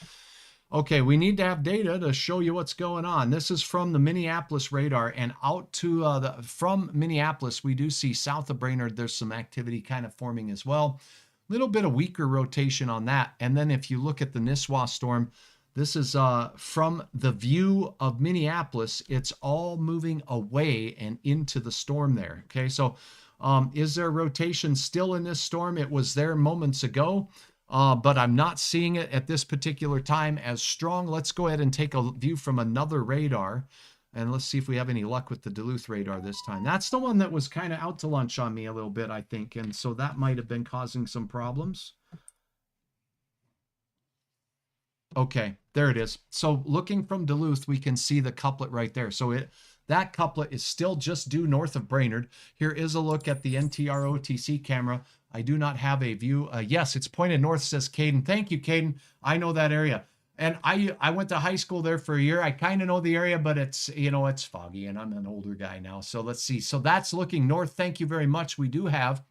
Okay, we need to have data to show you what's going on. This is from the Minneapolis radar, and out to from Minneapolis, we do see south of Brainerd, there's some activity kind of forming as well. Little bit of weaker rotation on that. And then if you look at the Nisswa storm, this is from the view of Minneapolis, it's all moving away and into the storm there. Okay, so is there rotation still in this storm? It was there moments ago. But I'm not seeing it at this particular time as strong. Let's go ahead and take a view from another radar. And let's see if we have any luck with the Duluth radar this time. That's the one that was kind of out to lunch on me a little bit, I think. And so that might have been causing some problems. Okay, there it is. So looking from Duluth, we can see the couplet right there. So that couplet is still just due north of Brainerd. Here is a look at the NTROTC camera. I do not have a view. Yes, it's pointed north, says Caden. Thank you, Caden. I know that area. And I went to high school there for a year. I kind of know the area, but it's, you know, it's foggy and I'm an older guy now. So let's see. So that's looking north. Thank you very much. We do have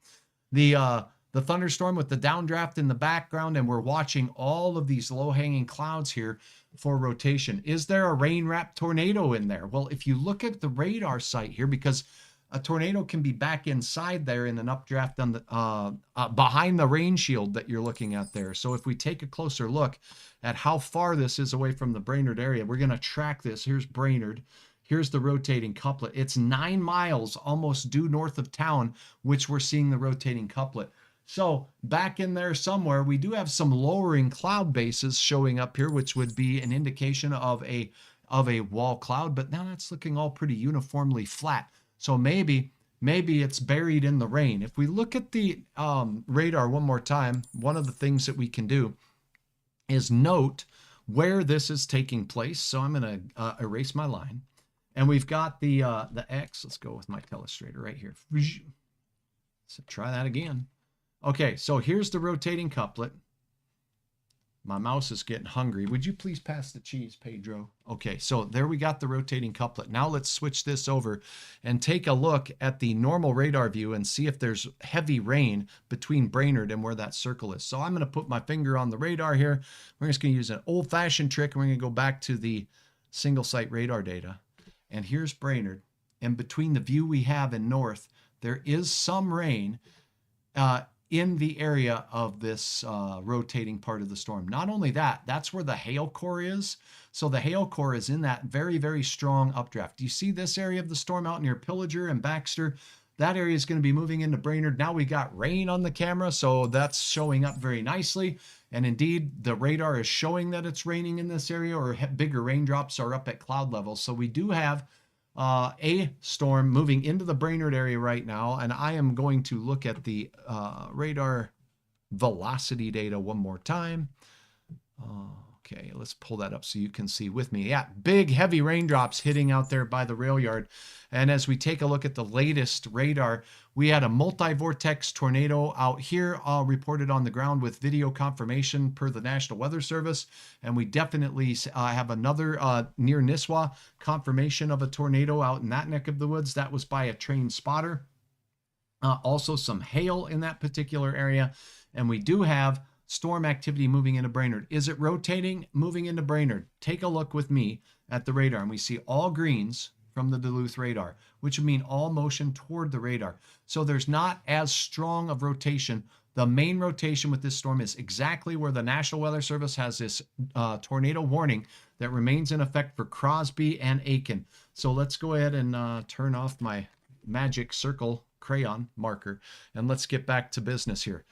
the thunderstorm with the downdraft in the background, and we're watching all of these low-hanging clouds here for rotation. Is there a rain-wrapped tornado in there? Well, if you look at the radar site here, because a tornado can be back inside there in an updraft on the behind the rain shield that you're looking at there. So if we take a closer look at how far this is away from the Brainerd area, we're going to track this. Here's Brainerd. Here's the rotating couplet. It's 9 miles almost due north of town, which we're seeing the rotating couplet. So back in there somewhere, we do have some lowering cloud bases showing up here, which would be an indication of a wall cloud, but now that's looking all pretty uniformly flat. So maybe it's buried in the rain. If we look at the radar one more time, one of the things that we can do is note where this is taking place. So I'm going to erase my line. And we've got the X. Let's go with my telestrator right here. So try that again. Okay, so here's the rotating couplet. My mouse is getting hungry. Would you please pass the cheese, Pedro? Okay, so there we got the rotating couplet. Now let's switch this over and take a look at the normal radar view and see if there's heavy rain between Brainerd and where that circle is. So I'm going to put my finger on the radar here. We're just going to use an old-fashioned trick, and we're going to go back to the single-site radar data. And here's Brainerd. And between the view we have in north, there is some rain in the area of this rotating part of the storm. Not only that, that's where the hail core is. So the hail core is in that very, very strong updraft. Do you see this area of the storm out near Pillager and Baxter? That area is going to be moving into Brainerd. Now we got rain on the camera, so that's showing up very nicely. And indeed, the radar is showing that it's raining in this area, or bigger raindrops are up at cloud level. So we do have a storm moving into the Brainerd area right now, and I am going to look at the radar velocity data one more time. Okay, let's pull that up so you can see with me. Yeah, big heavy raindrops hitting out there by the rail yard. And as we take a look at the latest radar, we had a multi-vortex tornado out here reported on the ground with video confirmation per the National Weather Service. And we definitely have another near Nisswa confirmation of a tornado out in that neck of the woods. That was by a trained spotter. Also some hail in that particular area. And we do have storm activity moving into Brainerd. Is it rotating, moving into Brainerd? Take a look with me at the radar, and we see all greens from the Duluth radar, which would mean all motion toward the radar. So there's not as strong of rotation. The main rotation with this storm is exactly where the National Weather Service has this tornado warning that remains in effect for Crosby and Aken. So let's go ahead and turn off my magic circle crayon marker, and let's get back to business here.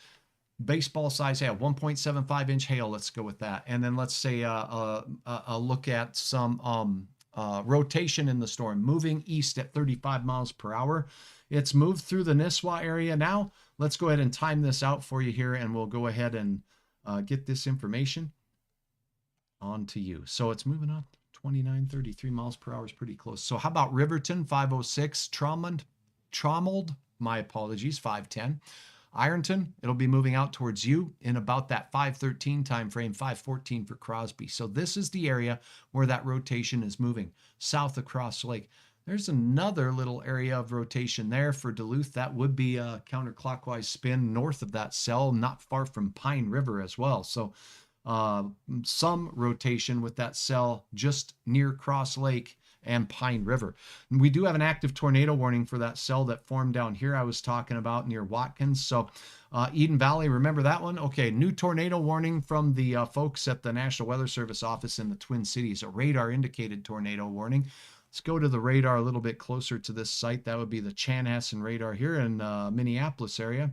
Baseball size hail, 1.75 inch hail. Let's go with that. And then let's say a look at some rotation in the storm, moving east at 35 miles per hour. It's moved through the Nisswa area now. Let's go ahead and time this out for you here, and we'll go ahead and get this information on to you. So it's moving up 29, 33 miles per hour is pretty close. So how about Riverton, 506, Trommeled, my apologies, 510. Ironton, it'll be moving out towards you in about that 513 time frame, 514 for Crosby. So this is the area where that rotation is moving south across the lake. There's another little area of rotation there for Duluth. That would be a counterclockwise spin north of that cell, not far from Pine River as well. So some rotation with that cell just near Cross Lake and Pine River. And we do have an active tornado warning for that cell that formed down here I was talking about near Watkins. So Eden Valley, remember that one? Okay, new tornado warning from the folks at the National Weather Service office in the Twin Cities, a radar indicated tornado warning. Let's go to the radar a little bit closer to this site. That would be the Chanhassen radar here in Minneapolis area.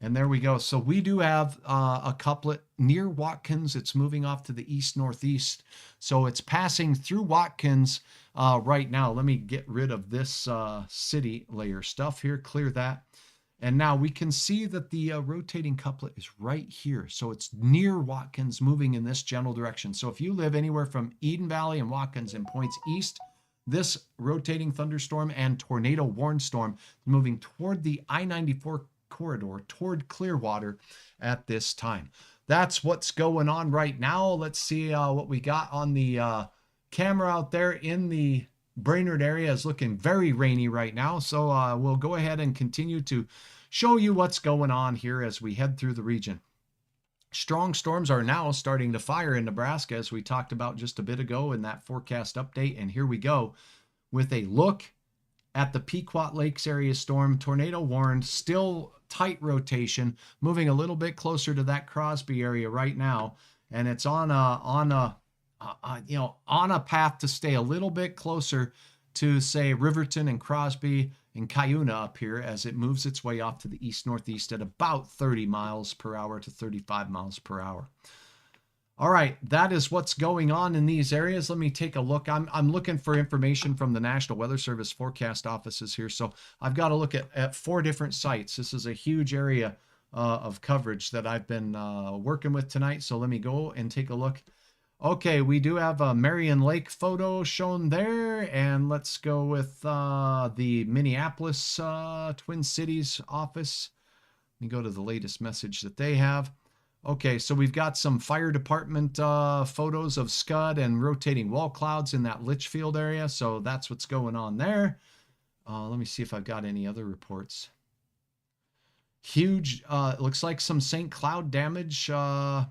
And there we go. So we do have a couplet near Watkins. It's moving off to the east-northeast. So it's passing through Watkins right now. Let me get rid of this city layer stuff here, clear that. And now we can see that the rotating couplet is right here. So it's near Watkins, moving in this general direction. So if you live anywhere from Eden Valley and Watkins and points east, this rotating thunderstorm and tornado warned storm is moving toward the I-94 corridor toward Clearwater at this time. That's what's going on right now. Let's see what we got on the camera out there in the Brainerd area. Is looking very rainy right now. So we'll go ahead and continue to show you what's going on here as we head through the region. Strong storms are now starting to fire in Nebraska, as we talked about just a bit ago in that forecast update. And here we go with a look at the Pequot Lakes area storm. Tornado warned, still tight rotation, moving a little bit closer to that Crosby area right now, and it's on a path to stay a little bit closer to, say, Riverton and Crosby and Cuyuna up here as it moves its way off to the east-northeast at about 30 miles per hour to 35 miles per hour. All right, that is what's going on in these areas. Let me take a look. I'm looking for information from the National Weather Service forecast offices here. So I've got to look at 4 different sites. This is a huge area of coverage that I've been working with tonight. So let me go and take a look. Okay, we do have a Marion Lake photo shown there. And let's go with the Minneapolis Twin Cities office. Let me go to the latest message that they have. Okay, so we've got some fire department photos of scud and rotating wall clouds in that Litchfield area. So that's what's going on there. Let me see if I've got any other reports. Huge, looks like some St. Cloud damage. That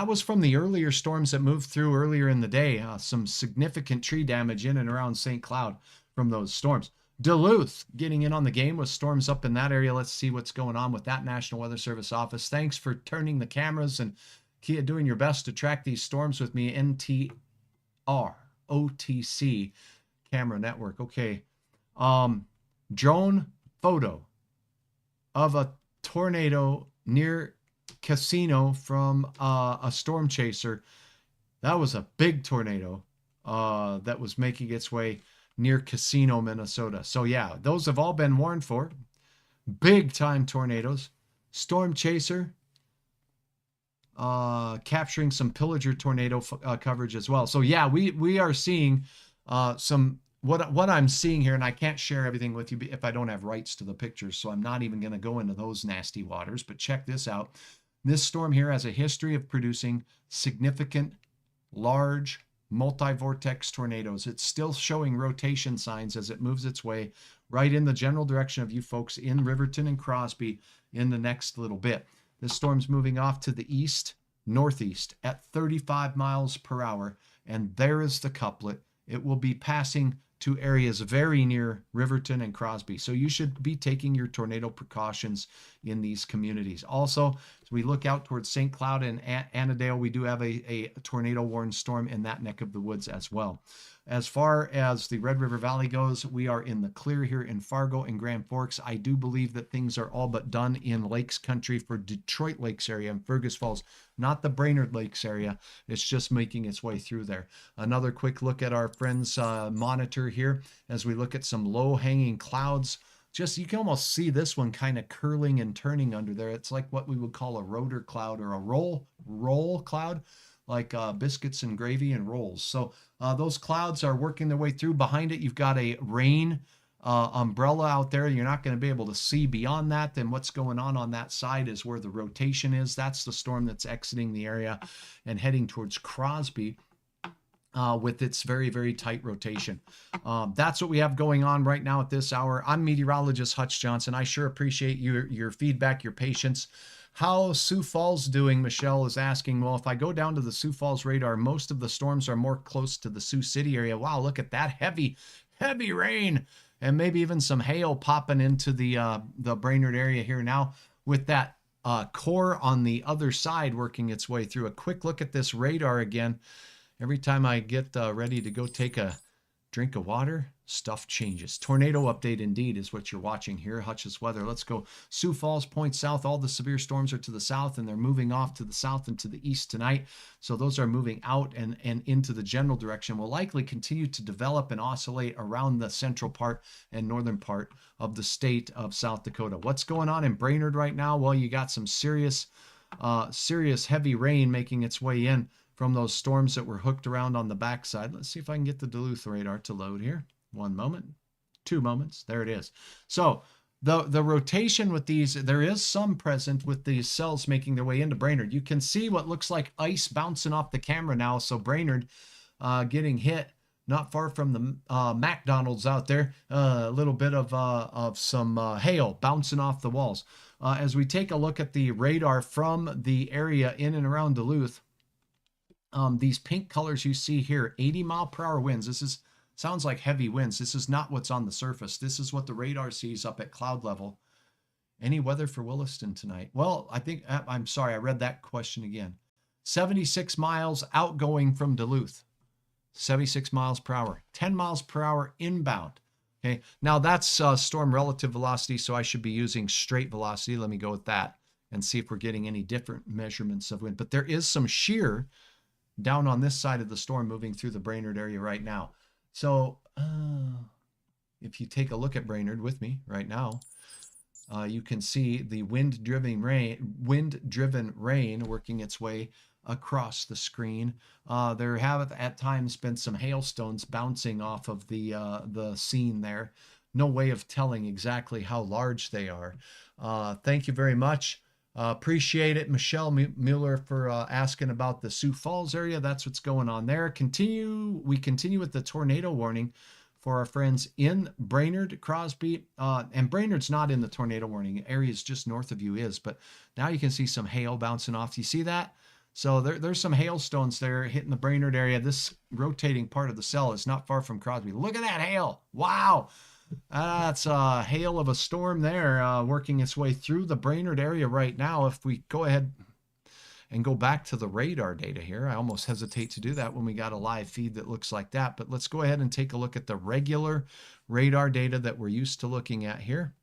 was from the earlier storms that moved through earlier in the day. Some significant tree damage in and around St. Cloud from those storms. Duluth getting in on the game with storms up in that area. Let's see what's going on with that National Weather Service office. Thanks for turning the cameras and doing your best to track these storms with me. NTR, OTC camera network. Okay. Drone photo of a tornado near Casino from a storm chaser. That was a big tornado that was making its way near Casino, Minnesota. So yeah, those have all been warned for. Big time tornadoes. Storm chaser capturing some pillager tornado coverage as well. So yeah, we are seeing some what I'm seeing here, and I can't share everything with you if I don't have rights to the pictures, so I'm not even going to go into those nasty waters. But check this out. This storm here has a history of producing significant, large, multi-vortex tornadoes. It's still showing rotation signs as it moves its way right in the general direction of you folks in Riverton and Crosby in the next little bit. This storm's moving off to the east, northeast at 35 miles per hour, and there is the couplet. It will be passing to areas very near Riverton and Crosby. So you should be taking your tornado precautions in these communities. Also, we look out towards St. Cloud and Annandale, we do have a tornado warned storm in that neck of the woods as well. As far as the Red River Valley goes, we are in the clear here in Fargo and Grand Forks. I do believe that things are all but done in Lakes Country for Detroit Lakes area and Fergus Falls, not the Brainerd Lakes area. It's just making its way through there. Another quick look at our friends' monitor here as we look at some low-hanging clouds. Just, you can almost see this one kind of curling and turning under there. It's like what we would call a rotor cloud or a roll cloud, like biscuits and gravy and rolls. So those clouds are working their way through. Behind it, you've got a rain umbrella out there. You're not going to be able to see beyond that. Then what's going on that side is where the rotation is. That's the storm that's exiting the area and heading towards Crosby. With its very, very tight rotation. That's what we have going on right now at this hour. I'm meteorologist Hutch Johnson. I sure appreciate your feedback, your patience. How Sioux Falls doing? Michelle is asking. Well, if I go down to the Sioux Falls radar, most of the storms are more close to the Sioux City area. Wow, look at that heavy rain and maybe even some hail popping into the Brainerd area here now with that core on the other side working its way through. A quick look at this radar again. Every time I get ready to go take a drink of water, stuff changes. Tornado update indeed is what you're watching here. Hutch's weather. Let's go. Sioux Falls points south. All the severe storms are to the south, and they're moving off to the south and to the east tonight. So those are moving out and into the general direction. Will likely continue to develop and oscillate around the central part and northern part of the state of South Dakota. What's going on in Brainerd right now? Well, you got some serious heavy rain making its way in from those storms that were hooked around on the backside. Let's see if I can get the Duluth radar to load here. 1 moment, 2 moments. There it is. So the rotation with these, there is some present with these cells making their way into Brainerd. You can see what looks like ice bouncing off the camera now. So Brainerd getting hit not far from the McDonald's out there. A little bit of some hail bouncing off the walls. As we take a look at the radar from the area in and around Duluth, these pink colors you see here, 80-mile-per-hour winds. This sounds like heavy winds. This is not what's on the surface. This is what the radar sees up at cloud level. Any weather for Williston tonight? Well, I'm sorry, I read that question again. 76 miles outgoing from Duluth. 76 miles per hour. 10 miles per hour inbound. Okay, now that's storm relative velocity, so I should be using straight velocity. Let me go with that and see if we're getting any different measurements of wind. But there is some shear down on this side of the storm moving through the Brainerd area right now. So if you take a look at Brainerd with me right now, you can see the wind-driven rain working its way across the screen. There have at times been some hailstones bouncing off of the scene there. No way of telling exactly how large they are. Thank you very much. Appreciate it, Michelle Mueller, for asking about the Sioux Falls area. That's what's going on there. We continue with the tornado warning for our friends in Brainerd, Crosby, and Brainerd's not in the tornado warning. Areas just north of you is, but now you can see some hail bouncing off. Do you see that? So there's some hailstones there hitting the Brainerd area. This rotating part of the cell is not far from Crosby. Look at that hail. Wow. That's a hail of a storm there working its way through the Brainerd area right now. If we go ahead and go back to the radar data here, I almost hesitate to do that when we got a live feed that looks like that. But let's go ahead and take a look at the regular radar data that we're used to looking at here.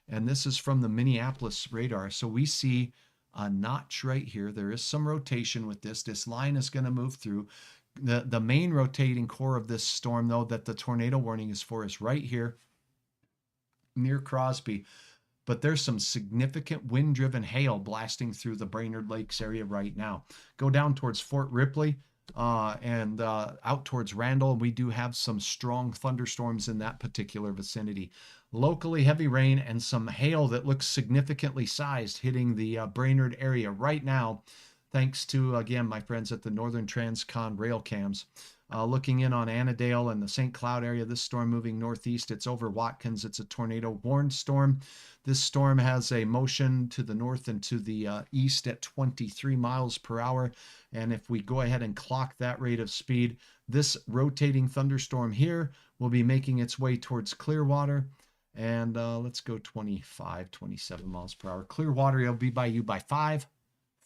And this is from the Minneapolis radar. So we see a notch right here. There is some rotation with this. This line is going to move through. The main rotating core of this storm, though, that the tornado warning is for is right here near Crosby. But there's some significant wind-driven hail blasting through the Brainerd Lakes area right now. Go down towards Fort Ripley and out towards Randall. We do have some strong thunderstorms in that particular vicinity. Locally heavy rain and some hail that looks significantly sized hitting the Brainerd area right now, thanks to, again, my friends at the Northern Transcon rail cams. Looking in on Annandale and the St. Cloud area, this storm moving northeast. It's over Watkins. It's a tornado warned storm. This storm has a motion to the north and to the east at 23 miles per hour. And if we go ahead and clock that rate of speed, this rotating thunderstorm here will be making its way towards Clearwater. And let's go 25, 27 miles per hour. Clearwater, it'll be by you by 5.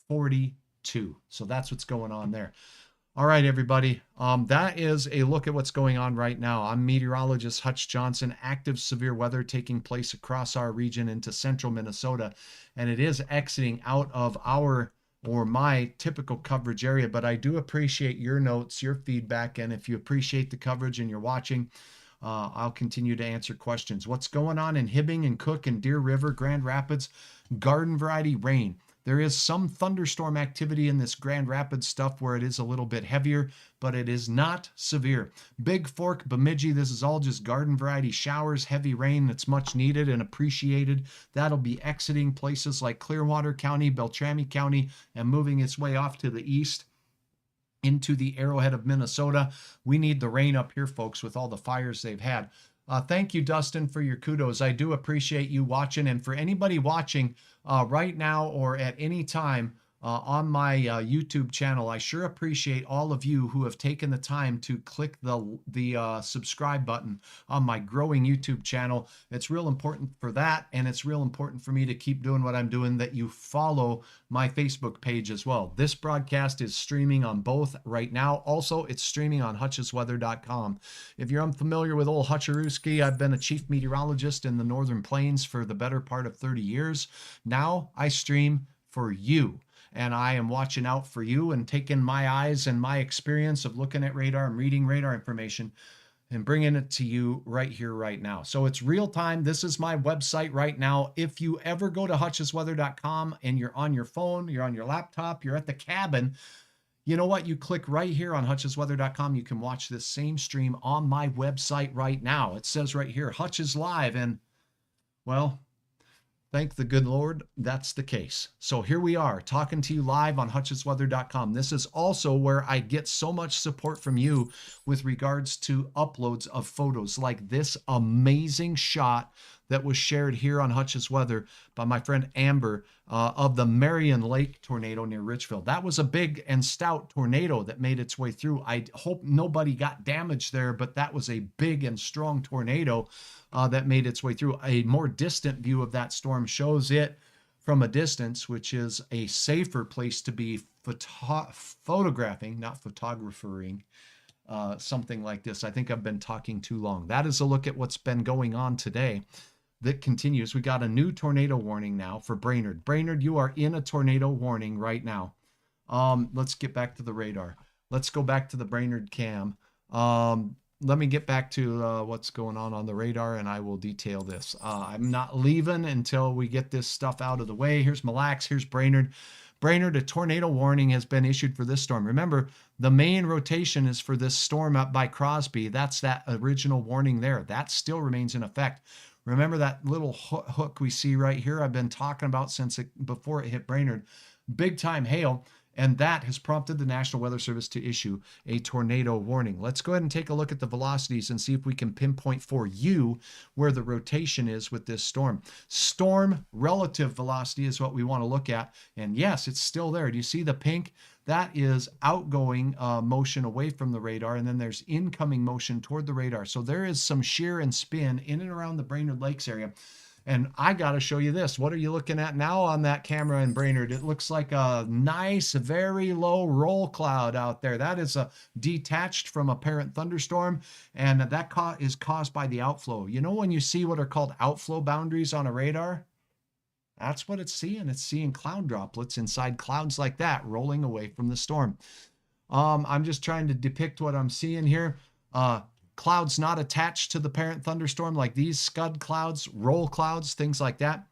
42. So that's what's going on there. All right, everybody. That is a look at what's going on right now. I'm meteorologist Hutch Johnson. Active severe weather taking place across our region into central Minnesota, and it is exiting out of our or my typical coverage area. But I do appreciate your notes, your feedback, and if you appreciate the coverage and you're watching, I'll continue to answer questions. What's going on in Hibbing and Cook and Deer River, Grand Rapids? Garden variety rain. There is some thunderstorm activity in this Grand Rapids stuff where it is a little bit heavier, but it is not severe. Big Fork, Bemidji, this is all just garden variety showers, heavy rain that's much needed and appreciated. That'll be exiting places like Clearwater County, Beltrami County, and moving its way off to the east into the Arrowhead of Minnesota. We need the rain up here, folks, with all the fires they've had. Thank you, Dustin, for your kudos. I do appreciate you watching. And for anybody watching right now or at any time on my YouTube channel, I sure appreciate all of you who have taken the time to click the subscribe button on my growing YouTube channel. It's real important for that, and it's real important for me to keep doing what I'm doing, that you follow my Facebook page as well. This broadcast is streaming on both right now. Also, it's streaming on hutchesweather.com. If you're unfamiliar with old Hutcherooski, I've been a chief meteorologist in the Northern Plains for the better part of 30 years. Now I stream for you. And I am watching out for you and taking my eyes and my experience of looking at radar and reading radar information and bringing it to you right here, right now. So it's real time. This is my website right now. If you ever go to hutchesweather.com and you're on your phone, you're on your laptop, you're at the cabin, you know what? You click right here on hutchesweather.com. You can watch this same stream on my website right now. It says right here, Hutch is live. And, well, thank the good Lord, that's the case. So here we are talking to you live on hutchesweather.com. This is also where I get so much support from you with regards to uploads of photos like this amazing shot that was shared here on Hutch's Weather by my friend Amber of the Marion Lake tornado near Richville. That was a big and stout tornado that made its way through. I hope nobody got damaged there, but that was a big and strong tornado that made its way through. A more distant view of that storm shows it from a distance, which is a safer place to be photographing, not photographering, something like this. I think I've been talking too long. That is a look at what's been going on today. That continues. We got a new tornado warning now for Brainerd. Brainerd, you are in a tornado warning right now. Let's get back to the radar. Let's go back to the Brainerd cam. Let me get back to what's going on the radar, and I will detail this. I'm not leaving until we get this stuff out of the way. Here's Mille Lacs. Here's Brainerd. Brainerd, a tornado warning has been issued for this storm. Remember, the main rotation is for this storm up by Crosby. That's that original warning there. That still remains in effect. Remember that little hook we see right here? I've been talking about since before it hit Brainerd. Big time hail. And that has prompted the National Weather Service to issue a tornado warning. Let's go ahead and take a look at the velocities and see if we can pinpoint for you where the rotation is with this storm. Storm relative velocity is what we want to look at. And yes, it's still there. Do you see the pink? That is outgoing motion away from the radar, and then there's incoming motion toward the radar. So there is some shear and spin in and around the Brainerd Lakes area. And I got to show you this. What are you looking at now on that camera in Brainerd? It looks like a nice, very low roll cloud out there. That is detached from a parent thunderstorm, and that is caused by the outflow. You know when you see what are called outflow boundaries on a radar? That's what it's seeing. It's seeing cloud droplets inside clouds like that rolling away from the storm. I'm just trying to depict what I'm seeing here. Clouds not attached to the parent thunderstorm like these scud clouds, roll clouds, things like that.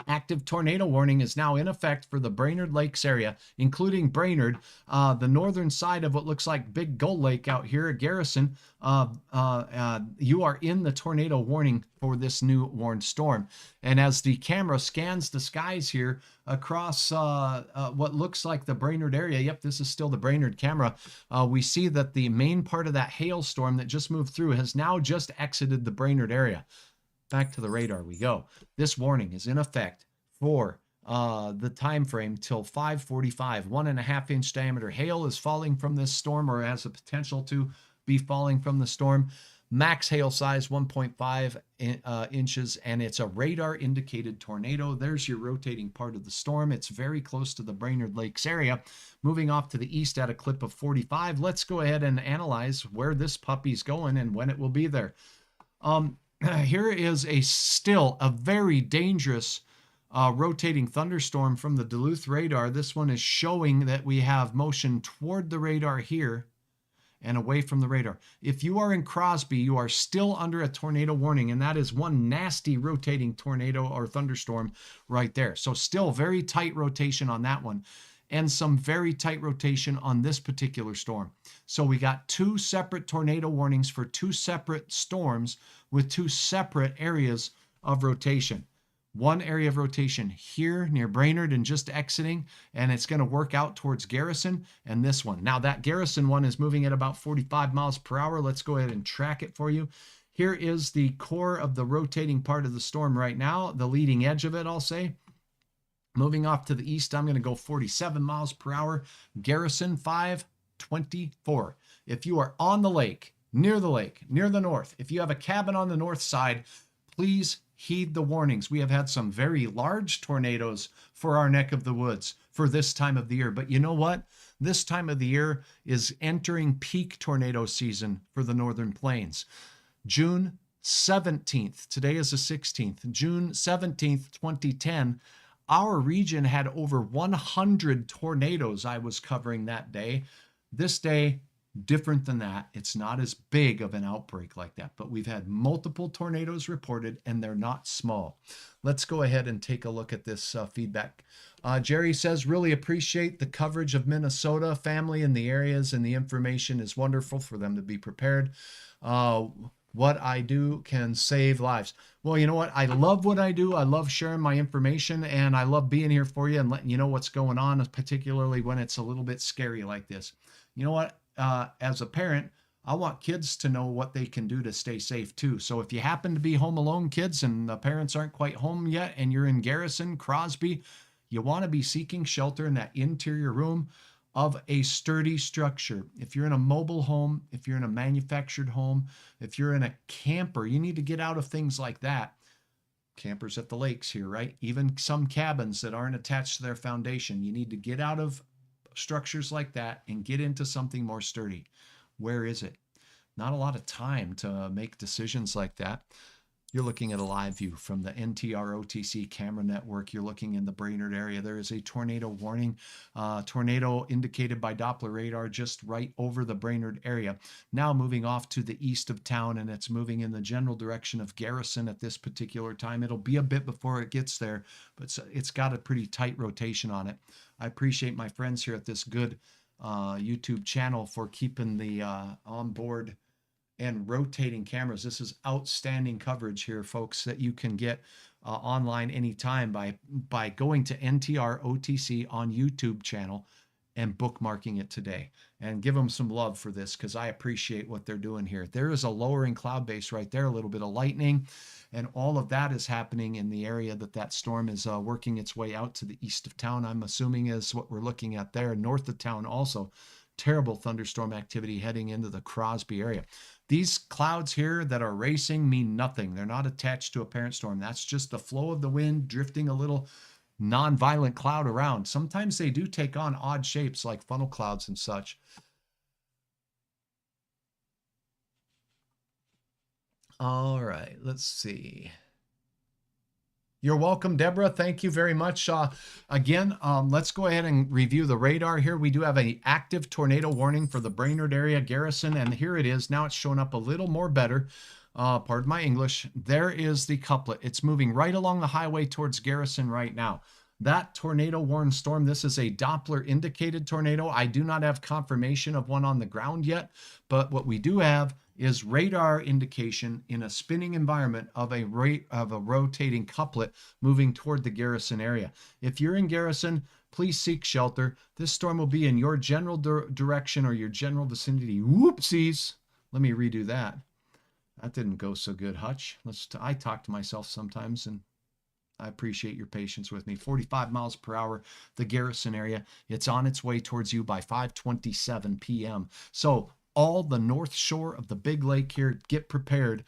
Active tornado warning is now in effect for the Brainerd Lakes area, including Brainerd, the northern side of what looks like Big Gull Lake out here at Garrison. You are in the tornado warning for this new warned storm. And as the camera scans the skies here across what looks like the Brainerd area, yep, this is still the Brainerd camera, we see that the main part of that hailstorm that just moved through has now just exited the Brainerd area. Back to the radar we go. This warning is in effect for the time frame till 5:45. 1.5 inch diameter hail is falling from this storm, or has the potential to be falling from the storm. Max hail size 1.5 inches, and it's a radar indicated tornado. There's your rotating part of the storm. It's very close to the Brainerd Lakes area. Moving off to the east at a clip of 45. Let's go ahead and analyze where this puppy's going and when it will be there. Here is still a very dangerous rotating thunderstorm from the Duluth radar. This one is showing that we have motion toward the radar here and away from the radar. If you are in Crosby, you are still under a tornado warning, and that is one nasty rotating tornado or thunderstorm right there. So still very tight rotation on that one, and some very tight rotation on this particular storm. So we got two separate tornado warnings for two separate storms with two separate areas of rotation. One area of rotation here near Brainerd and just exiting, and it's going to work out towards Garrison, and this one. Now that Garrison one is moving at about 45 miles per hour. Let's go ahead and track it for you. Here is the core of the rotating part of the storm right now, the leading edge of it, I'll say. Moving off to the east, I'm going to go 47 miles per hour. Garrison 524. If you are on the lake, near the north, if you have a cabin on the north side, please heed the warnings. We have had some very large tornadoes for our neck of the woods for this time of the year. But you know what? This time of the year is entering peak tornado season for the Northern Plains. June 17th, today is the 16th, June 17th, 2010, our region had over 100 tornadoes I was covering that day. This day, different than that. It's not as big of an outbreak like that, but we've had multiple tornadoes reported, and they're not small. Let's go ahead and take a look at this feedback. Jerry says, really appreciate the coverage of Minnesota family in the areas, and the information is wonderful for them to be prepared. What I do can save lives. Well, you know what? I love what I do. I love sharing my information, and I love being here for you and letting you know what's going on, particularly when it's a little bit scary like this. You know what? As a parent, I want kids to know what they can do to stay safe too. So if you happen to be home alone, kids, and the parents aren't quite home yet, and you're in Garrison, Crosby, you want to be seeking shelter in that interior room of a sturdy structure. If you're in a mobile home, if you're in a manufactured home, if you're in a camper, you need to get out of things like that. Campers at the lakes here, right? Even some cabins that aren't attached to their foundation. You need to get out of structures like that and get into something more sturdy. Where is it? Not a lot of time to make decisions like that. You're looking at a live view from the NTR-OTC camera network. You're looking in the Brainerd area. There is a tornado warning, tornado indicated by Doppler radar just right over the Brainerd area. Now moving off to the east of town, and it's moving in the general direction of Garrison at this particular time. It'll be a bit before it gets there, but it's got a pretty tight rotation on it. I appreciate my friends here at this good YouTube channel for keeping the onboard and rotating cameras. This is outstanding coverage here, folks, that you can get online anytime by going to NTR OTC on YouTube channel and bookmarking it today. And give them some love for this, because I appreciate what they're doing here. There is a lowering cloud base right there, a little bit of lightning, and all of that is happening in the area that storm is working its way out to the east of town, I'm assuming is what we're looking at there. North of town also, terrible thunderstorm activity heading into the Crosby area. These clouds here that are racing mean nothing. They're not attached to a parent storm. That's just the flow of the wind drifting a little non-violent cloud around. Sometimes they do take on odd shapes like funnel clouds and such. All right, let's see. You're welcome, Deborah. Thank you very much. Again, let's go ahead and review the radar here. We do have an active tornado warning for the Brainerd area, Garrison, and here it is. Now it's showing up a little more better. Pardon my English. There is the couplet. It's moving right along the highway towards Garrison right now. That tornado warned storm, this is a Doppler indicated tornado. I do not have confirmation of one on the ground yet, but what we do have is radar indication in a spinning environment of a rotating couplet moving toward the Garrison area. If you're in Garrison, please seek shelter. This storm will be in your general direction or your general vicinity. Whoopsies. Let me redo that. That didn't go so good, Hutch. I talk to myself sometimes, and I appreciate your patience with me. 45 miles per hour, the Garrison area. It's on its way towards you by 5:27 p.m. So all the north shore of the big lake here. Get prepared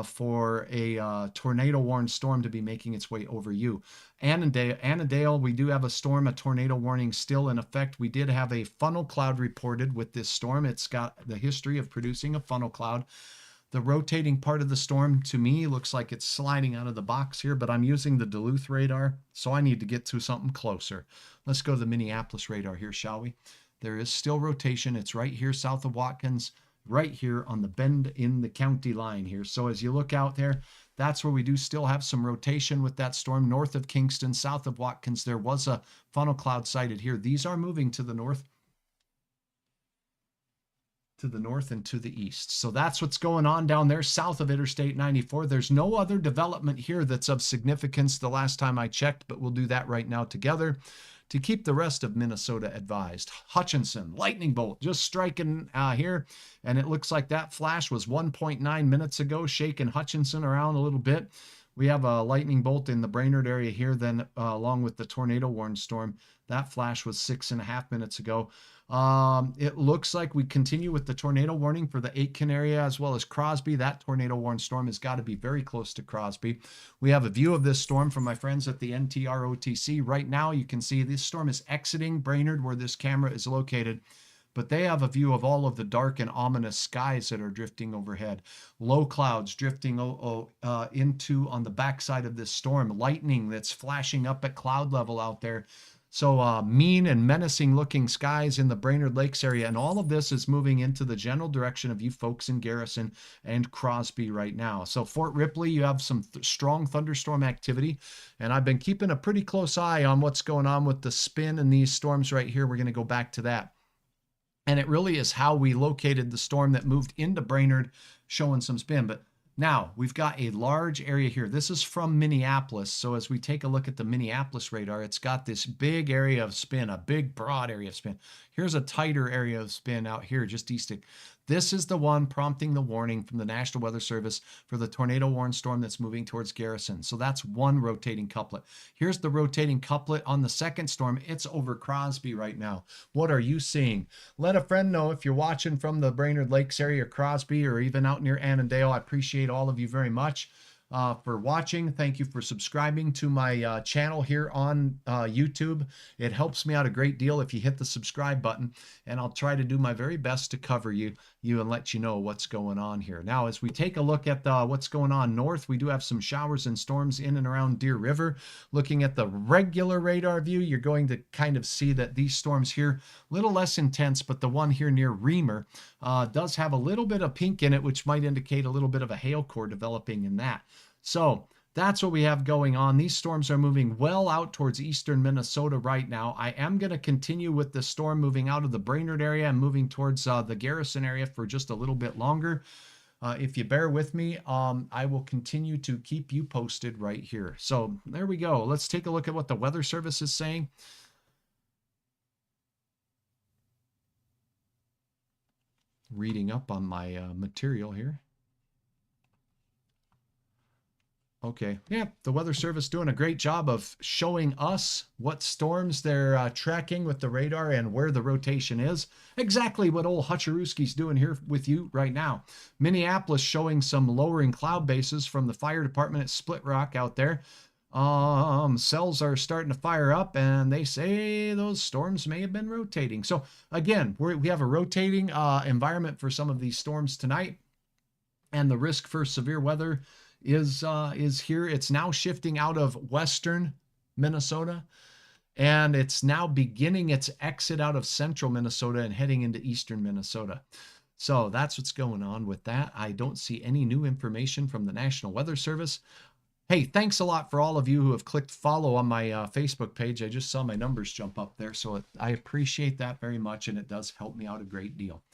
for a tornado warned storm to be making its way over you. Annandale, we do have a storm, a tornado warning still in effect. We did have a funnel cloud reported with this storm. It's got the history of producing a funnel cloud. The rotating part of the storm, to me, looks like it's sliding out of the box here, but I'm using the Duluth radar, so I need to get to something closer. Let's go to the Minneapolis radar here, shall we? There is still rotation. It's right here south of Watkins, right here on the bend in the county line here. So as you look out there, that's where we do still have some rotation with that storm north of Kingston, south of Watkins. There was a funnel cloud sighted here. These are moving to the north and to the east. So that's what's going on down there south of Interstate 94. There's no other development here that's of significance the last time I checked, but we'll do that right now together to keep the rest of Minnesota advised. Hutchinson, lightning bolt, just striking here. And it looks like that flash was 1.9 minutes ago, shaking Hutchinson around a little bit. We have a lightning bolt in the Brainerd area here, then along with the tornado warned storm. That flash was 6.5 minutes ago. It looks like we continue with the tornado warning for the Aken area as well as Crosby. That tornado warned storm has got to be very close to Crosby. We have a view of this storm from my friends at the NTROTC. Right now, you can see this storm is exiting Brainerd where this camera is located, but they have a view of all of the dark and ominous skies that are drifting overhead. Low clouds drifting into on the backside of this storm. Lightning that's flashing up at cloud level out there. So mean and menacing looking skies in the Brainerd Lakes area. And all of this is moving into the general direction of you folks in Garrison and Crosby right now. So Fort Ripley, you have some strong thunderstorm activity. And I've been keeping a pretty close eye on what's going on with the spin and these storms right here. We're going to go back to that. And it really is how we located the storm that moved into Brainerd, showing some spin. But now we've got a large area here. This is from Minneapolis. So as we take a look at the Minneapolis radar, it's got this big area of spin, a big broad area of spin. Here's a tighter area of spin out here just east of. This is the one prompting the warning from the National Weather Service for the tornado warned storm that's moving towards Garrison. So that's one rotating couplet. Here's the rotating couplet on the second storm. It's over Crosby right now. What are you seeing? Let a friend know if you're watching from the Brainerd Lakes area, Crosby, or even out near Annandale. I appreciate all of you very much for watching. Thank you for subscribing to my channel here on YouTube. It helps me out a great deal if you hit the subscribe button, and I'll try to do my very best to cover you and let you know what's going on here. Now, as we take a look at what's going on north, we do have some showers and storms in and around Deer River. Looking at the regular radar view, you're going to kind of see that these storms here, a little less intense, but the one here near Reamer does have a little bit of pink in it, which might indicate a little bit of a hail core developing in that. So that's what we have going on. These storms are moving well out towards eastern Minnesota right now. I am going to continue with the storm moving out of the Brainerd area and moving towards the Garrison area for just a little bit longer. If you bear with me, I will continue to keep you posted right here. So there we go. Let's take a look at what the Weather Service is saying. Reading up on my material here. Okay, yeah, the Weather Service doing a great job of showing us what storms they're tracking with the radar and where the rotation is. Exactly what old Hutcherooski's doing here with you right now. Minneapolis showing some lowering cloud bases from the fire department at Split Rock out there. Cells are starting to fire up, and they say those storms may have been rotating. So again, we have a rotating environment for some of these storms tonight, and the risk for severe weather is here. It's now shifting out of western Minnesota, and it's now beginning its exit out of central Minnesota and heading into eastern Minnesota. So that's what's going on with that. I don't see any new information from the National Weather Service. Hey, thanks a lot for all of you who have clicked follow on my Facebook page. I just saw my numbers jump up there, so I appreciate that very much, and it does help me out a great deal.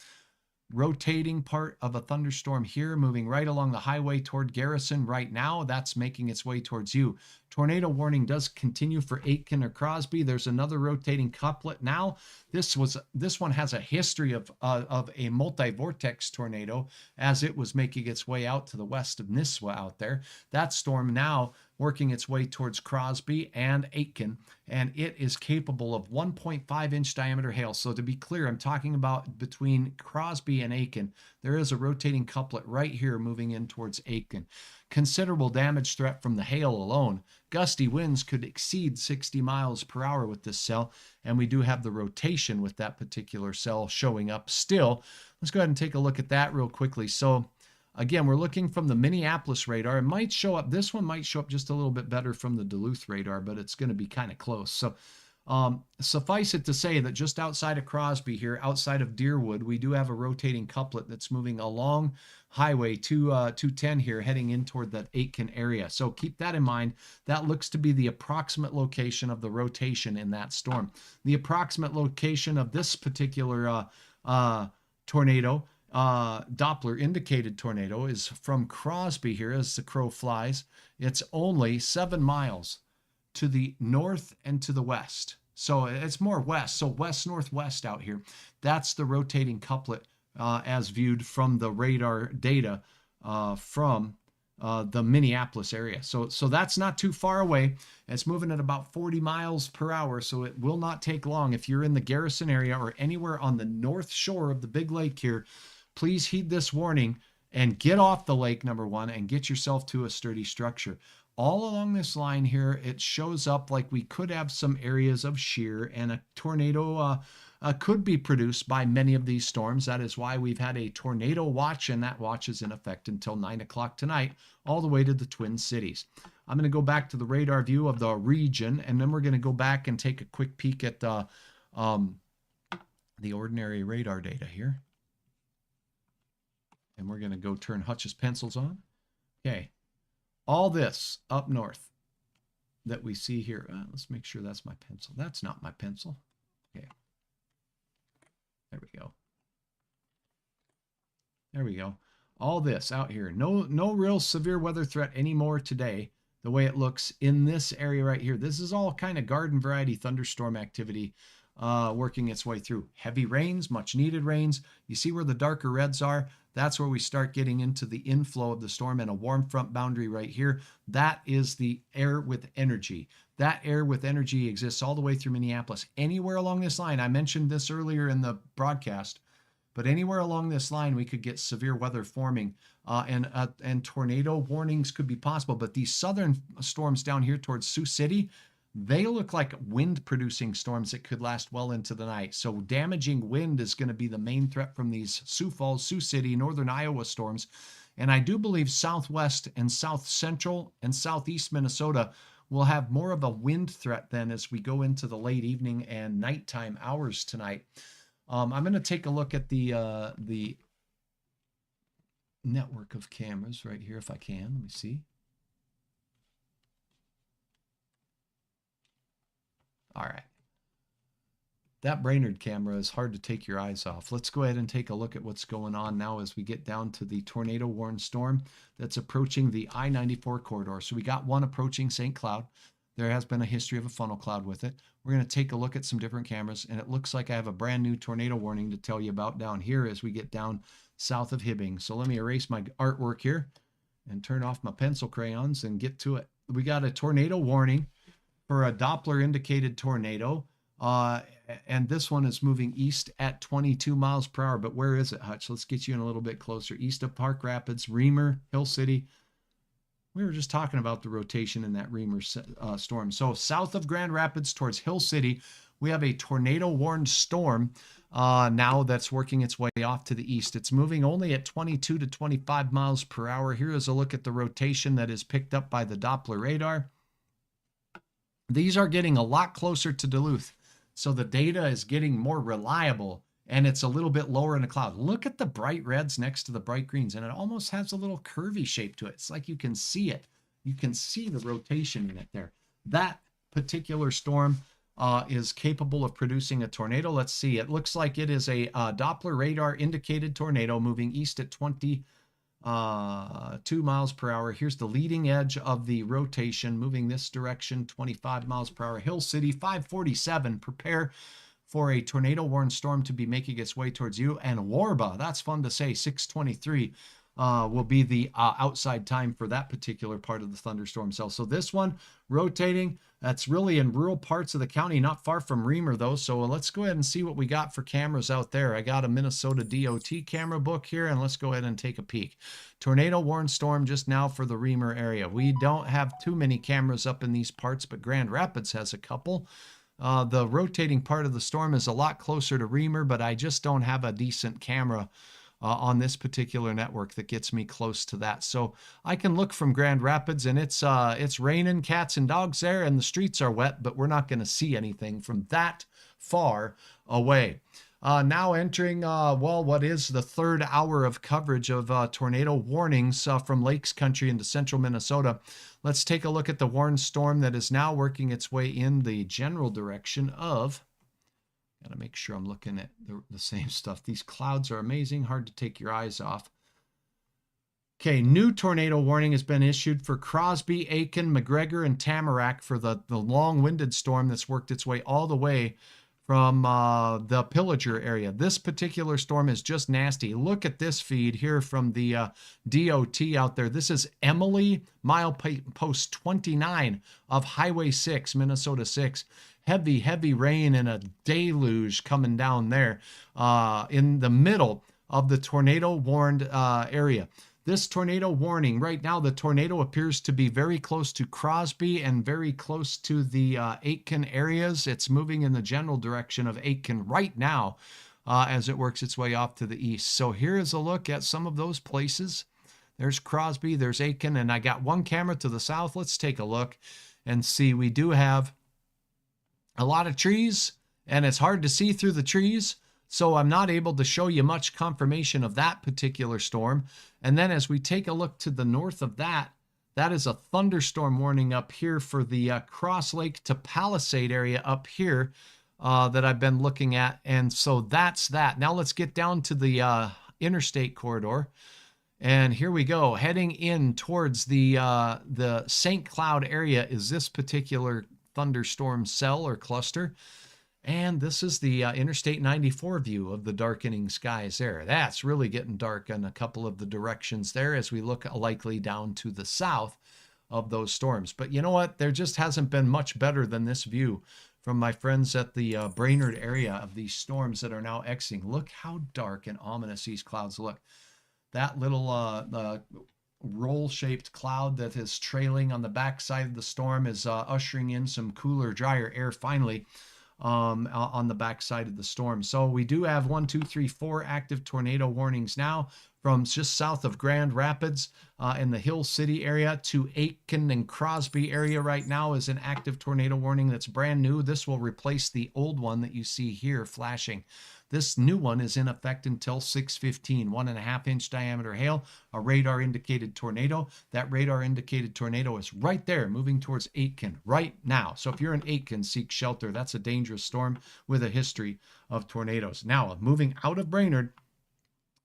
Rotating part of a thunderstorm here, moving right along the highway toward Garrison right now. That's making its way towards you. Tornado warning does continue for Aken or Crosby. There's another rotating couplet now. This one has a history of a multi-vortex tornado as it was making its way out to the west of Nisswa out there. That storm now working its way towards Crosby and Aken, and it is capable of 1.5-inch diameter hail. So to be clear, I'm talking about between Crosby and Aken. There is a rotating couplet right here moving in towards Aken. Considerable damage threat from the hail alone. Gusty winds could exceed 60 miles per hour with this cell, and we do have the rotation with that particular cell showing up still. Let's go ahead and take a look at that real quickly. So again, we're looking from the Minneapolis radar. It might show up, this one might show up just a little bit better from the Duluth radar, but it's going to be kind of close. So suffice it to say that just outside of Crosby here, outside of Deerwood, we do have a rotating couplet that's moving along Highway 210 here, heading in toward that Aitken area. So keep that in mind. That looks to be the approximate location of the rotation in that storm. The approximate location of this particular tornado, Doppler indicated tornado, is from Crosby here as the crow flies. It's only 7 miles to the north and to the west. So it's more west. So west-northwest out here. That's the rotating couplet as viewed from the radar data from the Minneapolis area. So that's not too far away. It's moving at about 40 miles per hour, so it will not take long. If you're in the Garrison area or anywhere on the north shore of the big lake here, please heed this warning and get off the lake, number one, and get yourself to a sturdy structure. All along this line here, it shows up like we could have some areas of shear, and a tornado could be produced by many of these storms. That is why we've had a tornado watch, and that watch is in effect until 9 o'clock tonight, all the way to the Twin Cities. I'm going to go back to the radar view of the region, and then we're going to go back and take a quick peek at the ordinary radar data here. And we're going to go turn Hutch's pencils on. Okay. All this up north that we see here. Let's make sure that's my pencil. That's not my pencil. Okay. There we go. There we go. All this out here. No real severe weather threat anymore today, the way it looks in this area right here. This is all kind of garden variety thunderstorm activity working its way through. Heavy rains, much needed rains. You see where the darker reds are? That's where we start getting into the inflow of the storm, and a warm front boundary right here. That is the air with energy. That air with energy exists all the way through Minneapolis. Anywhere along this line, I mentioned this earlier in the broadcast, but anywhere along this line, we could get severe weather forming and tornado warnings could be possible. But these southern storms down here towards Sioux City, they look like wind-producing storms that could last well into the night. So damaging wind is going to be the main threat from these Sioux Falls, Sioux City, northern Iowa storms. And I do believe southwest and south central and southeast Minnesota will have more of a wind threat then as we go into the late evening and nighttime hours tonight. I'm going to take a look at the network of cameras right here if I can. Let me see. All right. That Brainerd camera is hard to take your eyes off. Let's go ahead and take a look at what's going on now as we get down to the tornado-warned storm that's approaching the I-94 corridor. So we got one approaching St. Cloud. There has been a history of a funnel cloud with it. We're going to take a look at some different cameras, and it looks like I have a brand new tornado warning to tell you about down here as we get down south of Hibbing. So let me erase my artwork here and turn off my pencil crayons and get to it. We got a tornado warning for a Doppler indicated tornado. And this one is moving east at 22 miles per hour. But where is it, Hutch? Let's get you in a little bit closer. East of Park Rapids, Reamer, Hill City. We were just talking about the rotation in that Reamer storm. So south of Grand Rapids towards Hill City, we have a tornado-warned storm now that's working its way off to the east. It's moving only at 22 to 25 miles per hour. Here is a look at the rotation that is picked up by the Doppler radar. These are getting a lot closer to Duluth, so the data is getting more reliable, and it's a little bit lower in the cloud. Look at the bright reds next to the bright greens, and it almost has a little curvy shape to it. It's like you can see it. You can see the rotation in it there. That particular storm is capable of producing a tornado. Let's see. It looks like it is a Doppler radar indicated tornado moving east at 22 miles per hour. Here's the leading edge of the rotation moving this direction, 25 miles per hour. Hill City, 547. Prepare for a tornado warned storm to be making its way towards you. And Warba, that's fun to say, 623. will be the outside time for that particular part of the thunderstorm cell. So this one rotating, that's really in rural parts of the county, not far from Reamer though. So let's go ahead and see what we got for cameras out there. I got a Minnesota DOT camera book here, and let's go ahead and take a peek. Tornado warned storm just now for the Reamer area. We don't have too many cameras up in these parts, but Grand Rapids has a couple. The rotating part of the storm is a lot closer to Reamer, but I just don't have a decent camera on this particular network that gets me close to that. So I can look from Grand Rapids, and it's raining cats and dogs there, and the streets are wet, but we're not going to see anything from that far away. Now entering, well, what is the third hour of coverage of tornado warnings from Lakes Country into central Minnesota. Let's take a look at the warned storm that is now working its way in the general direction of, gotta make sure I'm looking at the same stuff. These clouds are amazing, hard to take your eyes off. Okay, new tornado warning has been issued for Crosby, Aken, McGregor, and Tamarack for the long-winded storm that's worked its way all the way from the Pillager area. This particular storm is just nasty. Look at this feed here from the DOT out there. This is Emily, milepost 29 of Highway 6, Minnesota 6. Heavy, heavy rain and a deluge coming down there in the middle of the tornado warned area. This tornado warning, right now, the tornado appears to be very close to Crosby and very close to the Aken areas. It's moving in the general direction of Aken right now as it works its way off to the east. So here is a look at some of those places. There's Crosby, there's Aken, and I got one camera to the south. Let's take a look and see. We do have a lot of trees, and it's hard to see through the trees. So I'm not able to show you much confirmation of that particular storm. And then as we take a look to the north of that, that is a thunderstorm warning up here for the Cross Lake to Palisade area up here that I've been looking at. And so that's that. Now let's get down to the interstate corridor. And here we go. Heading in towards the St. Cloud area is this particular thunderstorm cell or cluster. And this is the Interstate 94 view of the darkening skies there. That's really getting dark in a couple of the directions there as we look likely down to the south of those storms. But you know what? There just hasn't been much better than this view from my friends at the Brainerd area of these storms that are now exiting. Look how dark and ominous these clouds look. That little roll-shaped cloud that is trailing on the backside of the storm is ushering in some cooler, drier air finally on the backside of the storm. So we do have 1, 2, 3, 4 active tornado warnings now from just south of Grand Rapids in the Hill City area to Aken and Crosby area right now is an active tornado warning that's brand new. This will replace the old one that you see here flashing. This new one is in effect until 6:15. 1.5-inch diameter hail, a radar indicated tornado. That radar indicated tornado is right there moving towards Aken right now. So if you're in Aken, seek shelter. That's a dangerous storm with a history of tornadoes. Now, moving out of Brainerd,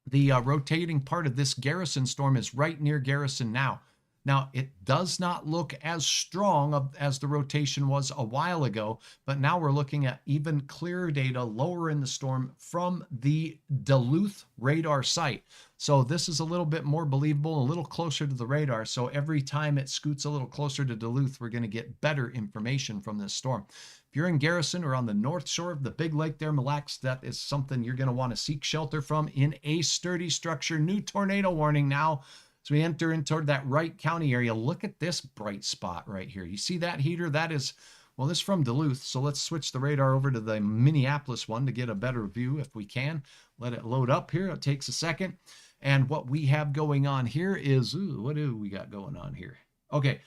the rotating part of this Garrison storm is right near Garrison now. Now, it does not look as strong as the rotation was a while ago, but now we're looking at even clearer data lower in the storm from the Duluth radar site. So this is a little bit more believable, a little closer to the radar. So every time it scoots a little closer to Duluth, we're going to get better information from this storm. If you're in Garrison or on the north shore of the big lake there, Mille Lacs, that is something you're going to want to seek shelter from in a sturdy structure. New tornado warning now. So we enter into that Wright County area. Look at this bright spot right here. You see that heater? That is, well, this is from Duluth. So let's switch the radar over to the Minneapolis one to get a better view if we can. Let it load up here. It takes a second. And what we have going on here is, what do we got going on here? Okay,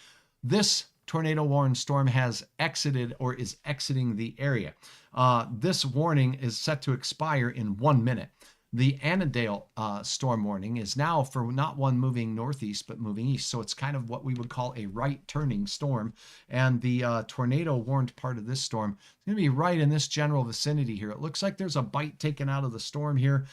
this tornado warning storm has exited or is exiting the area. This warning is set to expire in 1 minute. The Annandale storm warning is now for not one moving northeast, but moving east. So it's kind of what we would call a right turning storm. And the tornado warned part of this storm is going to be right in this general vicinity here. It looks like there's a bite taken out of the storm here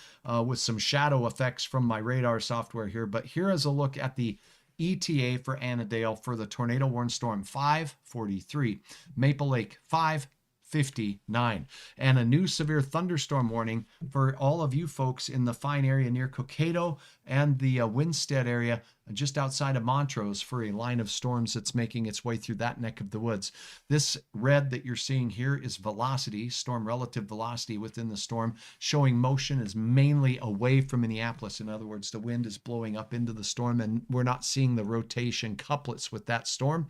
with some shadow effects from my radar software here. But here is a look at the ETA for Annandale for the tornado warned storm 5:43, Maple Lake 5:43. 59. And a new severe thunderstorm warning for all of you folks in the fine area near Cokato and the Winstead area just outside of Montrose for a line of storms that's making its way through that neck of the woods. This red that you're seeing here is velocity, storm relative velocity within the storm, showing motion is mainly away from Minneapolis. In other words, the wind is blowing up into the storm and we're not seeing the rotation couplets with that storm.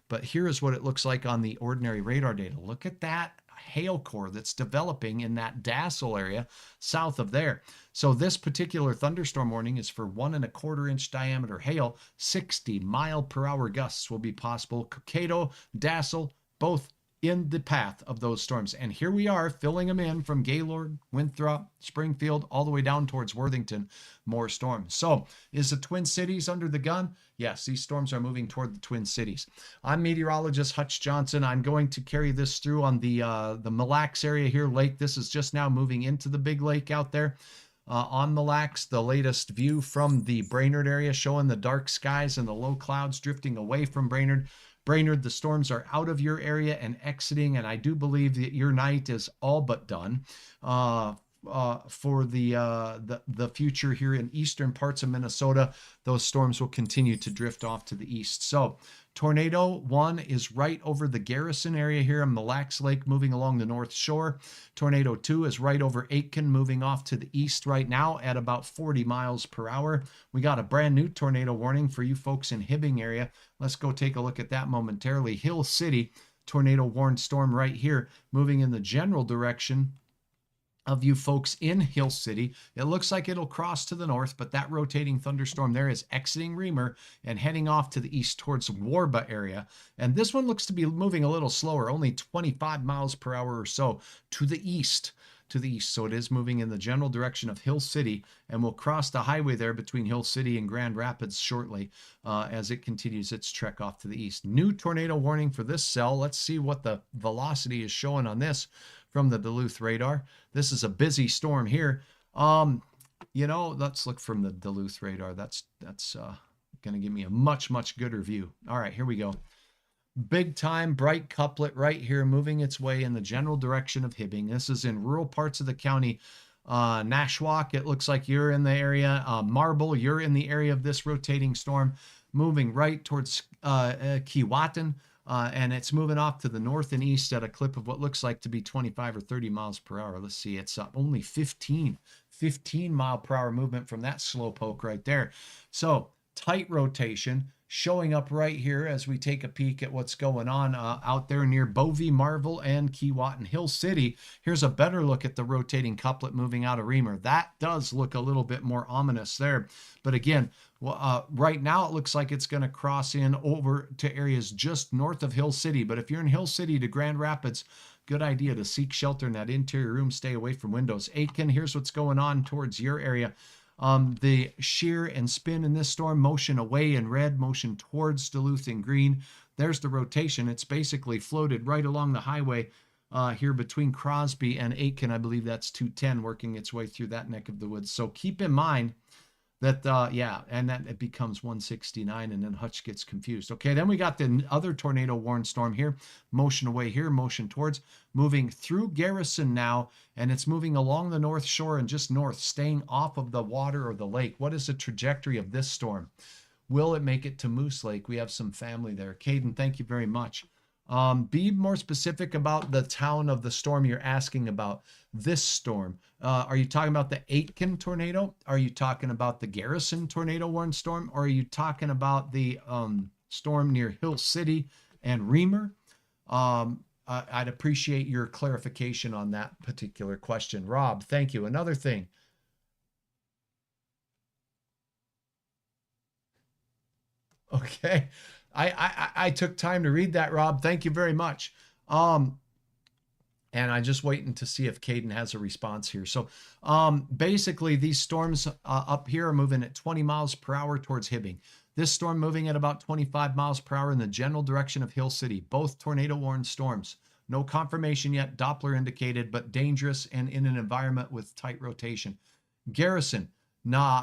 But here is what it looks like on the ordinary radar data. Look at that hail core that's developing in that Dassel area south of there. So this particular thunderstorm warning is for 1¼ inch diameter hail. 60-mile-per-hour gusts will be possible. Cokato, Dassel, both in the path of those storms. And here we are filling them in from Gaylord, Winthrop, Springfield, all the way down towards Worthington, more storms. So is the Twin Cities under the gun? Yes, these storms are moving toward the Twin Cities. I'm meteorologist Hutch Johnson. I'm going to carry this through on the Mille Lacs area here, lake. This is just now moving into the big lake out there. On Mille Lacs, the latest view from the Brainerd area showing the dark skies and the low clouds drifting away from Brainerd. Brainerd, the storms are out of your area and exiting, and I do believe that your night is all but done for the future here in eastern parts of Minnesota. Those storms will continue to drift off to the east. So Tornado 1 is right over the Garrison area here in Mille Lacs Lake, moving along the north shore. Tornado 2 is right over Aken, moving off to the east right now at about 40 miles per hour. We got a brand new tornado warning for you folks in Hibbing area. Let's go take a look at that momentarily. Hill City, tornado warned storm right here, moving in the general direction of you folks in Hill City. It looks like it'll cross to the north, but that rotating thunderstorm there is exiting Reamer and heading off to the east towards Warba area. And this one looks to be moving a little slower, only 25 miles per hour or so to the east. So it is moving in the general direction of Hill City, and will cross the highway there between Hill City and Grand Rapids shortly as it continues its trek off to the east. New tornado warning for this cell. Let's see what the velocity is showing on this from the Duluth radar. This is a busy storm here. Let's look from the Duluth radar. That's going to give me a much gooder view. All right, here we go. Big time bright couplet right here, moving its way in the general direction of Hibbing. This is in rural parts of the county. Nashwauk, it looks like you're in the area. Marble, you're in the area of this rotating storm, moving right towards Keewatin. And it's moving off to the north and east at a clip of what looks like to be 25 or 30 miles per hour. Let's see, it's only 15 mile per hour movement from that slow poke right there. So tight rotation showing up right here as we take a peek at what's going on out there near Bovey, Marvel, and Keewatin. Hill City. Here's a better look at the rotating couplet moving out of Reamer. That does look a little bit more ominous there. But again, right now it looks like it's going to cross in over to areas just north of Hill City. But if you're in Hill City to Grand Rapids, good idea to seek shelter in that interior room. Stay away from windows. Aken, here's what's going on towards your area. The shear and spin in this storm, motion away in red, motion towards Duluth in green. There's the rotation. It's basically floated right along the highway here between Crosby and Aken. I believe that's 210 working its way through that neck of the woods. So keep in mind that, and then it becomes 169 and then Hutch gets confused. Okay, then we got the other tornado warned storm here. Motion away here, motion towards, moving through Garrison now, and it's moving along the north shore and just north, staying off of the water or the lake. What is the trajectory of this storm? Will it make it to Moose Lake? We have some family there. Caden, thank you very much. Be more specific about the town of the storm you're asking about. This storm. Are you talking about the Aitken tornado? Are you talking about the Garrison tornado warned storm? Or are you talking about the storm near Hill City and Reamer? I'd appreciate your clarification on that particular question. Rob, thank you. Another thing. Okay. I took time to read that, Rob. Thank you very much. And I'm just waiting to see if Caden has a response here. So basically, these storms up here are moving at 20 miles per hour towards Hibbing. This storm moving at about 25 miles per hour in the general direction of Hill City. Both tornado-warned storms. No confirmation yet, Doppler indicated, but dangerous and in an environment with tight rotation. Garrison,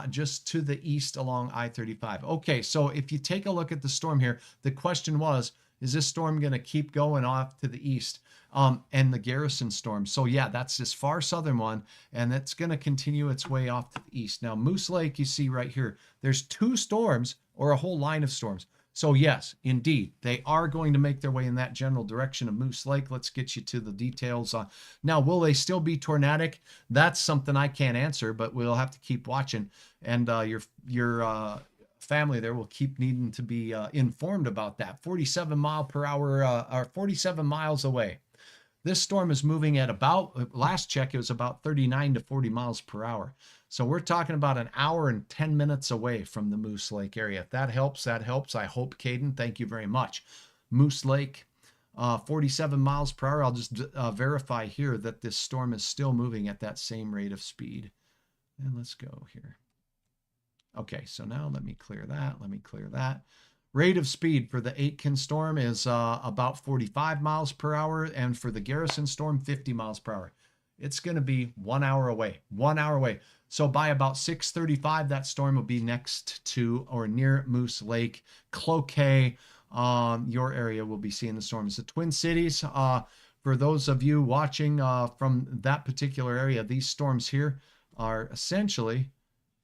just to the east along I-35. Okay, so if you take a look at the storm here, the question was, is this storm going to keep going off to the east? and the Garrison storm. So yeah, that's this far southern one, and it's going to continue its way off to the east. Now, Moose Lake, you see right here, there's 2 storms or a whole line of storms. So yes, indeed, they are going to make their way in that general direction of Moose Lake. Let's get you to the details. Now, will they still be tornadic? That's something I can't answer, but we'll have to keep watching. And your family there will keep needing to be informed about that. 47 mile per hour, or 47 miles away. This storm is moving at about, last check, it was about 39 to 40 miles per hour. So we're talking about an hour and 10 minutes away from the Moose Lake area. If that helps, that helps. I hope, Caden. Thank you very much. Moose Lake, 47 miles per hour. I'll just verify here that this storm is still moving at that same rate of speed. And let's go here. Okay, so now let me clear that. Let me clear that. Rate of speed for the Aken storm is about 45 miles per hour, and for the Garrison storm, 50 miles per hour. It's going to be 1 hour away, 1 hour away. So by about 6:35, that storm will be next to or near Moose Lake. Cloquet, your area will be seeing the storms. The Twin Cities, for those of you watching from that particular area, these storms here are essentially,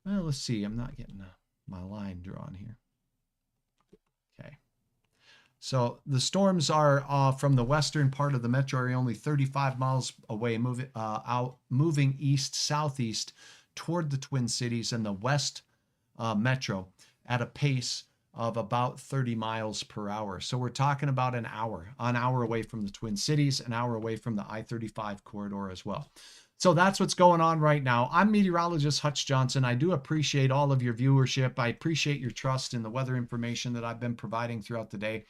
well, let's see, I'm not getting my line drawn here. Okay. So the storms are from the western part of the metro area, only 35 miles away, moving east, southeast toward the Twin Cities and the west metro at a pace of about 30 miles per hour. So we're talking about an hour away from the Twin Cities, an hour away from the I-35 corridor as well. So that's what's going on right now. I'm meteorologist Hutch Johnson. I do appreciate all of your viewership. I appreciate your trust in the weather information that I've been providing throughout the day.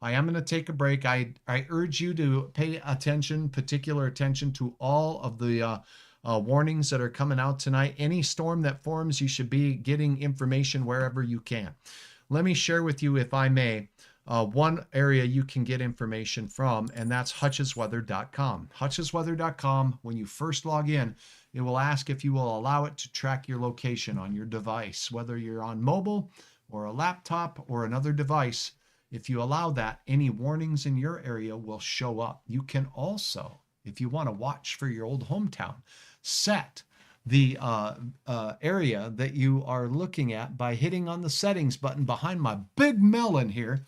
I am going to take a break. I urge you to pay attention, particular attention to all of the warnings that are coming out tonight. Any storm that forms, you should be getting information wherever you can. Let me share with you, if I may, one area you can get information from, and that's hutchesweather.com. Hutchesweather.com, when you first log in, it will ask if you will allow it to track your location on your device, whether you're on mobile or a laptop or another device. If you allow that, any warnings in your area will show up. You can also, if you want to watch for your old hometown, set the area that you are looking at by hitting on the settings button behind my big melon here,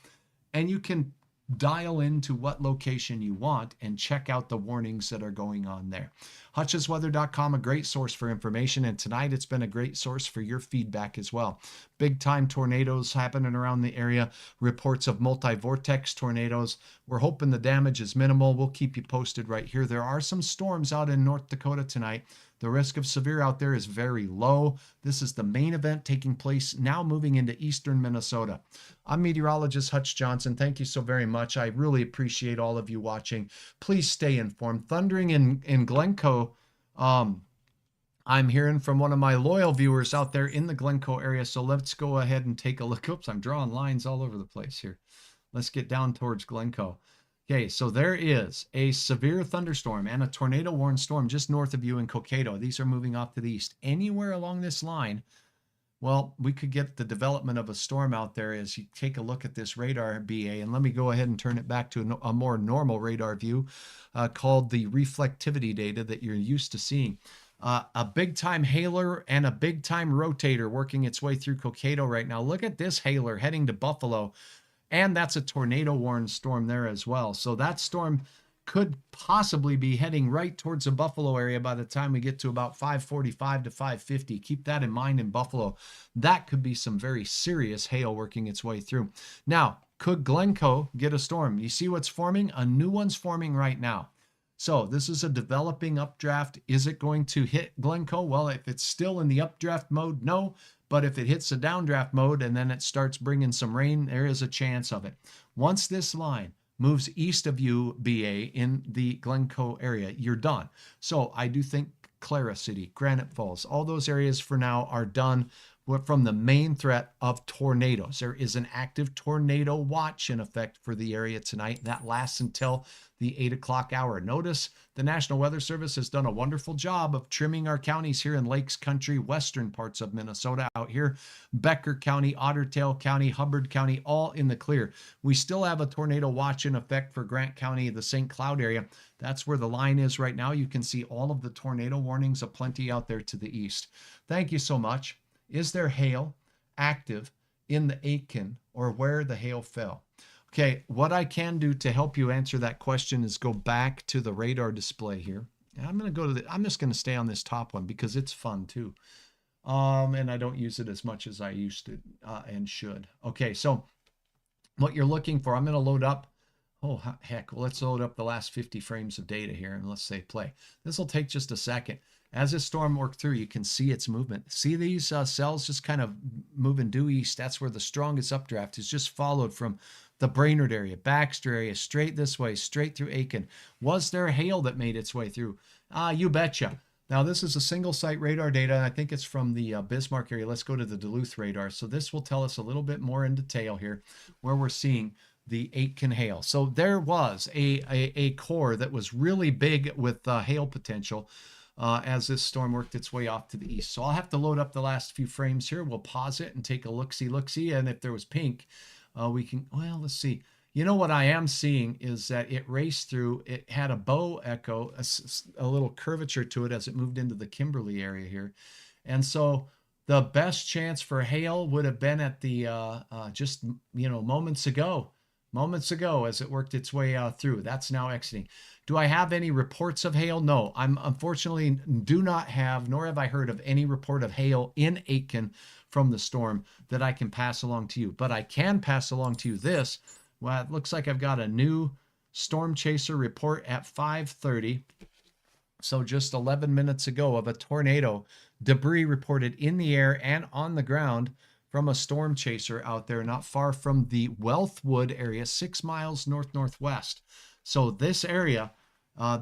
and you can dial into what location you want and check out the warnings that are going on there. Hutchesweather.com, a great source for information, and tonight it's been a great source for your feedback as well. Big time tornadoes happening around the area, reports of multi-vortex tornadoes. We're hoping the damage is minimal. We'll keep you posted right here. There are some storms out in North Dakota tonight. The risk of severe out there is very low. This is the main event taking place now, moving into eastern Minnesota. I'm meteorologist Hutch Johnson. Thank you so very much. I really appreciate all of you watching. Please stay informed. Thundering in Glencoe. I'm hearing from one of my loyal viewers out there in the Glencoe area. So let's go ahead and take a look. Oops, I'm drawing lines all over the place here. Let's get down towards Glencoe. Okay, so there is a severe thunderstorm and a tornado warned storm just north of you in Cokato. These are moving off to the east. Anywhere along this line, well, we could get the development of a storm out there as you take a look at this radar BA. And let me go ahead and turn it back to a more normal radar view called the reflectivity data that you're used to seeing. A big time hailer and a big time rotator working its way through Cokato right now. Look at this hailer heading to Buffalo. And that's a tornado warned storm there as well. So that storm could possibly be heading right towards the Buffalo area by the time we get to about 545 to 550. Keep that in mind in Buffalo. That could be some very serious hail working its way through. Now, could Glencoe get a storm? You see what's forming? A new one's forming right now. So this is a developing updraft. Is it going to hit Glencoe? Well, if it's still in the updraft mode, no. But if it hits the downdraft mode and then it starts bringing some rain, there is a chance of it. Once this line moves east of you, BA, in the Glencoe area, you're done. So I do think Clara City, Granite Falls, all those areas for now are done. from the main threat of tornadoes. There is an active tornado watch in effect for the area tonight. That lasts until the 8 o'clock hour. Notice the National Weather Service has done a wonderful job of trimming our counties here in Lakes Country, western parts of Minnesota out here. Becker County, Otter Tail County, Hubbard County, all in the clear. We still have a tornado watch in effect for Grant County, the St. Cloud area. That's where the line is right now. You can see all of the tornado warnings aplenty out there to the east. Thank you so much. Is there hail active in the Aken or where the hail fell? Okay, what I can do to help you answer that question is go back to the radar display here. And I'm just going to stay on this top one because it's fun too. And I don't use it as much as I used to and should. Okay, so what you're looking for, I'm going to load up. Oh, heck, well, let's load up the last 50 frames of data here and let's say play. This will take just a second. As this storm worked through, you can see its movement. See these cells just kind of moving due east. That's where the strongest updraft is just followed from the Brainerd area, Baxter area, straight this way, straight through Aken. Was there hail that made its way through? You betcha. Now, this is a single site radar data. And I think it's from the Bismarck area. Let's go to the Duluth radar. So this will tell us a little bit more in detail here where we're seeing the Aken hail. So there was a core that was really big with hail potential as this storm worked its way off to the east. So I'll have to load up the last few frames here. We'll pause it and take a look-see. And if there was pink, we can, well, let's see. You know what I am seeing is that it raced through, it had a bow echo, a little curvature to it as it moved into the Kimberly area here. And so the best chance for hail would have been at the, just, moments ago as it worked its way through. That's now exiting. Do I have any reports of hail? No, I'm unfortunately do not have, nor have I heard of any report of hail in Aken from the storm that I can pass along to you. But I can pass along to you this. Well, it looks like I've got a new storm chaser report at 5:30. So just 11 minutes ago of a tornado debris reported in the air and on the ground from a storm chaser out there not far from the Wealthwood area, 6 miles northwest. So this area,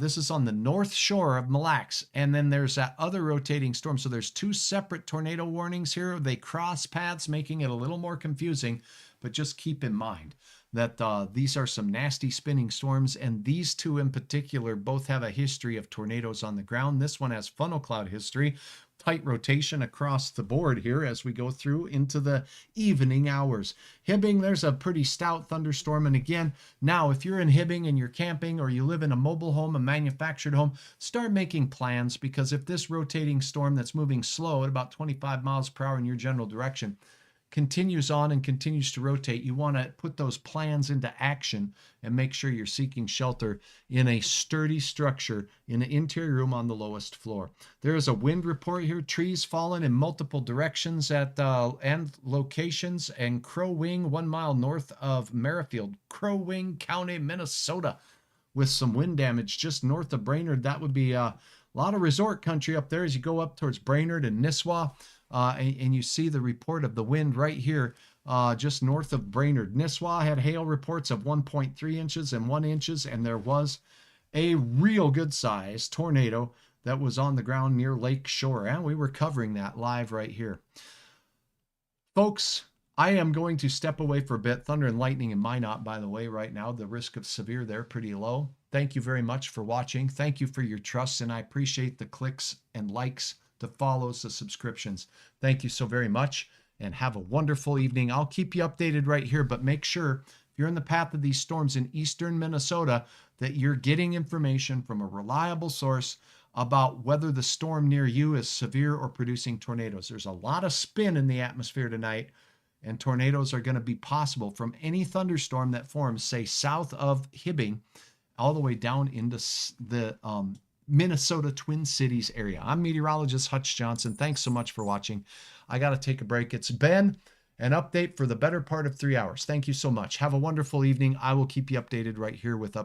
this is on the north shore of Mille Lacs, and then there's that other rotating storm. So there's two separate tornado warnings here. They cross paths, making it a little more confusing, but just keep in mind that these are some nasty spinning storms, and these two in particular both have a history of tornadoes on the ground. This one has funnel cloud history, tight rotation across the board here as we go through into the evening hours. Hibbing, there's a pretty stout thunderstorm. And again, now if you're in Hibbing and you're camping or you live in a mobile home, a manufactured home, start making plans, because if this rotating storm that's moving slow at about 25 miles per hour in your general direction continues on and continues to rotate, you want to put those plans into action and make sure you're seeking shelter in a sturdy structure in an interior room on the lowest floor. There is a wind report here, trees fallen in multiple directions at and locations, and Crow Wing 1 mile north of Merrifield, Crow Wing County, Minnesota, with some wind damage just north of Brainerd. That would be a lot of resort country up there as you go up towards Brainerd and Nisswa. And you see the report of the wind right here, just north of Brainerd. Nisswa had hail reports of 1.3 inches and 1 inch, and there was a real good size tornado that was on the ground near Lake Shore, and we were covering that live right here. Folks, I am going to step away for a bit. Thunder and lightning in Minot, by the way, right now. The risk of severe there, pretty low. Thank you very much for watching. Thank you for your trust, and I appreciate the clicks and likes, the follows, the subscriptions. Thank you so very much, and have a wonderful evening. I'll keep you updated right here, but make sure if you're in the path of these storms in eastern Minnesota that you're getting information from a reliable source about whether the storm near you is severe or producing tornadoes. There's a lot of spin in the atmosphere tonight, and tornadoes are going to be possible from any thunderstorm that forms, say, south of Hibbing, all the way down into the Minnesota Twin Cities area. I'm meteorologist Hutch Johnson. Thanks so much for watching. I got to take a break. It's been an update for the better part of 3 hours. Thank you so much. Have a wonderful evening. I will keep you updated right here with